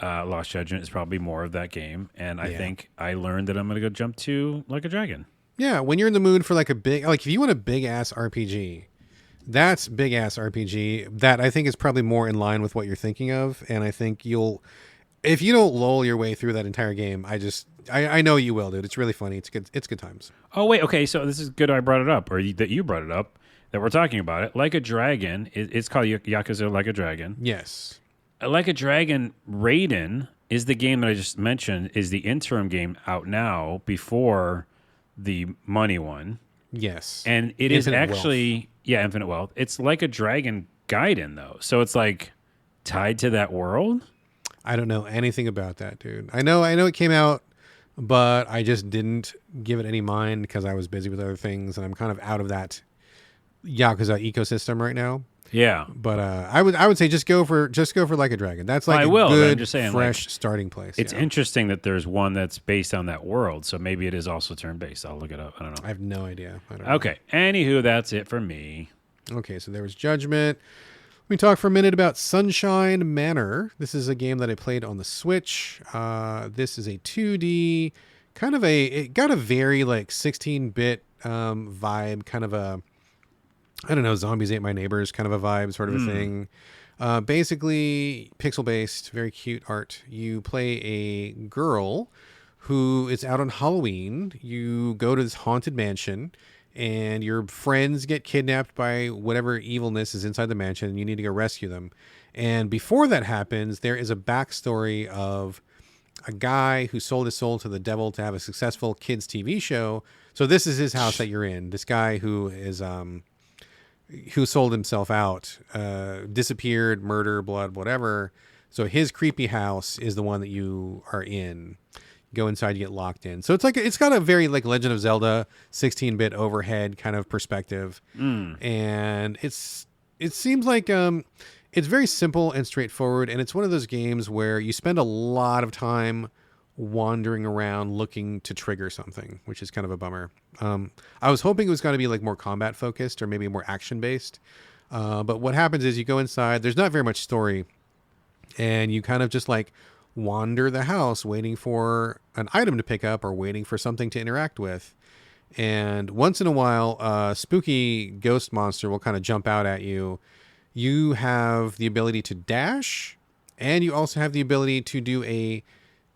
Lost Judgment is probably more of that game. And I think I learned that I'm going to go jump to Like a Dragon. Yeah, when you're in the mood for like if you want a big-ass RPG, that's big-ass RPG. That I think is probably more in line with what you're thinking of. And I think if you don't lull your way through that entire game, I know you will, dude. It's really funny. It's good times. Oh, wait. Okay, so this is good I brought it up, or that you brought it up, that we're talking about it. Like a Dragon, it's called Yakuza Like a Dragon. Yes. Like a Dragon, Raiden is the game that I just mentioned, is the interim game out now before the money one. Yes. And it is actually, Infinite Wealth. It's Like a Dragon Gaiden, though. So it's like tied to that world. I don't know anything about that, dude. I know it came out, but I just didn't give it any mind because I was busy with other things, and I'm kind of out of that Yakuza ecosystem right now. Yeah, but I would say just go for Like a Dragon. That's like good, I'm just saying, fresh starting place. It's interesting that there's one that's based on that world, so maybe it is also turn based. I'll look it up. I don't know. I have no idea. I don't know. Okay. Anywho, that's it for me. Okay, so there was Judgment. We talked for a minute about Sunshine Manor. This is a game that I played on the Switch. This is a 2D, it got a very like 16-bit vibe, kind of a, I don't know, Zombies Ate My Neighbors kind of a vibe, sort of a thing. Basically, pixel-based, very cute art. You play a girl who is out on Halloween. You go to this haunted mansion, and your friends get kidnapped by whatever evilness is inside the mansion, and you need to go rescue them. And before that happens, there is a backstory of a guy who sold his soul to the devil to have a successful kids TV show. So this is his house that you're in. This guy who is who sold himself out, disappeared, murder, blood, whatever. So his creepy house is the one that you are in. Go inside, you get locked in. So it's got a very like Legend of Zelda 16-bit overhead kind of perspective. And it seems like it's very simple and straightforward, and it's one of those games where you spend a lot of time wandering around looking to trigger something, which is kind of a bummer. I was hoping it was going to be like more combat focused or maybe more action based. But what happens is you go inside, there's not very much story, and you kind of just like wander the house waiting for an item to pick up or waiting for something to interact with. And once in a while, a spooky ghost monster will kind of jump out at you. You have the ability to dash, and you also have the ability to do a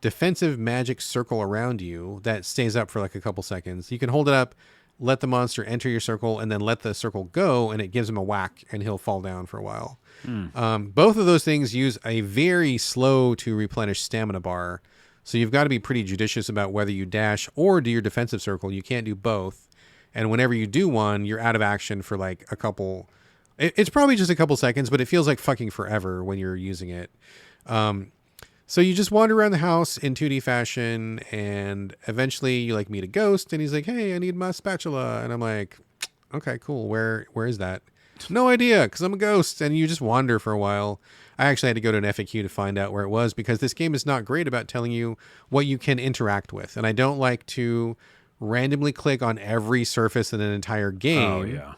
defensive magic circle around you that stays up for like a couple seconds. You can hold it up, let the monster enter your circle, and then let the circle go, and it gives him a whack, and he'll fall down for a while. Both of those things use a very slow to replenish stamina bar, so you've got to be pretty judicious about whether you dash or do your defensive circle. You can't do both, and whenever you do one, you're out of action for like a couple. It's probably just a couple seconds, but it feels like fucking forever when you're using it. So you just wander around the house in 2D fashion, and eventually you like meet a ghost, and he's like, "Hey, I need my spatula," and I'm like, "Okay, cool. Where is that?" No idea, because I'm a ghost. And you just wander for a while. I actually had to go to an FAQ to find out where it was, because this game is not great about telling you what you can interact with. And I don't like to randomly click on every surface in an entire game. Oh, yeah.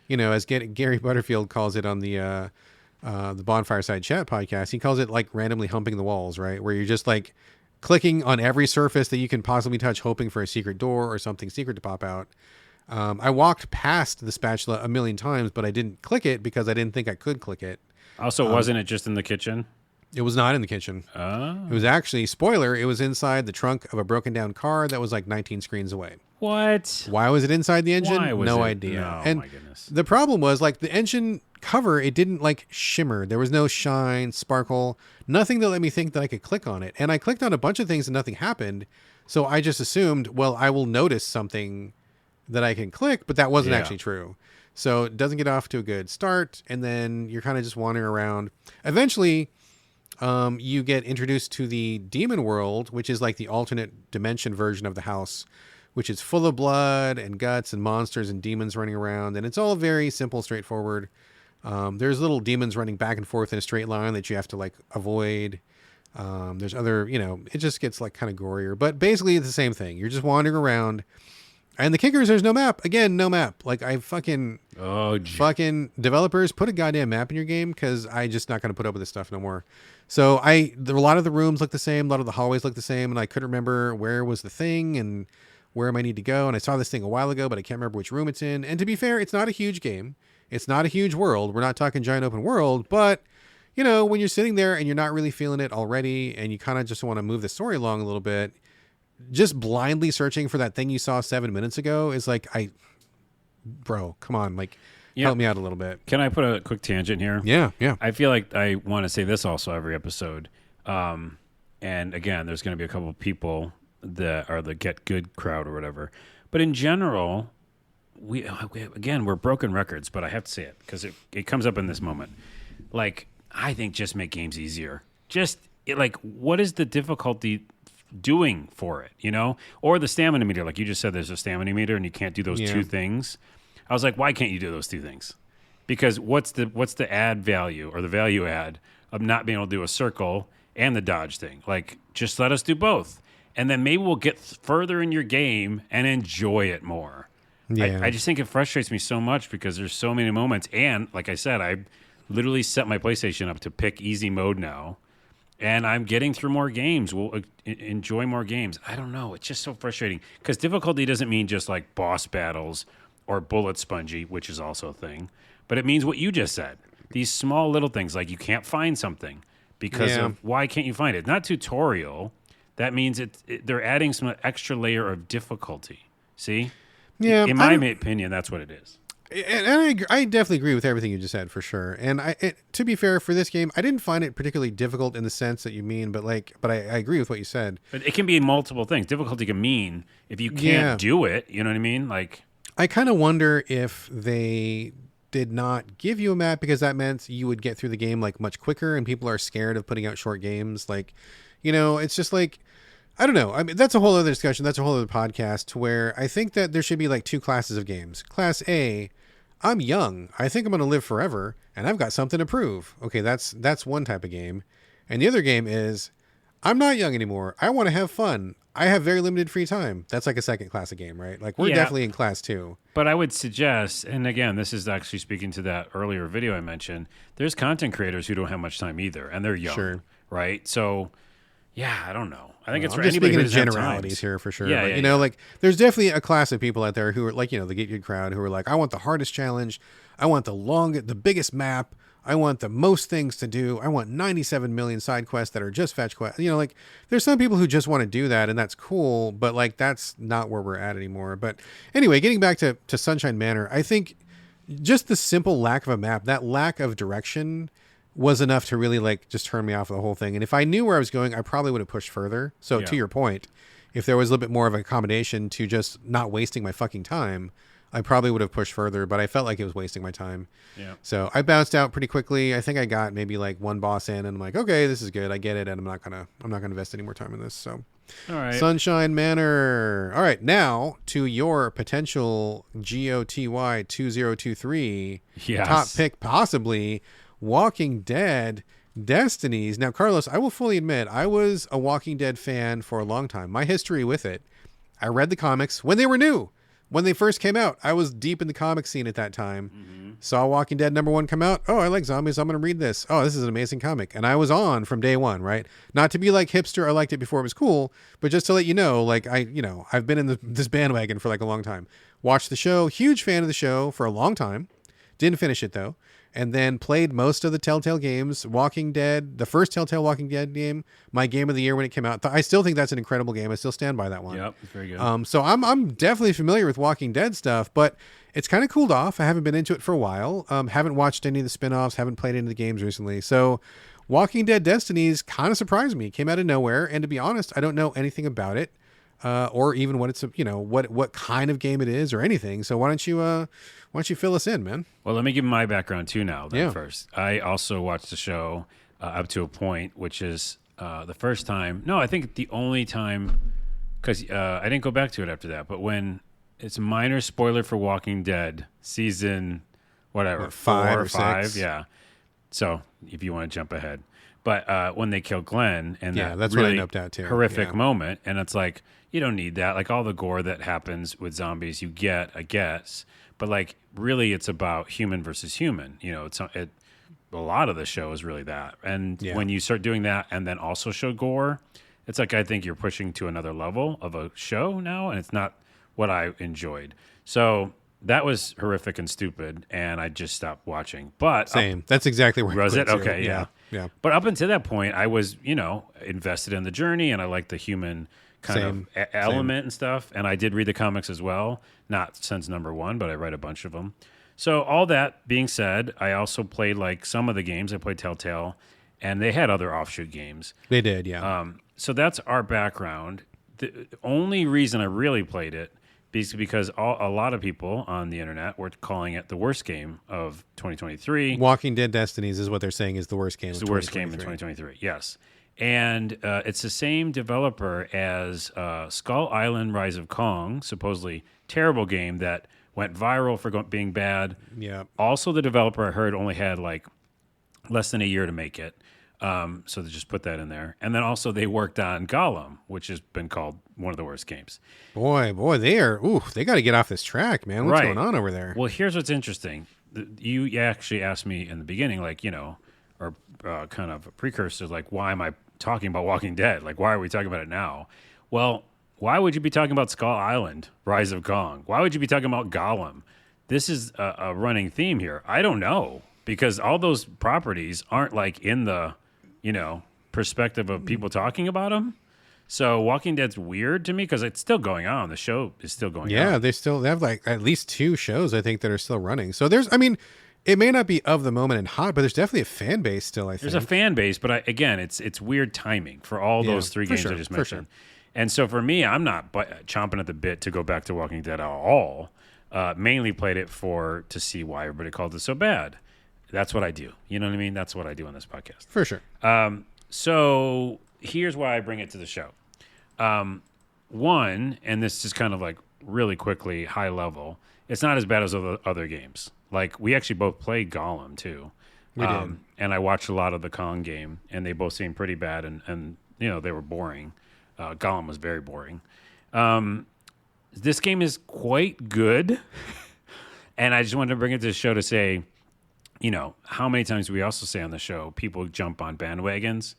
You know, as Gary Butterfield calls it on the Bonfire Side Chat podcast, he calls it like randomly humping the walls, right? Where you're just like clicking on every surface that you can possibly touch, hoping for a secret door or something secret to pop out. I walked past the spatula a million times, but I didn't click it because I didn't think I could click it. Also, wasn't it just in the kitchen? It was not in the kitchen. Oh. It was actually, spoiler, it was inside the trunk of a broken down car that was like 19 screens away. What? Why was it inside the engine? Why was no it? idea. No, and my goodness. the problem was like the engine cover, it didn't like shimmer. There was no shine, sparkle, nothing that let me think that I could click on it. And I clicked on a bunch of things and nothing happened. So I just assumed, well, I will notice something that I can click, but that wasn't actually true. So it doesn't get off to a good start, and then you're kind of just wandering around. Eventually, you get introduced to the demon world, which is like the alternate dimension version of the house, which is full of blood and guts and monsters and demons running around, and it's all very simple, straightforward. There's little demons running back and forth in a straight line that you have to like avoid. There's other, it just gets like kind of gorier, but basically it's the same thing. You're just wandering around. And the kicker is there's no map. Again, no map. Like fucking developers, put a goddamn map in your game, because I just not going to put up with this stuff no more. So a lot of the rooms look the same. A lot of the hallways look the same. And I couldn't remember where was the thing and where am I need to go. And I saw this thing a while ago, but I can't remember which room it's in. And to be fair, it's not a huge game. It's not a huge world. We're not talking giant open world, but when you're sitting there and you're not really feeling it already, and you kind of just want to move the story along a little bit, just blindly searching for that thing you saw 7 minutes ago is like, bro, come on, like, help me out a little bit. Can I put a quick tangent here? Yeah. I feel like I want to say this also every episode. And again, there's going to be a couple of people that are the get good crowd or whatever. But in general, we're broken records, but I have to say it because it comes up in this moment. Like, I think just make games easier. What is the difficulty doing for it, or the stamina meter? Like you just said, there's a stamina meter and you can't do those two things. I was like, why can't you do those two things? Because what's the add value or the value add of not being able to do a circle and the dodge thing? Like, just let us do both, and then maybe we'll get further in your game and enjoy it more. Yeah. I just think it frustrates me so much because there's so many moments. And like I said, I literally set my PlayStation up to pick easy mode now. And I'm getting through more games. We'll enjoy more games. I don't know. It's just so frustrating because difficulty doesn't mean just like boss battles or bullet spongy, which is also a thing. But it means what you just said. These small little things like you can't find something because of why can't you find it? Not tutorial. That means they're adding some extra layer of difficulty. See? Yeah. In my opinion, that's what it is. And I definitely agree with everything you just said for sure. And to be fair, for this game, I didn't find it particularly difficult in the sense that you mean, but I agree with what you said. But it can be multiple things. Difficulty can mean if you can't do it, you know what I mean? Like, I kind of wonder if they did not give you a map because that meant you would get through the game like much quicker, and people are scared of putting out short games. Like, it's just like, I don't know. I mean, that's a whole other discussion. That's a whole other podcast where I think that there should be like two classes of games. Class A, I'm young. I think I'm going to live forever and I've got something to prove. Okay, that's one type of game. And the other game is I'm not young anymore. I want to have fun. I have very limited free time. That's like a second class of game, right? Like we're definitely in class 2. But I would suggest, and again, this is actually speaking to that earlier video I mentioned, there's content creators who don't have much time either and they're young, right? So yeah, I don't know. I think it's for just anybody speaking who in doesn't have generalities times. here for sure. Yeah, but, yeah, like there's definitely a class of people out there who are like, the Get Good crowd who are like, I want the hardest challenge. I want the biggest map. I want the most things to do. I want 97 million side quests that are just fetch quests. Like there's some people who just want to do that and that's cool, but like that's not where we're at anymore. But anyway, getting back to Sunshine Manor, I think just the simple lack of a map, that lack of direction was enough to really like just turn me off of the whole thing. And if I knew where I was going, I probably would have pushed further. So to your point, if there was a little bit more of an accommodation to just not wasting my fucking time, I probably would have pushed further, but I felt like it was wasting my time. Yeah. So I bounced out pretty quickly. I think I got maybe like one boss in and I'm like, okay, this is good. I get it. And I'm not going to invest any more time in this. So all right. Sunshine Manor. All right. Now to your potential GOTY 2023 top pick, possibly Walking Dead Destinies. Now, Carlos, I will fully admit I was a Walking Dead fan for a long time. My history with it, I read the comics when they were new. When they first came out, I was deep in the comic scene at that time. Mm-hmm. Saw Walking Dead #1 come out. Oh, I like zombies. I'm going to read this. Oh, this is an amazing comic. And I was on from day one, right? Not to be like hipster. I liked it before it was cool, but just to let you know, like I've been in this bandwagon for like a long time. Watched the show. Huge fan of the show for a long time. Didn't finish it though. And then played most of the Telltale games. Walking Dead, the first Telltale Walking Dead game, my game of the year when it came out. I still think that's an incredible game. I still stand by that one. Yep, it's very good. So I'm definitely familiar with Walking Dead stuff, but it's kind of cooled off. I haven't been into it for a while. Haven't watched any of the spinoffs. Haven't played any of the games recently. So Walking Dead Destinies kind of surprised me. It came out of nowhere, and to be honest, I don't know anything about it. Or even what it's what kind of game it is or anything. So why don't you fill us in, man? Well, let me give my background too now. First, I also watched the show up to a point, which is the first time. No, I think the only time because I didn't go back to it after that. But when it's a minor spoiler for Walking Dead season, whatever, 4 or 5, 6. yeah. So if you want to jump ahead, but when they kill Glenn and that's really what I noped out too. Horrific moment, and it's like. You don't need that. Like all the gore that happens with zombies, you get, I guess. But like, really, it's about human versus human. A lot of the show is really that. And when you start doing that, and then also show gore, it's like I think you're pushing to another level of a show now, and it's not what I enjoyed. So that was horrific and stupid, and I just stopped watching. But same. That's exactly where was it. Okay, yeah. But up until that point, I was invested in the journey, and I liked the human. Kind of element and stuff. And I did read the comics as well, not since #1, but I read a bunch of them. So all that being said, I also played like some of the games. I played Telltale, and they had other offshoot games. They did, yeah. So that's our background. The only reason I really played it is because a lot of people on the internet were calling it the worst game of 2023. Walking Dead Destinies is what they're saying is the worst game. It's the worst game in 2023. Yes. And it's the same developer as Skull Island Rise of Kong, supposedly terrible game that went viral for being bad. Yeah. Also, the developer I heard only had like less than a year to make it. So they just put that in there. And then also they worked on Gollum, which has been called one of the worst games. Boy, they got to get off this track, man. What's going on over there? Well, here's what's interesting. You actually asked me in the beginning, like, or kind of a precursor, like, why am I talking about Walking Dead? Like, why are we talking about it now? Well, why would you be talking about Skull Island, Rise of Kong? Why would you be talking about Gollum? This is a running theme here. I don't know, because all those properties aren't like in the, perspective of people talking about them. So Walking Dead's weird to me because it's still going on. The show is still going on. Yeah, they have like at least 2 shows, I think, that are still running. So it may not be of the moment and hot, but there's definitely a fan base still, I think. There's a fan base, but again, it's weird timing for all those 3 games I just mentioned. And so for me, I'm not chomping at the bit to go back to Walking Dead at all. Mainly played it to see why everybody called it so bad. That's what I do. You know what I mean? That's what I do on this podcast. For sure. So here's why I bring it to the show. One, and this is kind of like really quickly, high level, it's not as bad as other games. Like, we actually both played Gollum, too. We did. And I watched a lot of the Kong game, and they both seemed pretty bad, and they were boring. Gollum was very boring. This game is quite good, and I just wanted to bring it to the show to say, how many times we also say on the show, people jump on bandwagons.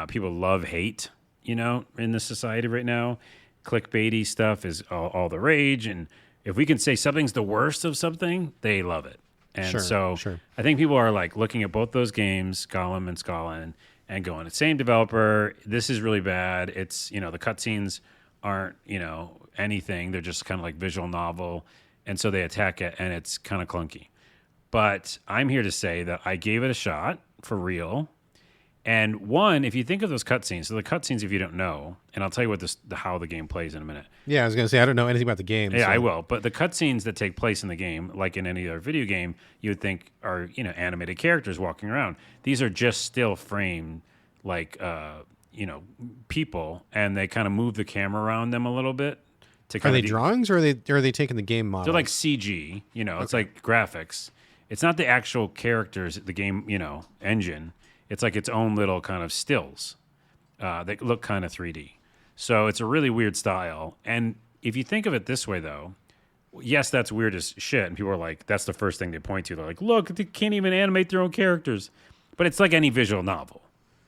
People love hate, in this society right now. Clickbaity stuff is all the rage, and if we can say something's the worst of something, they love it. And sure. I think people are like looking at both those games, Gollum and Skull Island, and going, the same developer, this is really bad. It's, the cutscenes aren't, anything. They're just kind of like visual novel. And so they attack it, and it's kind of clunky. But I'm here to say that I gave it a shot for real. And one, if you think of those cutscenes, so the cutscenes, if you don't know, and I'll tell you what how the game plays in a minute. Yeah, I was going to say, I don't know anything about the game. Yeah, so. I will. But the cutscenes that take place in the game, like in any other video game, you would think are, animated characters walking around. These are just still framed like, people, and they kind of move the camera around them a little bit. Are they drawings, or are they taking the game model? They're like CG, it's like graphics. It's not the actual characters, the game, engine. It's like its own little kind of stills that look kind of 3D. So it's a really weird style. And if you think of it this way, though, yes, that's weird as shit. And people are like, that's the first thing they point to. They're like, look, they can't even animate their own characters. But it's like any visual novel.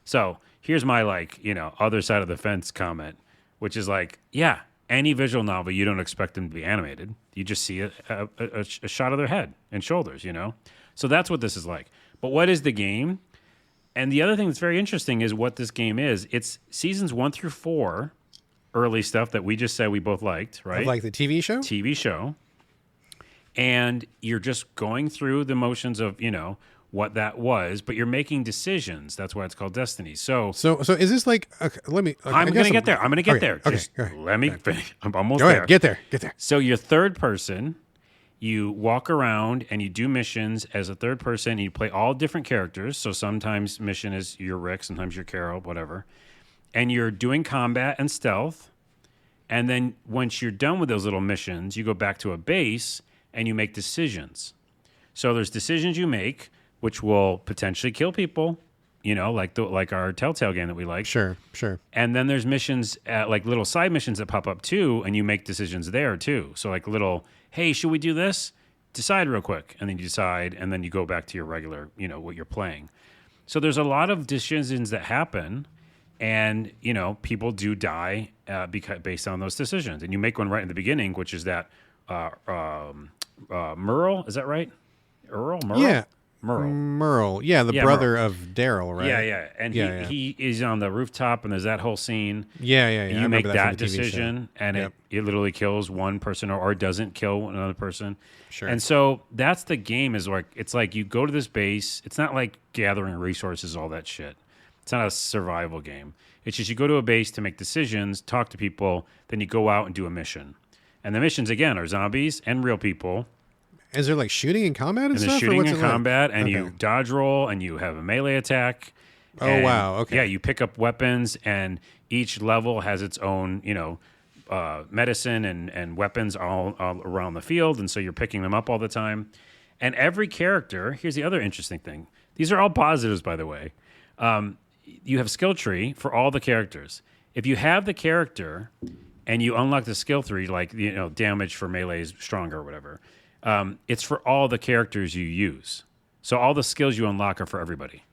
So here's my other side of the fence comment, which is like, yeah, any visual novel, you don't expect them to be animated. You just see a shot of their head and shoulders, So that's what this is like. But what is the game? And the other thing that's very interesting is what this game is. It's seasons 1 through 4, early stuff that we just said we both liked, right? Like the TV show? TV show. And you're just going through the motions of, what that was, but you're making decisions. That's why it's called Destinies. So is this like? Okay, let me. Okay, I'm going to get there. I'm going to get there. Okay, just let me finish. I'm almost go there. Ahead, get there. So you're third person. You walk around and you do missions as a third person. You play all different characters. So sometimes mission is you're Rick, sometimes you're Carol, whatever. And you're doing combat and stealth. And then once you're done with those little missions, you go back to a base and you make decisions. So there's decisions you make, which will potentially kill people, like our Telltale game that we like. Sure. And then there's missions, like little side missions that pop up too, and you make decisions there too. So like little, hey, should we do this? Decide real quick, and then you decide, and then you go back to your regular, what you're playing. So there's a lot of decisions that happen, and people do die based on those decisions. And you make one right in the beginning, which is that Merle, is that right? Merle? Yeah. Merle. Yeah, the brother of Daryl, right? Yeah. And he is on the rooftop, and there's that whole scene. Yeah. You make that decision, and it literally kills one person or doesn't kill another person. Sure. And so that's the game is like, it's like you go to this base. It's not like gathering resources, all that shit. It's not a survival game. It's just you go to a base to make decisions, talk to people, then you go out and do a mission. And the missions, again, are zombies and real people. Is there like shooting and combat and stuff? There's shooting and combat, and you dodge roll, and you have a melee attack. Oh, wow. Okay. Yeah, you pick up weapons, and each level has its own, medicine and weapons all around the field, and so you're picking them up all the time. And every character, here's the other interesting thing. These are all positives, by the way. You have skill tree for all the characters. If you have the character and you unlock the skill tree, like damage for melee is stronger or whatever, it's for all the characters you use. So all the skills you unlock are for everybody.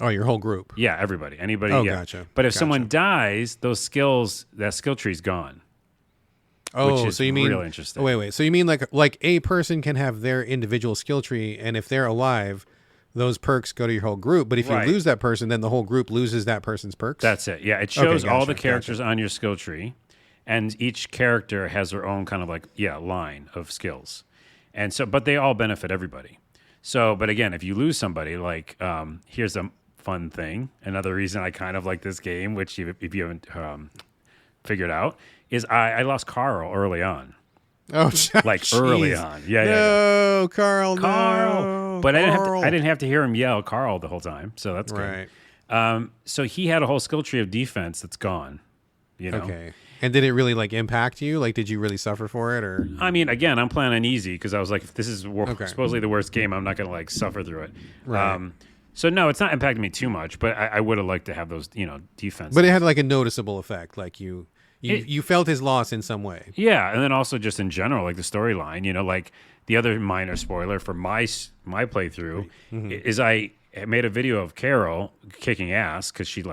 Oh, your whole group. Yeah, everybody. Anybody. Oh, yeah. gotcha. But if someone dies, that skill tree's gone. Oh, which is so you mean really interesting. Wait. So you mean like a person can have their individual skill tree, and if they're alive, those perks go to your whole group. But if you lose that person, then the whole group loses that person's perks. That's it. Yeah, it shows all the characters on your skill tree, and each character has their own kind of line of skills, and so but they all benefit everybody. So, but again, if you lose somebody, here's a fun thing. Another reason I kind of like this game, which if you haven't figured out, is I lost Carl early on. Oh, early on. Yeah, no, yeah. Carl. No, but I didn't have to hear him yell Carl the whole time, so that's good. Right. So he had a whole skill tree of defense that's gone. Okay. And did it really impact you? Did you really suffer for it, or? I mean, again, I'm playing on easy because I was like, if this is supposedly the worst game, I'm not going to suffer through it. Right. So no, it's not impacting me too much, but I would have liked to have those, defense. But it had a noticeable effect, you felt his loss in some way. Yeah, and then also just in general, the storyline, the other minor spoiler for my playthrough is I made a video of Carol kicking ass because she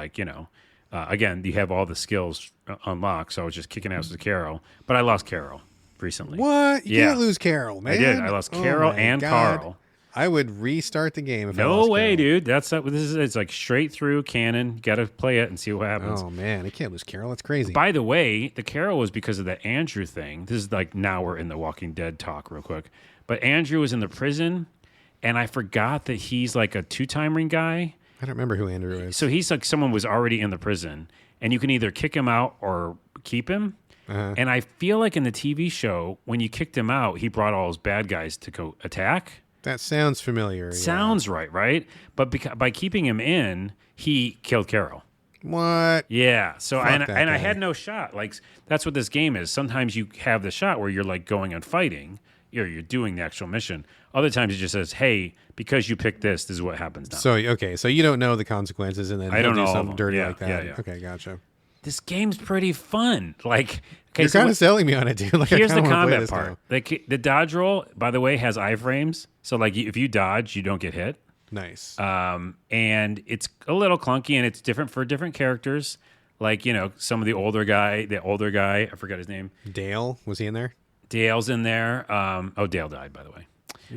again, you have all the skills unlocked, so I was just kicking ass with Carol, but I lost Carol recently. What? You can't lose Carol, man. I did. I lost Carol and Carl. I would restart the game if I No lost way, Carol. dude. It's straight through canon. Got to play it and see what happens. Oh man, I can't lose Carol. That's crazy. By the way, the Carol was because of the Andrew thing. This is now we're in the Walking Dead talk real quick. But Andrew was in the prison, and I forgot that he's a two-timing guy. I don't remember who Andrew is. So he's someone was already in the prison, and you can either kick him out or keep him. And I feel in the TV show, when you kicked him out, he brought all his bad guys to go attack. That sounds familiar. Sounds right? But by keeping him in, he killed Carol. What? Yeah. So Fuck I had no shot. That's what this game is. Sometimes you have the shot where you're going and fighting. You're doing the actual mission. Other times it just says, "Hey, because you picked this is what happens now." So you don't know the consequences, and then I don't do know something dirty like that. Yeah. Okay, gotcha. This game's pretty fun. You're kind of selling me on it, dude. Here's the combat part. The dodge roll, by the way, has iframes. So if you dodge, you don't get hit. Nice. And it's a little clunky, and it's different for different characters. Some of the older guy, I forgot his name. Dale, was he in there? Dale's in there. Dale died, by the way.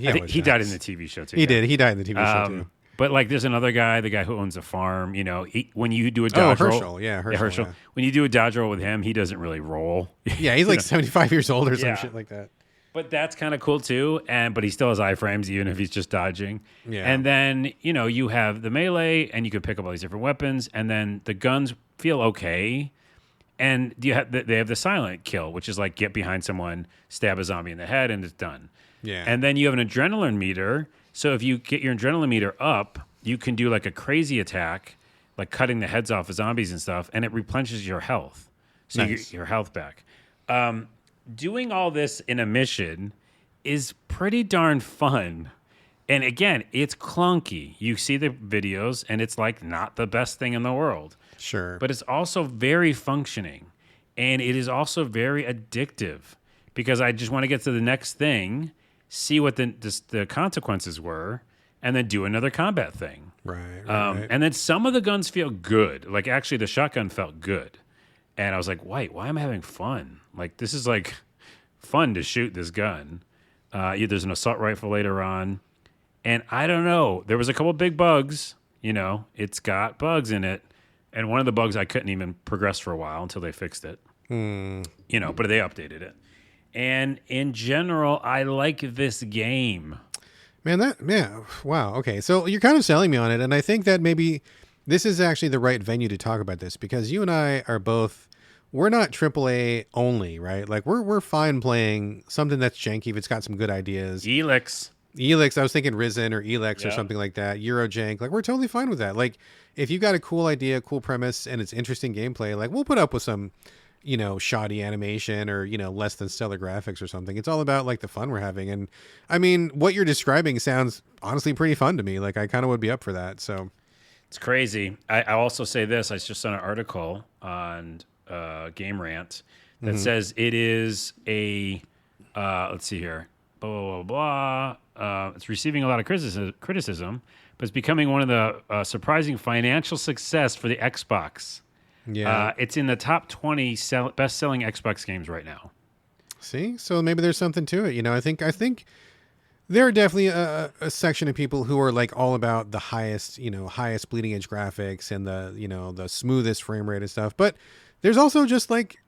I think he died in the TV show, too. He did. He died in the TV show, too. But there's another guy, the guy who owns a farm. When you do a dodge roll, Herschel. Yeah, Herschel. Yeah. When you do a dodge roll with him, he doesn't really roll. Yeah, he's 75 years old or some shit like that. But that's kind of cool too. But he still has iframes, even if he's just dodging. Yeah. And then you have the melee, and you can pick up all these different weapons, and then the guns feel okay. And they have the silent kill, which is get behind someone, stab a zombie in the head, and it's done. Yeah. And then you have an adrenaline meter. So if you get your adrenaline meter up, you can do a crazy attack, cutting the heads off of zombies and stuff, and it replenishes your health. So you get your health back. Doing all this in a mission is pretty darn fun. And again, it's clunky. You see the videos, and it's not the best thing in the world. Sure. But it's also very functioning. And it is also very addictive because I just want to get to the next thing, see what the consequences were, and then do another combat thing. Right. And then some of the guns feel good. Actually, the shotgun felt good. And I was like, wait, why am I having fun? This is fun to shoot this gun. There's an assault rifle later on. And I don't know. There was a couple big bugs. It's got bugs in it. And one of the bugs I couldn't even progress for a while until they fixed it. But they updated it. And in general, I like this game. Man, wow. Okay, so you're kind of selling me on it, and I think that maybe this is actually the right venue to talk about this because you and I are both. We're not AAA only, right? We're fine playing something that's janky if it's got some good ideas. Elix. I was thinking Risen or Elex or something like that. Eurojank. We're totally fine with that. If you got a cool idea, cool premise, and it's interesting gameplay, we'll put up with some, shoddy animation or, less than stellar graphics or something. It's all about the fun we're having. And I mean, what you're describing sounds honestly pretty fun to me. I kind of would be up for that. So It's crazy. I also say this. I just saw an article on Game Rant that says it is a, let's see here, blah, blah, blah, blah. It's receiving a lot of criticism, but it's becoming one of the surprising financial success for the Xbox. Yeah. It's in the top 20 best-selling Xbox games right now. See? So maybe there's something to it. I think there are definitely a section of people who are like all about the highest bleeding edge graphics and the smoothest frame rate and stuff. But there's also just like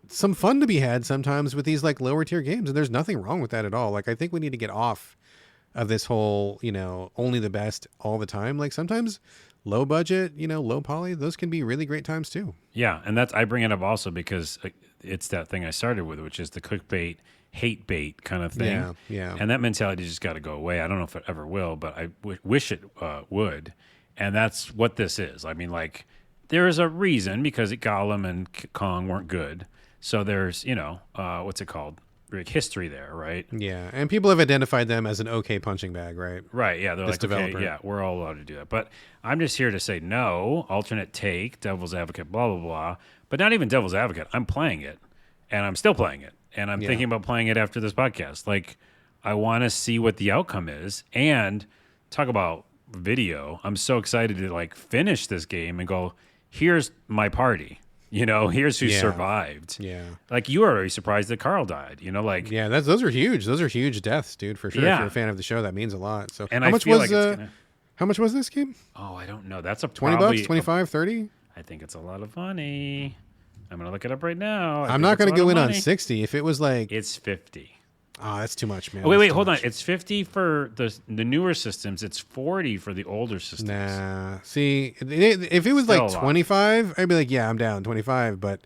some fun to be had sometimes with these like lower tier games. And there's nothing wrong with that at all. Like, I think we need to get off of this whole, only the best all the time. Like, sometimes low budget, low poly, those can be really great times too. Yeah. And I bring it up also because it's that thing I started with, which is the clickbait, hate bait kind of thing. Yeah. And that mentality just got to go away. I don't know if it ever will, but I wish it would. And that's what this is. I mean, like, there is a reason because Gollum and Kong weren't good. So there's, what's it called? Like history there, right? Yeah. And people have identified them as an okay punching bag, right? Right. Yeah. They're This like, developer. okay, yeah, we're all allowed to do that. But I'm just here to say no, alternate take, devil's advocate, blah, blah, blah. But not even devil's advocate. I'm playing it and I'm still playing it. And I'm thinking about playing it after this podcast. Like, I want to see what the outcome is. And talk about video. I'm so excited to like finish this game and go, here's my party. Here's who survived. Yeah. Like, you were already surprised that Carl died. Like, yeah, those are huge. Those are huge deaths, dude, for sure. Yeah. If you're a fan of the show, that means a lot. So and how I much feel was like it's gonna, how much was this game? oh, I don't know. That's a $20, probably 25, 30? I think it's a lot of money. I'm gonna look it up right now. I'm not going to go in on 60. If it was like, It's 50. oh, that's too much, man. Oh, wait, That's too hold on. much. It's 50 for the newer systems. It's 40 for the older systems. Nah. See, if it was Still like a lot. 25, I'd be like, yeah, I'm down 25. But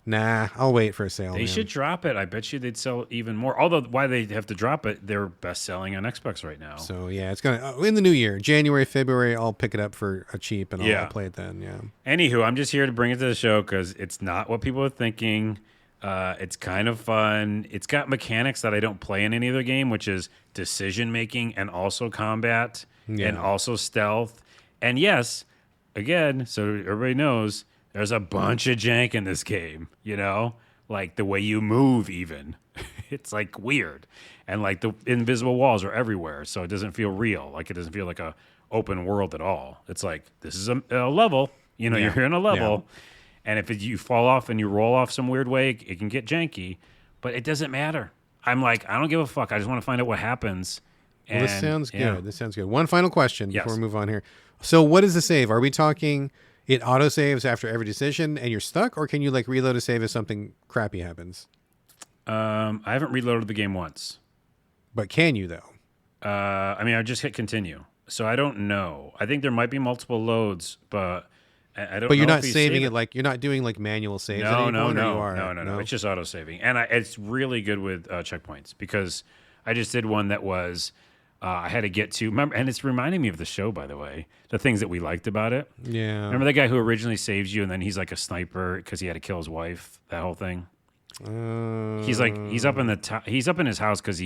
nah, I'll wait for a sale. They should drop it. I bet you they'd sell even more. Although, why they have to drop it? They're best selling on Xbox right now. So yeah, it's gonna in the new year, January, February. I'll pick it up for a cheap and Yeah. I'll play it then. Yeah. Anywho, I'm just here to bring it to the show because it's not what people are thinking. It's kind of fun. It's got mechanics that I don't play in any other game, which is decision making and also combat and also stealth. And yes, again, so everybody knows, there's a bunch of jank in this game, like the way you move even. It's like weird. And like the invisible walls are everywhere, so it doesn't feel real. Like it doesn't feel like a open world at all. It's like, this is a level, you're in a level. Yeah. And if you fall off and you roll off some weird way, it can get janky, but it doesn't matter. I'm like, I don't give a fuck. I just want to find out what happens. Well, this sounds yeah. good. This sounds good. One final question before Yes. we move on here. So what is the save? Are we talking it auto saves after every decision and you're stuck, or can you like reload a save if something crappy happens? I haven't reloaded the game once. But can you though? I just hit continue. So I don't know. I think there might be multiple loads, but I don't know. But you're not if you saving save it like you're not doing like manual saves at No, any no, point, or no, you are? no. It's just auto saving, and it's really good with checkpoints because I just did one that was I had to get to. Remember, and it's reminding me of the show, by the way. The things that we liked about it. Yeah. Remember that guy who originally saves you, and then he's like a sniper because he had to kill his wife. That whole thing. He's up in he's up in his house because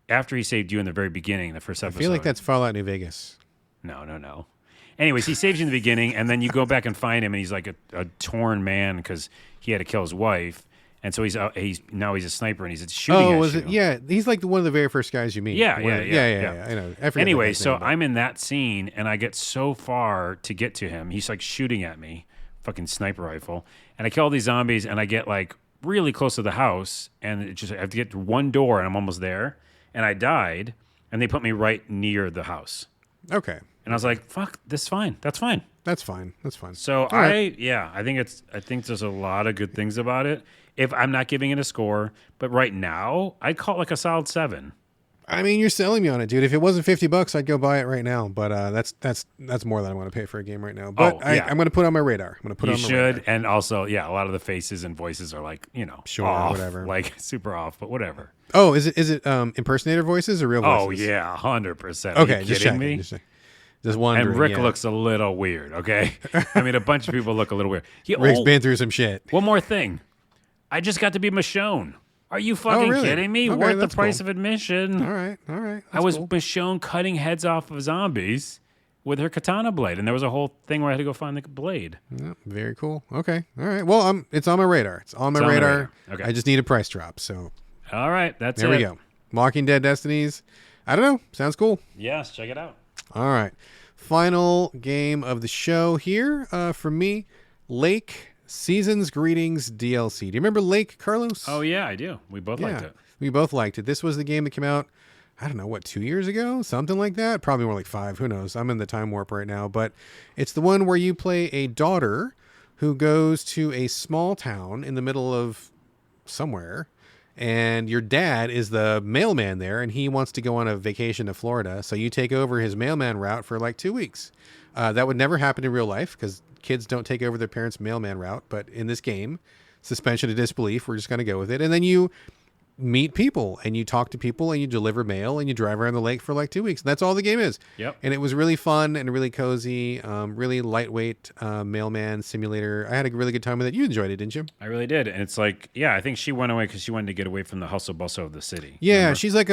after he saved you in the very beginning, the first episode. I feel like that's Fallout New Vegas. No. Anyways, he saves you in the beginning, and then you go back and find him, and he's like a torn man because he had to kill his wife, and so he's now he's a sniper, and he's shooting at was you. it? Yeah, he's like one of the very first guys you meet. Yeah. I know. I forget Anyway, his so name, but- I'm in that scene, and I get so far to get to him. He's like shooting at me, fucking sniper rifle, and I kill all these zombies, and I get like really close to the house, and I have to get to one door, and I'm almost there, and I died, and they put me right near the house. Okay. And I was like, fuck, this is fine. That's fine. That's fine. That's fine. So right. I think there's a lot of good things about it. If I'm not giving it a score, but right now I'd call it like a solid 7. I mean, you're selling me on it, dude. If it wasn't $50, I'd go buy it right now. But that's more than I want to pay for a game right now. But I'm going to put it on my radar. I'm going to put it on my radar. And also, a lot of the faces and voices are like, Sure, off, whatever. like super off, but whatever. Oh, is it impersonator voices or real voices? Oh yeah, 100%. Okay, Are you just kidding checking. me? Just wondering. And Rick yeah. looks a little weird. Okay, I mean, a bunch of people look a little weird. Rick's been through some shit. One more thing, I just got to be Michonne. Are you fucking really? kidding me? Okay, Worth the that's price cool. of admission. All right. I was cool. Michonne cutting heads off of zombies, with her katana blade, and there was a whole thing where I had to go find the blade. Yeah, very cool. Okay. All right. Well, it's on my radar. It's on my It's on the radar. radar. Okay. I just need a price drop. So All right, that's there it. we go. Walking Dead Destinies. I don't know. Sounds cool. Yes, check it out. All right. Final game of the show here for me, Lake Season's Greetings DLC. Do you remember Lake, Carlos? Oh yeah, I do. We both liked it. We both liked it. This was the game that came out, I don't know, what, 2 years ago? Something like that? Probably more like 5. Who knows? I'm in the time warp right now. But it's the one where you play a daughter who goes to a small town in the middle of somewhere. And your dad is the mailman there, and he wants to go on a vacation to Florida. So you take over his mailman route for like 2 weeks. That would never happen in real life because kids don't take over their parents' mailman route. But in this game, suspension of disbelief, we're just going to go with it. And then you meet people and you talk to people and you deliver mail and you drive around the lake for like 2 weeks. And that's all the game is. Yep. And it was really fun and really cozy, really lightweight mailman simulator. I had a really good time with it. You enjoyed it, didn't you? I really did, and it's like, yeah, I think she went away because she wanted to get away from the hustle bustle of the city. Yeah, remember? she's like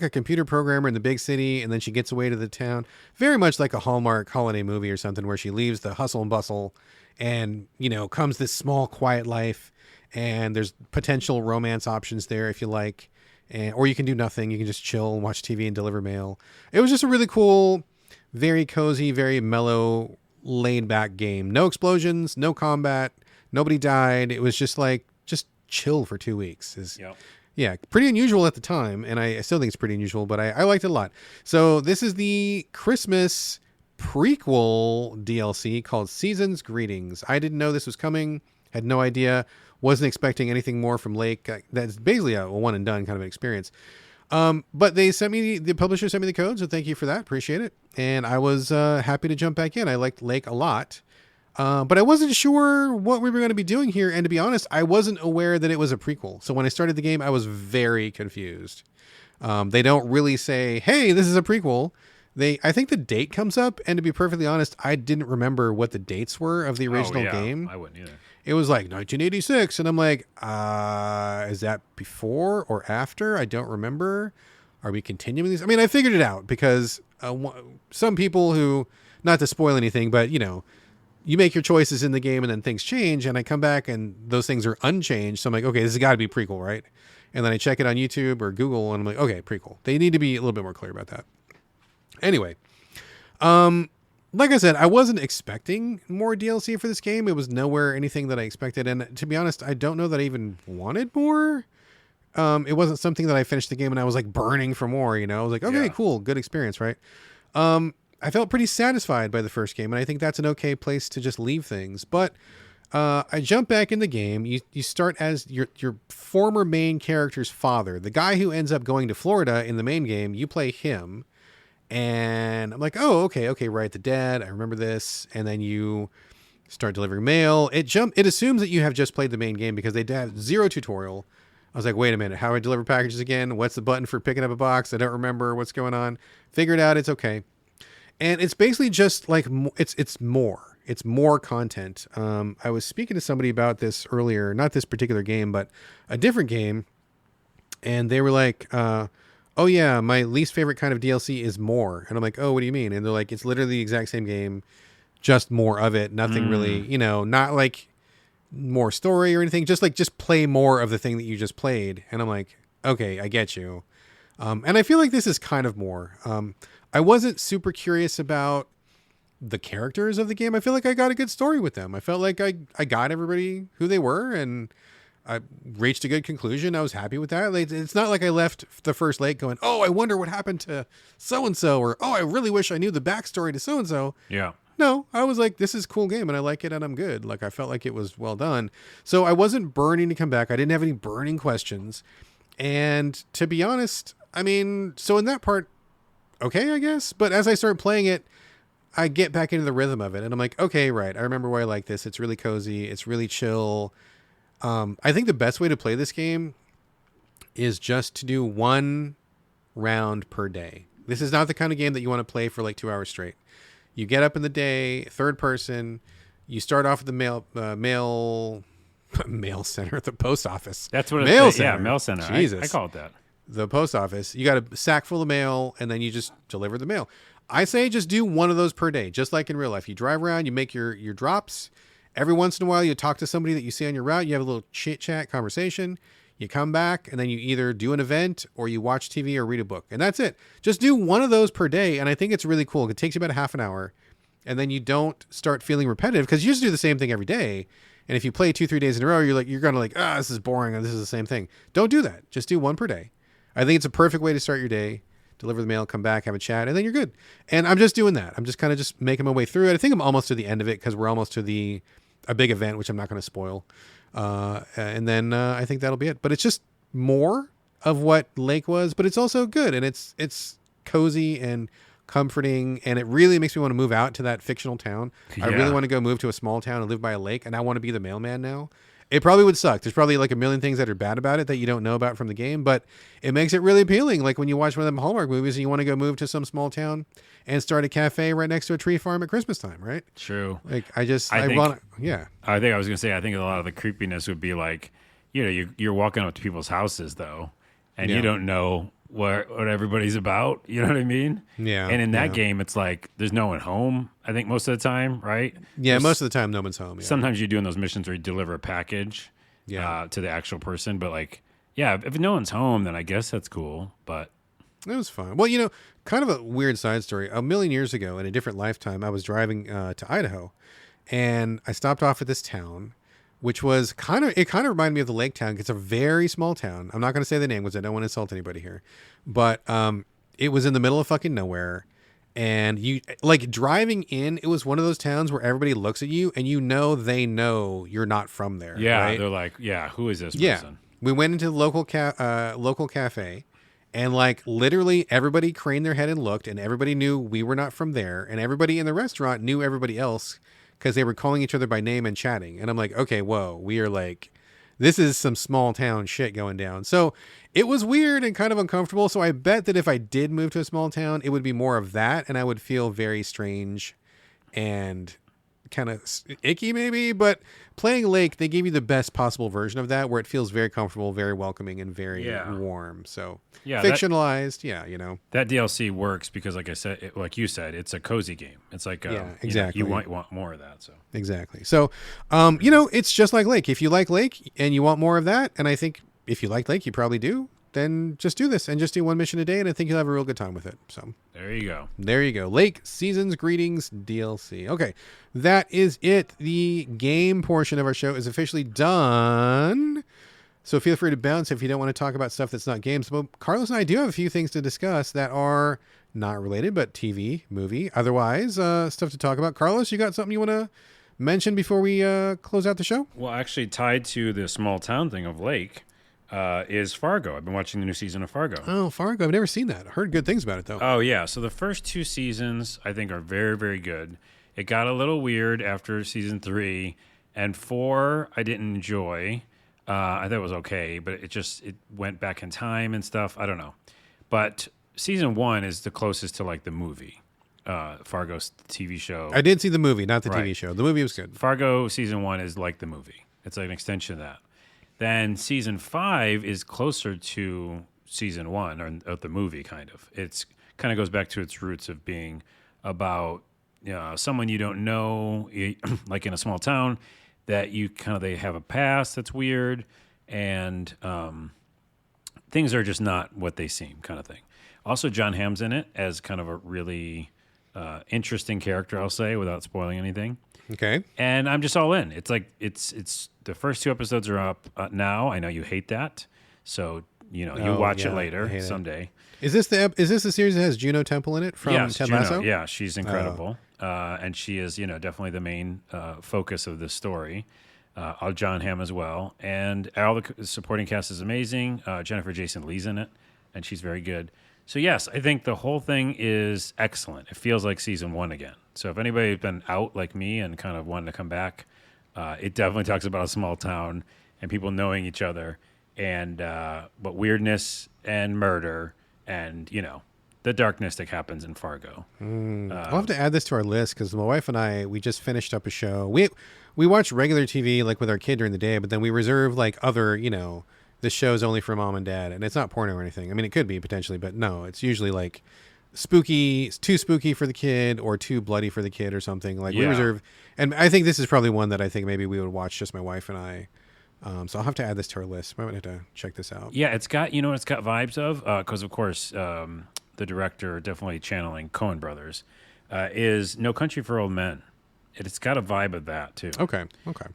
a computer programmer in the big city, and then she gets away to the town. Very much like a Hallmark holiday movie or something, where she leaves the hustle and bustle, and comes this small, quiet life. And there's potential romance options there if you like, or you can do nothing. You can just chill and watch TV and deliver mail. It was just a really cool, very cozy, very mellow, laid back game. No explosions, no combat, nobody died. It was just chill for 2 weeks. Yeah, pretty unusual at the time, and I still think it's pretty unusual, but I liked it a lot. So this is the Christmas prequel DLC called Season's Greetings. I didn't know this was coming, had no idea. Wasn't expecting anything more from Lake. That's basically a one and done kind of an experience. But they the publisher sent me the code, so thank you for that. Appreciate it. And I was happy to jump back in. I liked Lake a lot. But I wasn't sure what we were going to be doing here. And to be honest, I wasn't aware that it was a prequel. So when I started the game, I was very confused. They don't really say, hey, this is a prequel. I think the date comes up. And to be perfectly honest, I didn't remember what the dates were of the original game. I wouldn't either. It was like 1986, and I'm like, is that before or after? I don't remember. Are we continuing these? I mean, I figured it out because some people who, not to spoil anything, but you make your choices in the game and then things change, and I come back and those things are unchanged. So I'm like, okay, this has got to be prequel, right? And then I check it on YouTube or Google, and I'm like, okay, prequel. They need to be a little bit more clear about that. Anyway, like I said, I wasn't expecting more DLC for this game. It was nowhere anything that I expected. And to be honest, I don't know that I even wanted more. It wasn't something that I finished the game and I was like burning for more, I was like, okay, cool. Good experience. Right. I felt pretty satisfied by the first game. And I think that's an okay place to just leave things. But, I jump back in the game. You start as your former main character's father, the guy who ends up going to Florida in the main game. You play him. And I'm like, oh, okay, right, the dad, I remember this. And then you start delivering mail. It assumes that you have just played the main game because they have zero tutorial. I was like, wait a minute, how do I deliver packages again? What's the button for picking up a box? I don't remember what's going on. Figured out, it's okay. And it's basically just like, it's more content. I was speaking to somebody about this earlier, not this particular game, but a different game. And they were like, oh yeah, my least favorite kind of DLC is more. And I'm like, oh, what do you mean? And they're like, it's literally the exact same game, just more of it. Nothing really, not like more story or anything. Just play more of the thing that you just played. And I'm like, okay, I get you. And I feel like this is kind of more. I wasn't super curious about the characters of the game. I feel like I got a good story with them. I felt like I got everybody who they were, and I reached a good conclusion. I was happy with that. It's not like I left the first lake going, oh, I wonder what happened to so-and-so, or, oh, I really wish I knew the backstory to so-and-so. Yeah. No, I was like, this is a cool game and I like it and I'm good. Like, I felt like it was well done. So I wasn't burning to come back. I didn't have any burning questions. And to be honest, I mean, so in that part, okay, I guess. But as I start playing it, I get back into the rhythm of it. And I'm like, okay, right. I remember why I like this. It's really cozy. It's really chill. I think the best way to play this game is just to do one round per day. This is not the kind of game that you want to play for like 2 hours straight. You get up in the day, third person. You start off at the mail center, the post office. That's what mail it's center. Yeah, mail center. Jesus. I call it that. The post office. You got a sack full of mail, and then you just deliver the mail. I say just do one of those per day, just like in real life. You drive around, you make your drops. Every once in a while, you talk to somebody that you see on your route. You have a little chit chat conversation. You come back, and then you either do an event or you watch TV or read a book, and that's it. Just do one of those per day, and I think it's really cool. It takes you about a half an hour, and then you don't start feeling repetitive because you just do the same thing every day. And if you play 2-3 days in a row, you're gonna this is boring, or this is the same thing. Don't do that. Just do one per day. I think it's a perfect way to start your day. Deliver the mail, come back, have a chat, and then you're good. And I'm just doing that. I'm just kind of just making my way through it. I think I'm almost to the end of it because we're almost to a big event, which I'm not going to spoil. And then I think that'll be it. But it's just more of what Lake was, but it's also good. And it's cozy and comforting. And it really makes me want to move out to that fictional town. Yeah. I really want to go move to a small town and live by a lake. And I want to be the mailman now. It probably would suck. There's probably like a million things that are bad about it that you don't know about from the game, but it makes it really appealing. Like when you watch one of them Hallmark movies and you want to go move to some small town and start a cafe right next to a tree farm at Christmas time, right? True. Like I want to, yeah. I think I was going to say, I think a lot of the creepiness would be like, you're walking up to people's houses though, and you don't know what everybody's about. You know what I mean? Yeah. And in that game, it's like there's no one home, I think, most of the time, right? Yeah, most of the time, no one's home. Yeah. Sometimes you're doing those missions where you deliver a package to the actual person. But like, yeah, if no one's home, then I guess that's cool. But it was fun. Well, kind of a weird side story. A million years ago, in a different lifetime, I was driving to Idaho, and I stopped off at this town, which was kind of reminded me of the lake town. It's a very small town. I'm not going to say the name because I don't want to insult anybody here, but it was in the middle of fucking nowhere. And you like driving in, it was one of those towns where everybody looks at you and they know you're not from there. Yeah, right? They're like, yeah, who is this person? Yeah. We went into the local cafe, and like literally everybody craned their head and looked, and everybody knew we were not from there, and everybody in the restaurant knew everybody else because they were calling each other by name and chatting. And I'm like, okay, whoa, we are like, this is some small town shit going down. So it was weird and kind of uncomfortable. So I bet that if I did move to a small town, it would be more of that, and I would feel very strange and kind of icky maybe. But playing Lake, they gave you the best possible version of that, where it feels very comfortable, very welcoming, and very warm. So fictionalized, that DLC works because, like I said, like you said, it's a cozy game. It's like exactly. You want more of that. So exactly. So it's just like Lake. If you like Lake and you want more of that, and I think if you like Lake, you probably do, then just do this and just do one mission a day, and I think you'll have a real good time with it. So there you go. There you go. Lake Seasons Greetings DLC. Okay, that is it. The game portion of our show is officially done. So feel free to bounce if you don't want to talk about stuff that's not games. But Carlos and I do have a few things to discuss that are not related, but TV, movie, otherwise stuff to talk about. Carlos, you got something you want to mention before we close out the show? Well, actually tied to the small town thing of Lake is Fargo. I've been watching the new season of Fargo. Oh, Fargo. I've never seen that. I heard good things about it, though. Oh, yeah. So the first 2 seasons, I think, are very, very good. It got a little weird after season 3, and 4 I didn't enjoy. I thought it was okay, but it went back in time and stuff. I don't know. But season 1 is the closest to like the movie, Fargo's TV show. I did see the movie, not the TV show. The movie was good. Fargo season 1 is like the movie. It's like an extension of that. Then season 5 is closer to season 1 or of the movie, kind of. It's kind of goes back to its roots of being about someone you don't know, like in a small town, that they have a past that's weird, and things are just not what they seem, kind of thing. Also, John Hamm's in it as kind of a really interesting character, I'll say, without spoiling anything. Okay. And I'm just all in. It's like it's the first 2 episodes are up now. I know you hate that, so you watch it later someday. Is this the series that has Juno Temple in it from Ted Lasso? Yeah, she's incredible, and she is definitely the main focus of this story. John Hamm as well, and all the supporting cast is amazing. Jennifer Jason Leigh's in it, and she's very good. So yes, I think the whole thing is excellent. It feels like season 1 again. So if anybody's been out like me and kind of wanted to come back, it definitely talks about a small town and people knowing each other, and but weirdness and murder and the darkness that happens in Fargo. I'll have to add this to our list because my wife and I, we just finished up a show. We watch regular TV like with our kid during the day, but then we reserve like other this show's only for mom and dad, and it's not porno or anything. I mean, it could be potentially, but no, it's usually like spooky, too spooky for the kid or too bloody for the kid or something. Like we Yeah. reserve, and I think this is probably one that I think maybe we would watch, just my wife and I. So I'll have to add this to our list. Might have to check this out. Yeah, it's got, you know, it's got vibes of, because of course, the director, definitely channeling Coen Brothers, is No Country for Old Men. It's got a vibe of that too. Okay.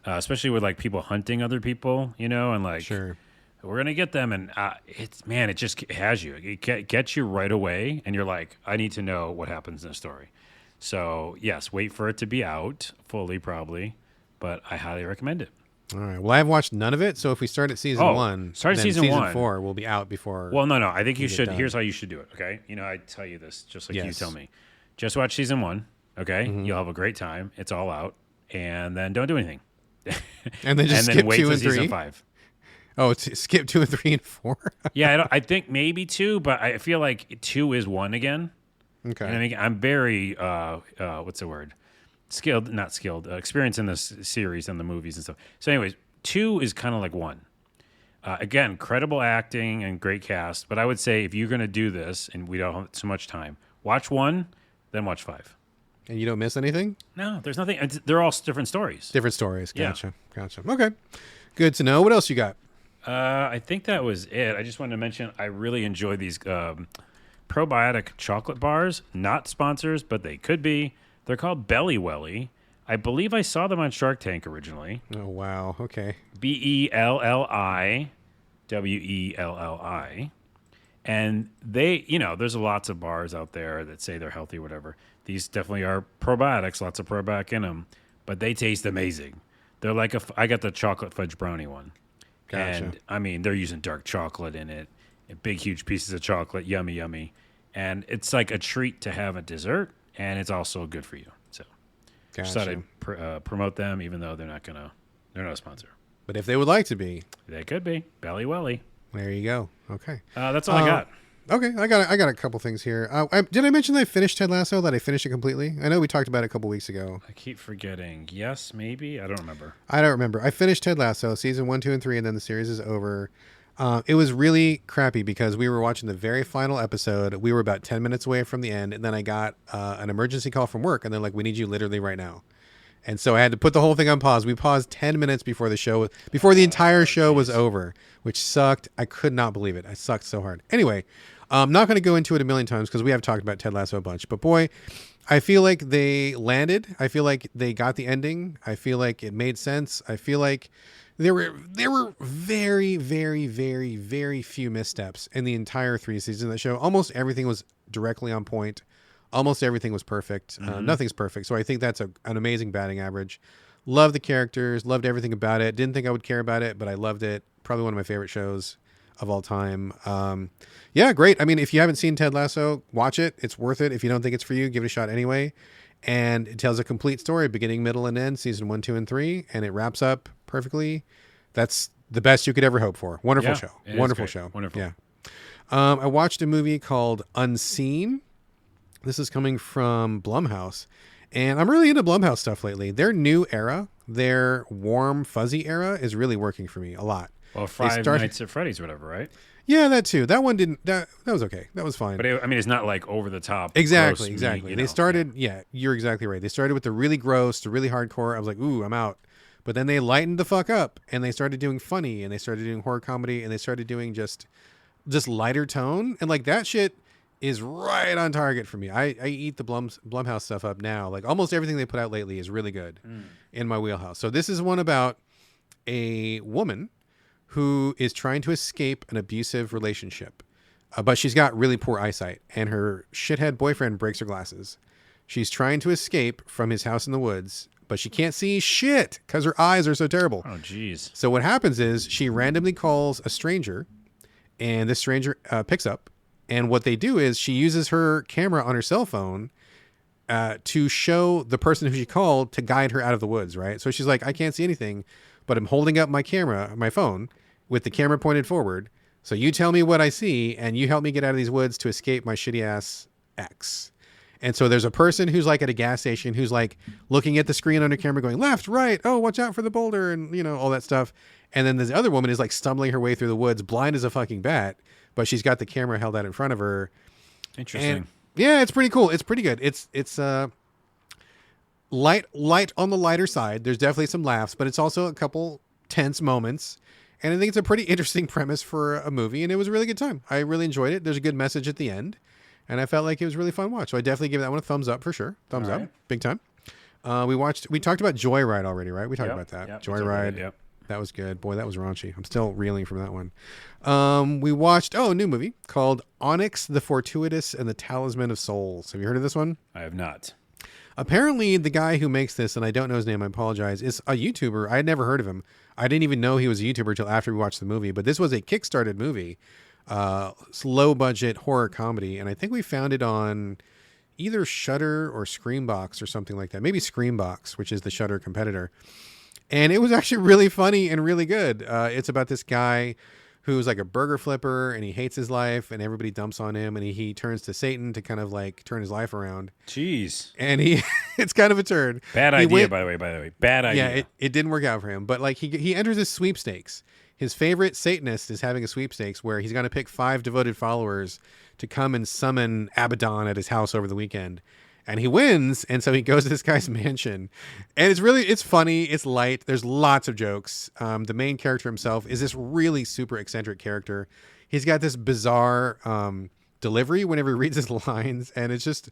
Especially with like people hunting other people, you know, and like, Sure. we're gonna get them, and it just has you. It gets you right away, and you're like, I need to know what happens in the story. So yes, wait for it to be out fully, probably, but I highly recommend it. All right. Well, I've watched none of it, so if we start at season 1, start at then season 1. 4 will be out before. Well, no. I think you get should. done. Here's how you should do it. Okay, you know, I tell you this just like you Yes. tell me. Just watch season 1. Okay, you'll have a great time. It's all out, and then don't do anything. And then just skip wait 2 till and 3. season 5. Oh, skip 2 and 3 and 4. Yeah, I think maybe 2, but I feel like 2 is 1 again. Okay. And I mean, I'm very what's the word? Not skilled, experienced in this series and the movies and stuff. So, anyways, 2 is kind of like 1. Again, credible acting and great cast. But I would say if you're going to do this, and we don't have so much time, watch 1, then watch 5. And you don't miss anything? No, there's nothing. They're all different stories. Different stories. Yeah. Gotcha. Okay. Good to know. What else you got? I think that was it. I just wanted to mention I really enjoy these probiotic chocolate bars. Not sponsors, but they could be. They're called Belly Welly. I believe I saw them on Shark Tank originally. Oh, wow. Okay. BELLIWELLI. And they, you know, there's lots of bars out there that say they're healthy, whatever. These definitely are probiotics, lots of probiotic in them, but they taste amazing. They're like I got the chocolate fudge brownie one. Gotcha. And I mean, they're using dark chocolate in it, and big, huge pieces of chocolate, yummy. And it's like a treat to have at dessert, and it's also good for you. So just thought I'd promote them, even though they're not a sponsor. But if they would like to be, They could be. Belly Welly. there you go. Okay. That's all I got. Okay, I got a couple things here. Did I mention that I finished Ted Lasso? That I finished it completely? I know we talked about it a couple weeks ago. I keep forgetting. Yes, maybe. I don't remember. I don't remember. I finished Ted Lasso, season 1, 2, and 3, and then the series is over. It was really crappy because we were watching the very final episode. We were about 10 minutes away from the end, and then I got an emergency call from work, and they're like, "We need you literally right now." And so I had to put the whole thing on pause. We paused 10 minutes before the entire show was over, which sucked. I could not believe it. I sucked so hard. Anyway, I'm not going to go into it a million times because we have talked about Ted Lasso a bunch. But boy, I feel like they landed. I feel like they got the ending. I feel like it made sense. I feel like there were very, very, very, very few missteps in the entire 3 seasons of the show. Almost everything was directly on point. Almost everything was perfect. Nothing's perfect. So I think that's an amazing batting average. Loved the characters. Loved everything about it. Didn't think I would care about it, but I loved it. Probably one of my favorite shows of all time. Yeah, great. I mean, if you haven't seen Ted Lasso, watch it. It's worth it. If you don't think it's for you, give it a shot anyway. And it tells a complete story, beginning, middle, and end, season 1, 2, and 3. And it wraps up perfectly. That's the best you could ever hope for. Wonderful show. Wonderful show. Wonderful. Yeah. I watched a movie called Unseen. This is coming from Blumhouse, and I'm really into Blumhouse stuff lately. Their new era, their warm, fuzzy era is really working for me a lot. Well, Five Nights at Freddy's or whatever, right? Yeah, that too. That one didn't, that was okay. That was fine. But I mean, it's not like over the top. Exactly. gross They meat, you know. started, you're exactly right. They started with the really gross, the really hardcore. I was like, ooh, I'm out. But then they lightened the fuck up, and they started doing funny, and they started doing horror comedy, and they started doing just lighter tone. And like that shit is right on target for me. I eat the Blumhouse stuff up now. Like almost everything they put out lately is really good in my wheelhouse. So this is one about a woman who is trying to escape an abusive relationship, but she's got really poor eyesight, and her shithead boyfriend breaks her glasses. She's trying to escape from his house in the woods, but she can't see shit because her eyes are so terrible. Oh, geez. So what happens is she randomly calls a stranger, and this stranger picks up. And what they do is she uses her camera on her cell phone to show the person who she called to guide her out of the woods, right? So she's like, I can't see anything, but I'm holding up my camera, my phone, with the camera pointed forward. So you tell me what I see, and you help me get out of these woods to escape my shitty ass ex. And so there's a person who's like at a gas station who's like looking at the screen on her camera going left, right, oh, watch out for the boulder, and you know, all that stuff. And then this other woman is like stumbling her way through the woods, blind as a fucking bat, but she's got the camera held out in front of her. Interesting. Yeah, it's pretty cool. It's pretty good. It's light on the lighter side. There's definitely some laughs, but it's also a couple tense moments. And I think it's a pretty interesting premise for a movie, and it was a really good time. I really enjoyed it. There's a good message at the end, and I felt like it was a really fun watch. So I definitely give that one a thumbs up for sure. Thumbs All up, right. big time. We talked about Joyride already, right? We talked Yep, about that. yep, Joyride. yep. That was good. Boy, that was raunchy. I'm still reeling from that one. We watched a new movie called Onyx, the Fortuitous, and the Talisman of Souls. Have you heard of this one? I have not. Apparently, the guy who makes this, and I don't know his name, I apologize, is a YouTuber. I had never heard of him. I didn't even know he was a YouTuber until after we watched the movie. But this was a Kickstarted movie, low budget horror comedy, and I think we found it on either Shudder or Screambox or something like that. Maybe Screambox, which is the Shudder competitor. And it was actually really funny and really good. It's about this guy who's like a burger flipper, and he hates his life, and everybody dumps on him, and he turns to Satan to kind of like turn his life around. Jeez. And it's kind of a turn. Bad idea, by the way. Bad idea. Yeah, it didn't work out for him. But like he enters his sweepstakes. His favorite Satanist is having a sweepstakes where he's going to pick 5 devoted followers to come and summon Abaddon at his house over the weekend. And he wins, and so he goes to this guy's mansion. And it's funny, it's light, there's lots of jokes. The main character himself is this really super eccentric character. He's got this bizarre delivery whenever he reads his lines, and it's just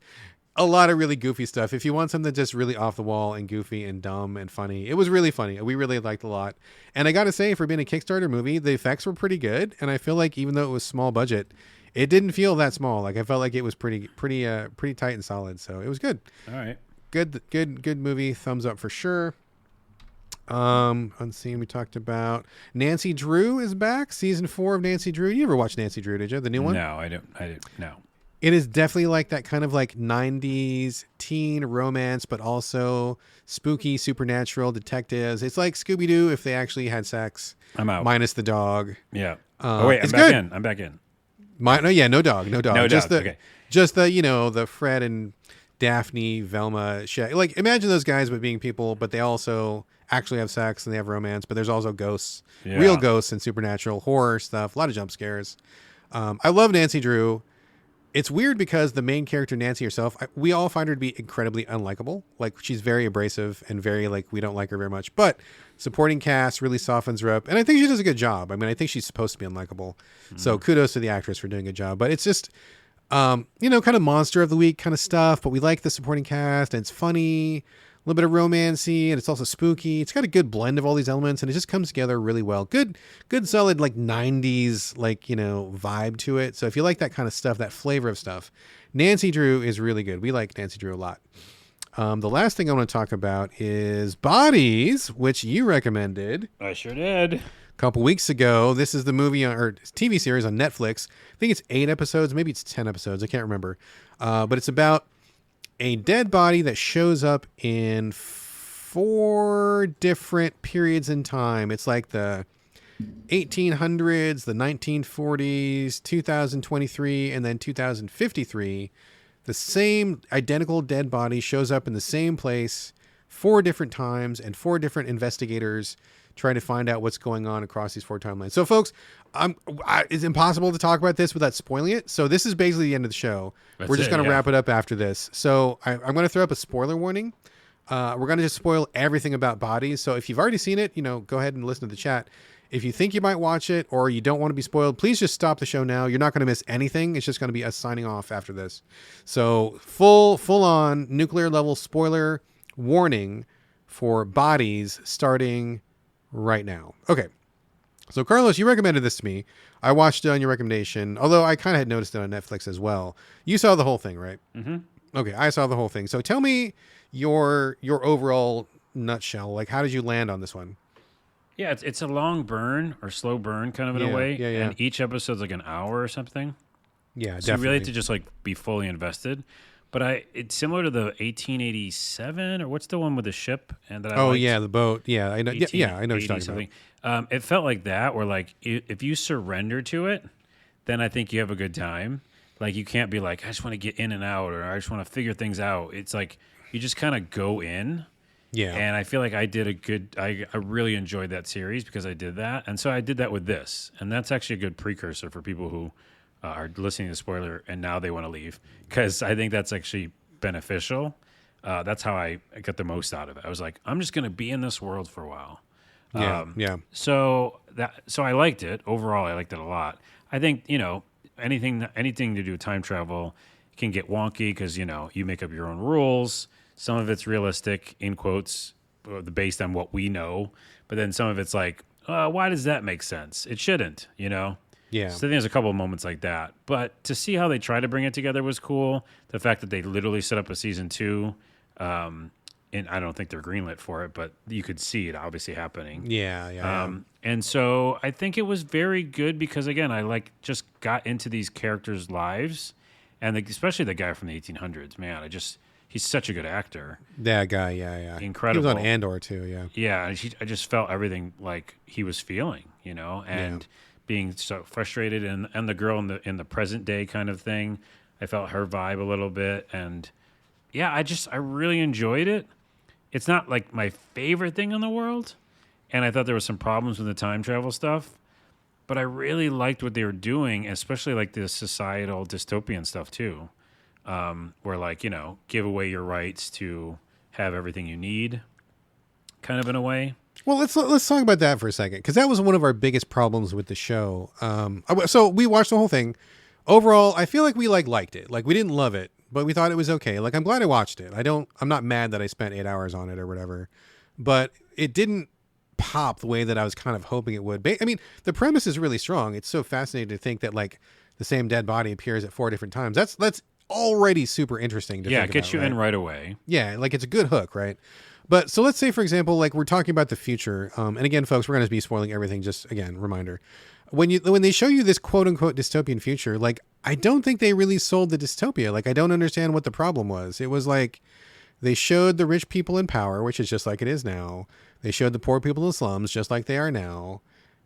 a lot of really goofy stuff. If you want something just really off the wall and goofy and dumb and funny, it was really funny. We really liked it a lot. And I got to say, for being a Kickstarter movie, the effects were pretty good. And I feel like even though it was small budget, it didn't feel that small. Like I felt like it was pretty tight and solid. So it was good. All right. Good movie. Thumbs up for sure. Unseen, we talked about. Nancy Drew is back. Season 4 of Nancy Drew. You ever watch Nancy Drew, did you? The new one? No, I didn't. No. It is definitely like that kind of like 90s teen romance, but also spooky, supernatural detectives. It's like Scooby-Doo if they actually had sex. I'm out. Minus the dog. Yeah. It's good. I'm back in. No dog. No just dog. Okay. Just the Fred and Daphne, Velma, like imagine those guys but being people, but they also actually have sex and they have romance, but there's also ghosts, real ghosts and supernatural horror stuff, a lot of jump scares. I love Nancy Drew. It's weird because the main character, Nancy herself, we all find her to be incredibly unlikable. Like she's very abrasive and very like, we don't like her very much, but supporting cast really softens her up. And I think she does a good job. I mean, I think she's supposed to be unlikable. So kudos to the actress for doing a good job, but it's just, kind of monster of the week kind of stuff, but we like the supporting cast and it's funny, a little bit of romancy, and it's also spooky. It's got a good blend of all these elements, and it just comes together really well. Good solid like 90s vibe to it. So if you like that kind of stuff, that flavor of stuff, Nancy Drew is really good. We like Nancy Drew a lot. The last thing I want to talk about is Bodies, which you recommended. I sure did. A couple weeks ago. This is the movie or TV series on Netflix. I think it's 8 episodes, maybe it's 10 episodes. I can't remember. But it's about a dead body that shows up in 4 different periods in time. It's like the 1800s, the 1940s, 2023, and then 2053. The same identical dead body shows up in the same place 4 different times, and 4 different investigators trying to find out what's going on across these 4 timelines. So, folks, it's impossible to talk about this without spoiling it. So this is basically the end of the show. We're just going to wrap it up after this. So I'm going to throw up a spoiler warning. We're going to just spoil everything about Bodies. So if you've already seen it, go ahead and listen to the chat. If you think you might watch it or you don't want to be spoiled, please just stop the show now. You're not going to miss anything. It's just going to be us signing off after this. So full on nuclear level spoiler warning for Bodies starting right now. Okay. So Carlos, you recommended this to me. I watched it on your recommendation, although I kind of had noticed it on Netflix as well. You saw the whole thing, right? Mm-hmm. Okay, I saw the whole thing. So tell me your overall nutshell. Like, how did you land on this one? Yeah, it's a long burn or slow burn kind of in a way. Yeah. And each episode's like an hour or something. Yeah, so definitely. you really have to just like be fully invested. But it's similar to the 1887 or what's the one with the ship and that I liked? Yeah, the boat. Yeah, I know. Yeah, I know what you're talking something. It felt like that, where like if you surrender to it, then I think you have a good time. Like you can't be like, I just want to get in and out, or I just want to figure things out. It's like you just kind of go in. Yeah. And I feel like I did I really enjoyed that series because I did that. And so I did that with this. And that's actually a good precursor for people who are listening to the spoiler and now they want to leave, because I think that's actually beneficial. That's how I got the most out of it. I was like, I'm just going to be in this world for a while. Yeah. So I liked it overall. I liked it a lot. I think anything to do with time travel can get wonky because you make up your own rules. Some of it's realistic in quotes, based on what we know, but then some of it's like, why does that make sense? It shouldn't, Yeah. So I think there's a couple of moments like that. But to see how they try to bring it together was cool. The fact that they literally set up a season 2. And I don't think they're greenlit for it, but you could see it obviously happening. Yeah. And so I think it was very good because, again, I just got into these characters' lives, and especially the guy from the 1800s. Man, he's such a good actor. That guy, yeah. Incredible. He was on Andor too, yeah. Yeah, and I just felt everything like he was feeling, and being so frustrated, and the girl in the present day kind of thing. I felt her vibe a little bit, and yeah, I really enjoyed it. It's not like my favorite thing in the world, and I thought there were some problems with the time travel stuff, but I really liked what they were doing, especially like the societal dystopian stuff too, where give away your rights to have everything you need, kind of in a way. Well, let's talk about that for a second, because that was one of our biggest problems with the show. So we watched the whole thing. Overall, I feel like we liked it. Like, we didn't love it, but we thought it was okay. Like, I'm glad I watched it. I'm not mad that I spent 8 hours on it or whatever, but it didn't pop the way that I was kind of hoping it would. I mean, the premise is really strong. It's so fascinating to think that like the same dead body appears at 4 different times. That's already super interesting to think about. Yeah, it gets you in right away. Yeah, like it's a good hook, right? But so let's say, for example, like we're talking about the future. And again, folks, we're going to be spoiling everything. Just again, reminder. When they show you this quote unquote dystopian future, like I don't think they really sold the dystopia. Like I don't understand what the problem was. It was like they showed the rich people in power, which is just like it is now. They showed the poor people in the slums, just like they are now.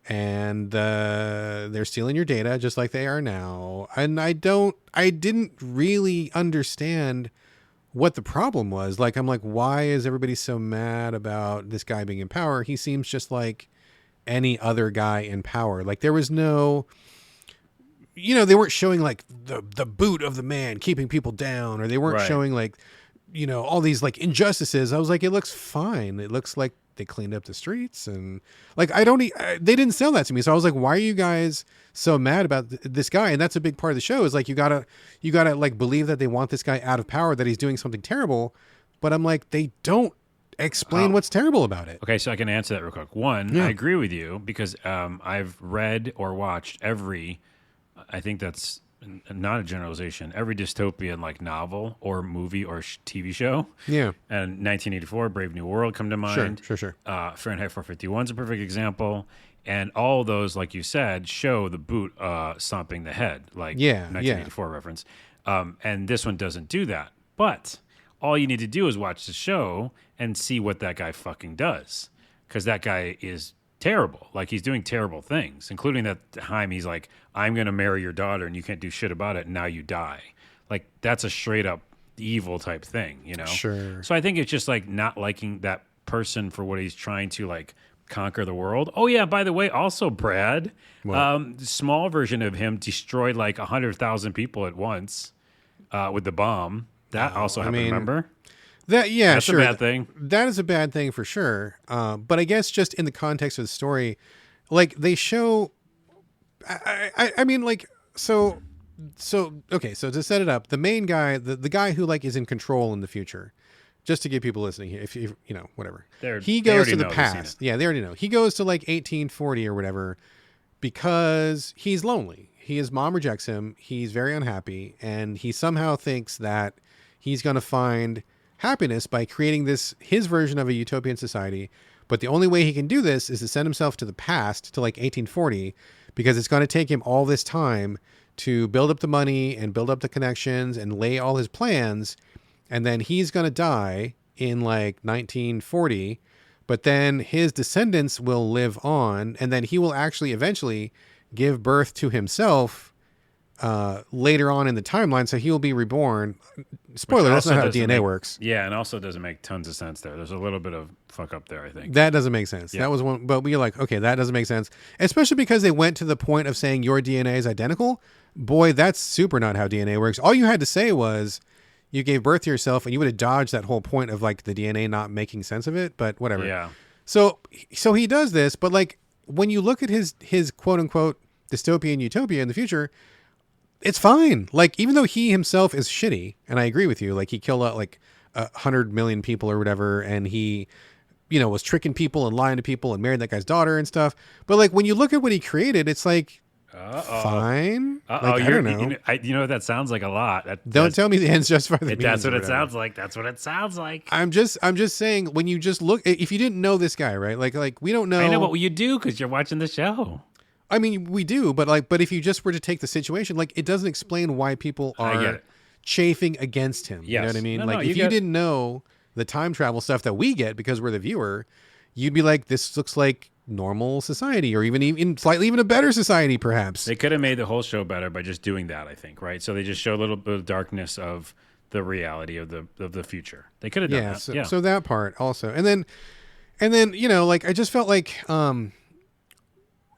And they're stealing your data, just like they are now. And I didn't really understand what the problem was. Like, I'm like, why is everybody so mad about this guy being in power? He seems just like any other guy in power. Like there was no, they weren't showing like the boot of the man keeping people down, or they weren't showing like, all these like injustices. I was like, it looks fine. It looks like they cleaned up the streets, and like, they didn't sell that to me. So I was like, why are you guys so mad about this guy? And that's a big part of the show, is like, you gotta like believe that they want this guy out of power, that he's doing something terrible. But I'm like, they don't explain what's terrible about it. Okay, so I can answer that real quick. One, I agree with you because I've read or watched I think that's not a generalization, every dystopian like novel or movie or TV show. Yeah. And 1984, Brave New World come to mind. Sure. Fahrenheit 451 is a perfect example. And all those, like you said, show the boot stomping the head, like 1984 reference. And this one doesn't do that. But all you need to do is watch the show and see what that guy fucking does. Because that guy is terrible. Like, he's doing terrible things, including that time he's like, I'm going to marry your daughter and you can't do shit about it, and now you die. Like, that's a straight up evil type thing, Sure. So I think it's just like not liking that person for what he's trying to like conquer the world. Oh yeah, by the way, also Brad, small version of him destroyed like 100,000 people at once with the bomb. That also happened, remember? That's a bad thing. That is a bad thing for sure. But I guess just in the context of the story, like they show, I mean, like, so okay. So to set it up, the main guy, the guy who like is in control in the future, just to get people listening here, if whatever, he goes to the past. Yeah, they already know. He goes to like 1840 or whatever because he's lonely. His mom rejects him. He's very unhappy, and he somehow thinks that he's going to find happiness by creating his version of a utopian society. But the only way he can do this is to send himself to the past, to like 1840, because it's going to take him all this time to build up the money and build up the connections and lay all his plans. And then he's going to die in like 1940, but then his descendants will live on, and then he will actually eventually give birth to himself later on in the timeline, so he'll be reborn. Spoiler, that's not how DNA works. Yeah, and also doesn't make tons of sense there. There's a little bit of fuck up there, I think. That doesn't make sense. That was one, but we're like, okay, that doesn't make sense. Especially because they went to the point of saying your DNA is identical. Boy, that's super not how DNA works. All you had to say was you gave birth to yourself, and you would have dodged that whole point of like the DNA not making sense of it, but whatever. Yeah. So he does this, but like when you look at his quote unquote dystopian utopia in the future, it's fine. Like, even though he himself is shitty, and I agree with you, like he killed out like 100 million people or whatever, and he, was tricking people and lying to people and married that guy's daughter and stuff. But like when you look at what he created, it's like fine. Like, I don't know. You know what that sounds like a lot. Don't tell me the ends justify the means. That's what it sounds like. That's what it sounds like. I'm just saying, when you just look, if you didn't know this guy, right? Like we don't know. I know what you do because you're watching the show. I mean, we do, but if you just were to take the situation, like it doesn't explain why people are chafing against him. Yes. You know what I mean? If you didn't know the time travel stuff that we get because we're the viewer, you'd be like, this looks like normal society, or even slightly even a better society, perhaps. They could have made the whole show better by just doing that, I think, right? So they just show a little bit of darkness of the reality of the future. They could have done that. So that part also, and then I just felt like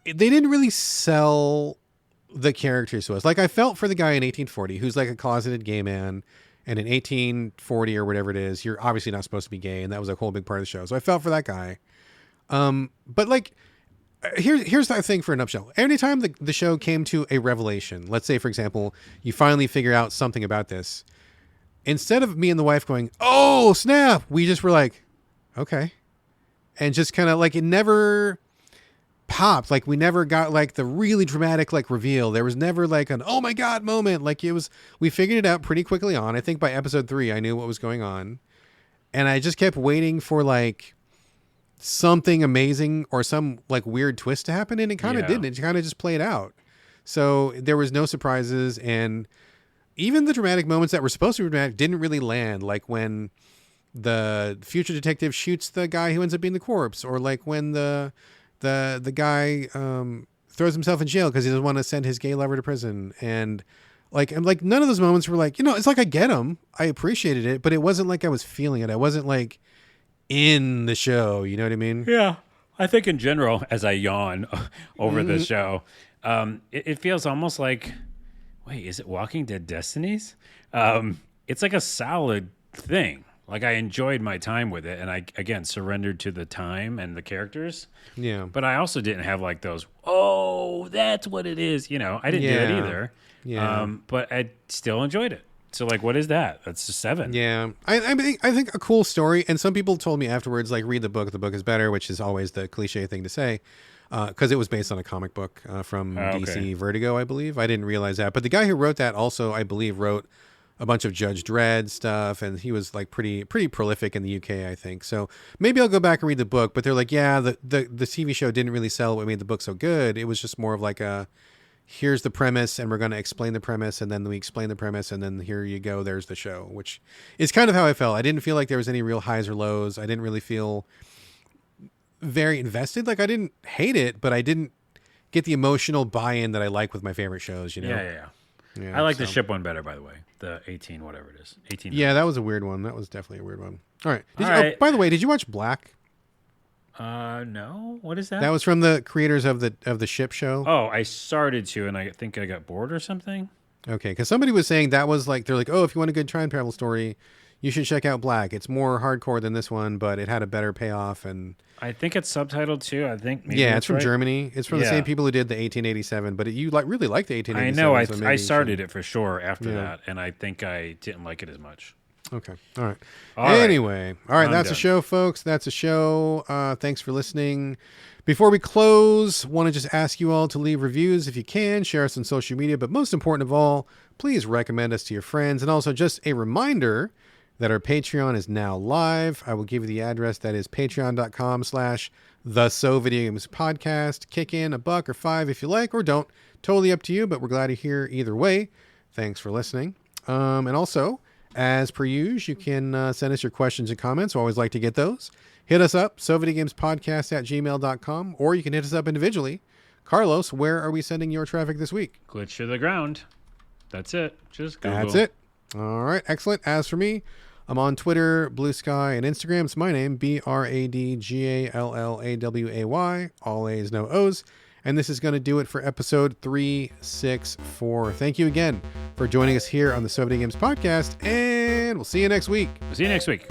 they didn't really sell the characters to us. Like I felt for the guy in 1840 who's like a closeted gay man, and in 1840 or whatever it is, you're obviously not supposed to be gay, and that was a whole big part of the show. So I felt for that guy. But like, here's the thing for a nutshell. Anytime the show came to a revelation, let's say for example, you finally figure out something about this, instead of me and the wife going, "Oh snap," we just were like, "Okay," and just kind of like it never popped. Like we never got like the really dramatic like reveal. There was never like an "oh my god" moment. Like we figured it out pretty quickly on. I think by episode 3 I knew what was going on, and I just kept waiting for like something amazing or some like weird twist to happen, and it kind of didn't. It kind of just played out. So there was no surprises, and even the dramatic moments that were supposed to be dramatic didn't really land. Like when the future detective shoots the guy who ends up being the corpse, or like when the guy throws himself in jail because he doesn't want to send his gay lover to prison, and like none of those moments were like, it's like I get them, I appreciated it, but it wasn't like I was feeling it. I wasn't like in the show, you know what I mean? Yeah, I think in general, as I yawn over the show, it feels almost like, wait, is it Walking Dead Destinies? It's like a solid thing. Like I enjoyed my time with it, and I again surrendered to the time and the characters. Yeah, but I also didn't have like those, oh, that's what it is. I didn't do it either. Yeah, but I still enjoyed it. So like, what is that? That's a 7. Yeah, I think a cool story. And some people told me afterwards, like, read the book. The book is better, which is always the cliche thing to say, because it was based on a comic book from DC Vertigo, I believe. I didn't realize that, but the guy who wrote that also, I believe, wrote a bunch of Judge Dredd stuff, and he was like pretty prolific in the UK, I think. So maybe I'll go back and read the book. But they're like, yeah, the TV show didn't really sell what made the book so good. It was just more of like here's the premise, and we're going to explain the premise, and then we explain the premise, and then here you go, there's the show, which is kind of how I felt. I didn't feel like there was any real highs or lows. I didn't really feel very invested. Like I didn't hate it, but I didn't get the emotional buy-in that I like with my favorite shows, Yeah. I like the ship one better, by the way. The 18, whatever it is. 18. Yeah, that was a weird one. That was definitely a weird one. All right. Oh, by the way, did you watch Black? No. What is that? That was from the creators of the ship show. Oh, I started to, and I think I got bored or something. Okay, because somebody was saying that was like, they're like, oh, if you want a good time travel story, you should check out Black. It's more hardcore than this one, but it had a better payoff. And I think it's subtitled too. I think maybe it's from Germany. It's from the same people who did the 1887. But you really like the 1887. I know. So I started it for sure after that, and I think I didn't like it as much. Okay. All right. Anyway. All right. That's a show, folks. That's a show. Thanks for listening. Before we close, want to just ask you all to leave reviews if you can. Share us on social media. But most important of all, please recommend us to your friends. And also just a reminder that our Patreon is now live. I will give you the address. That is patreon.com/the Podcast. Kick in $1 or $5 if you like, or don't. Totally up to you, but we're glad to hear either way. Thanks for listening. And also, as per usual, you can send us your questions and comments. We always like to get those. Hit us up, sovideogamespodcast@gmail.com, or you can hit us up individually. Carlos, where are we sending your traffic this week? Glitch to the ground. That's it. Just Google. That's it. All right. Excellent. As for me, I'm on Twitter, Blue Sky, and Instagram. It's my name, BradGallaway. All A's, no O's. And this is going to do it for episode 364. Thank you again for joining us here on the So Video Games podcast, and we'll see you next week. See you next week.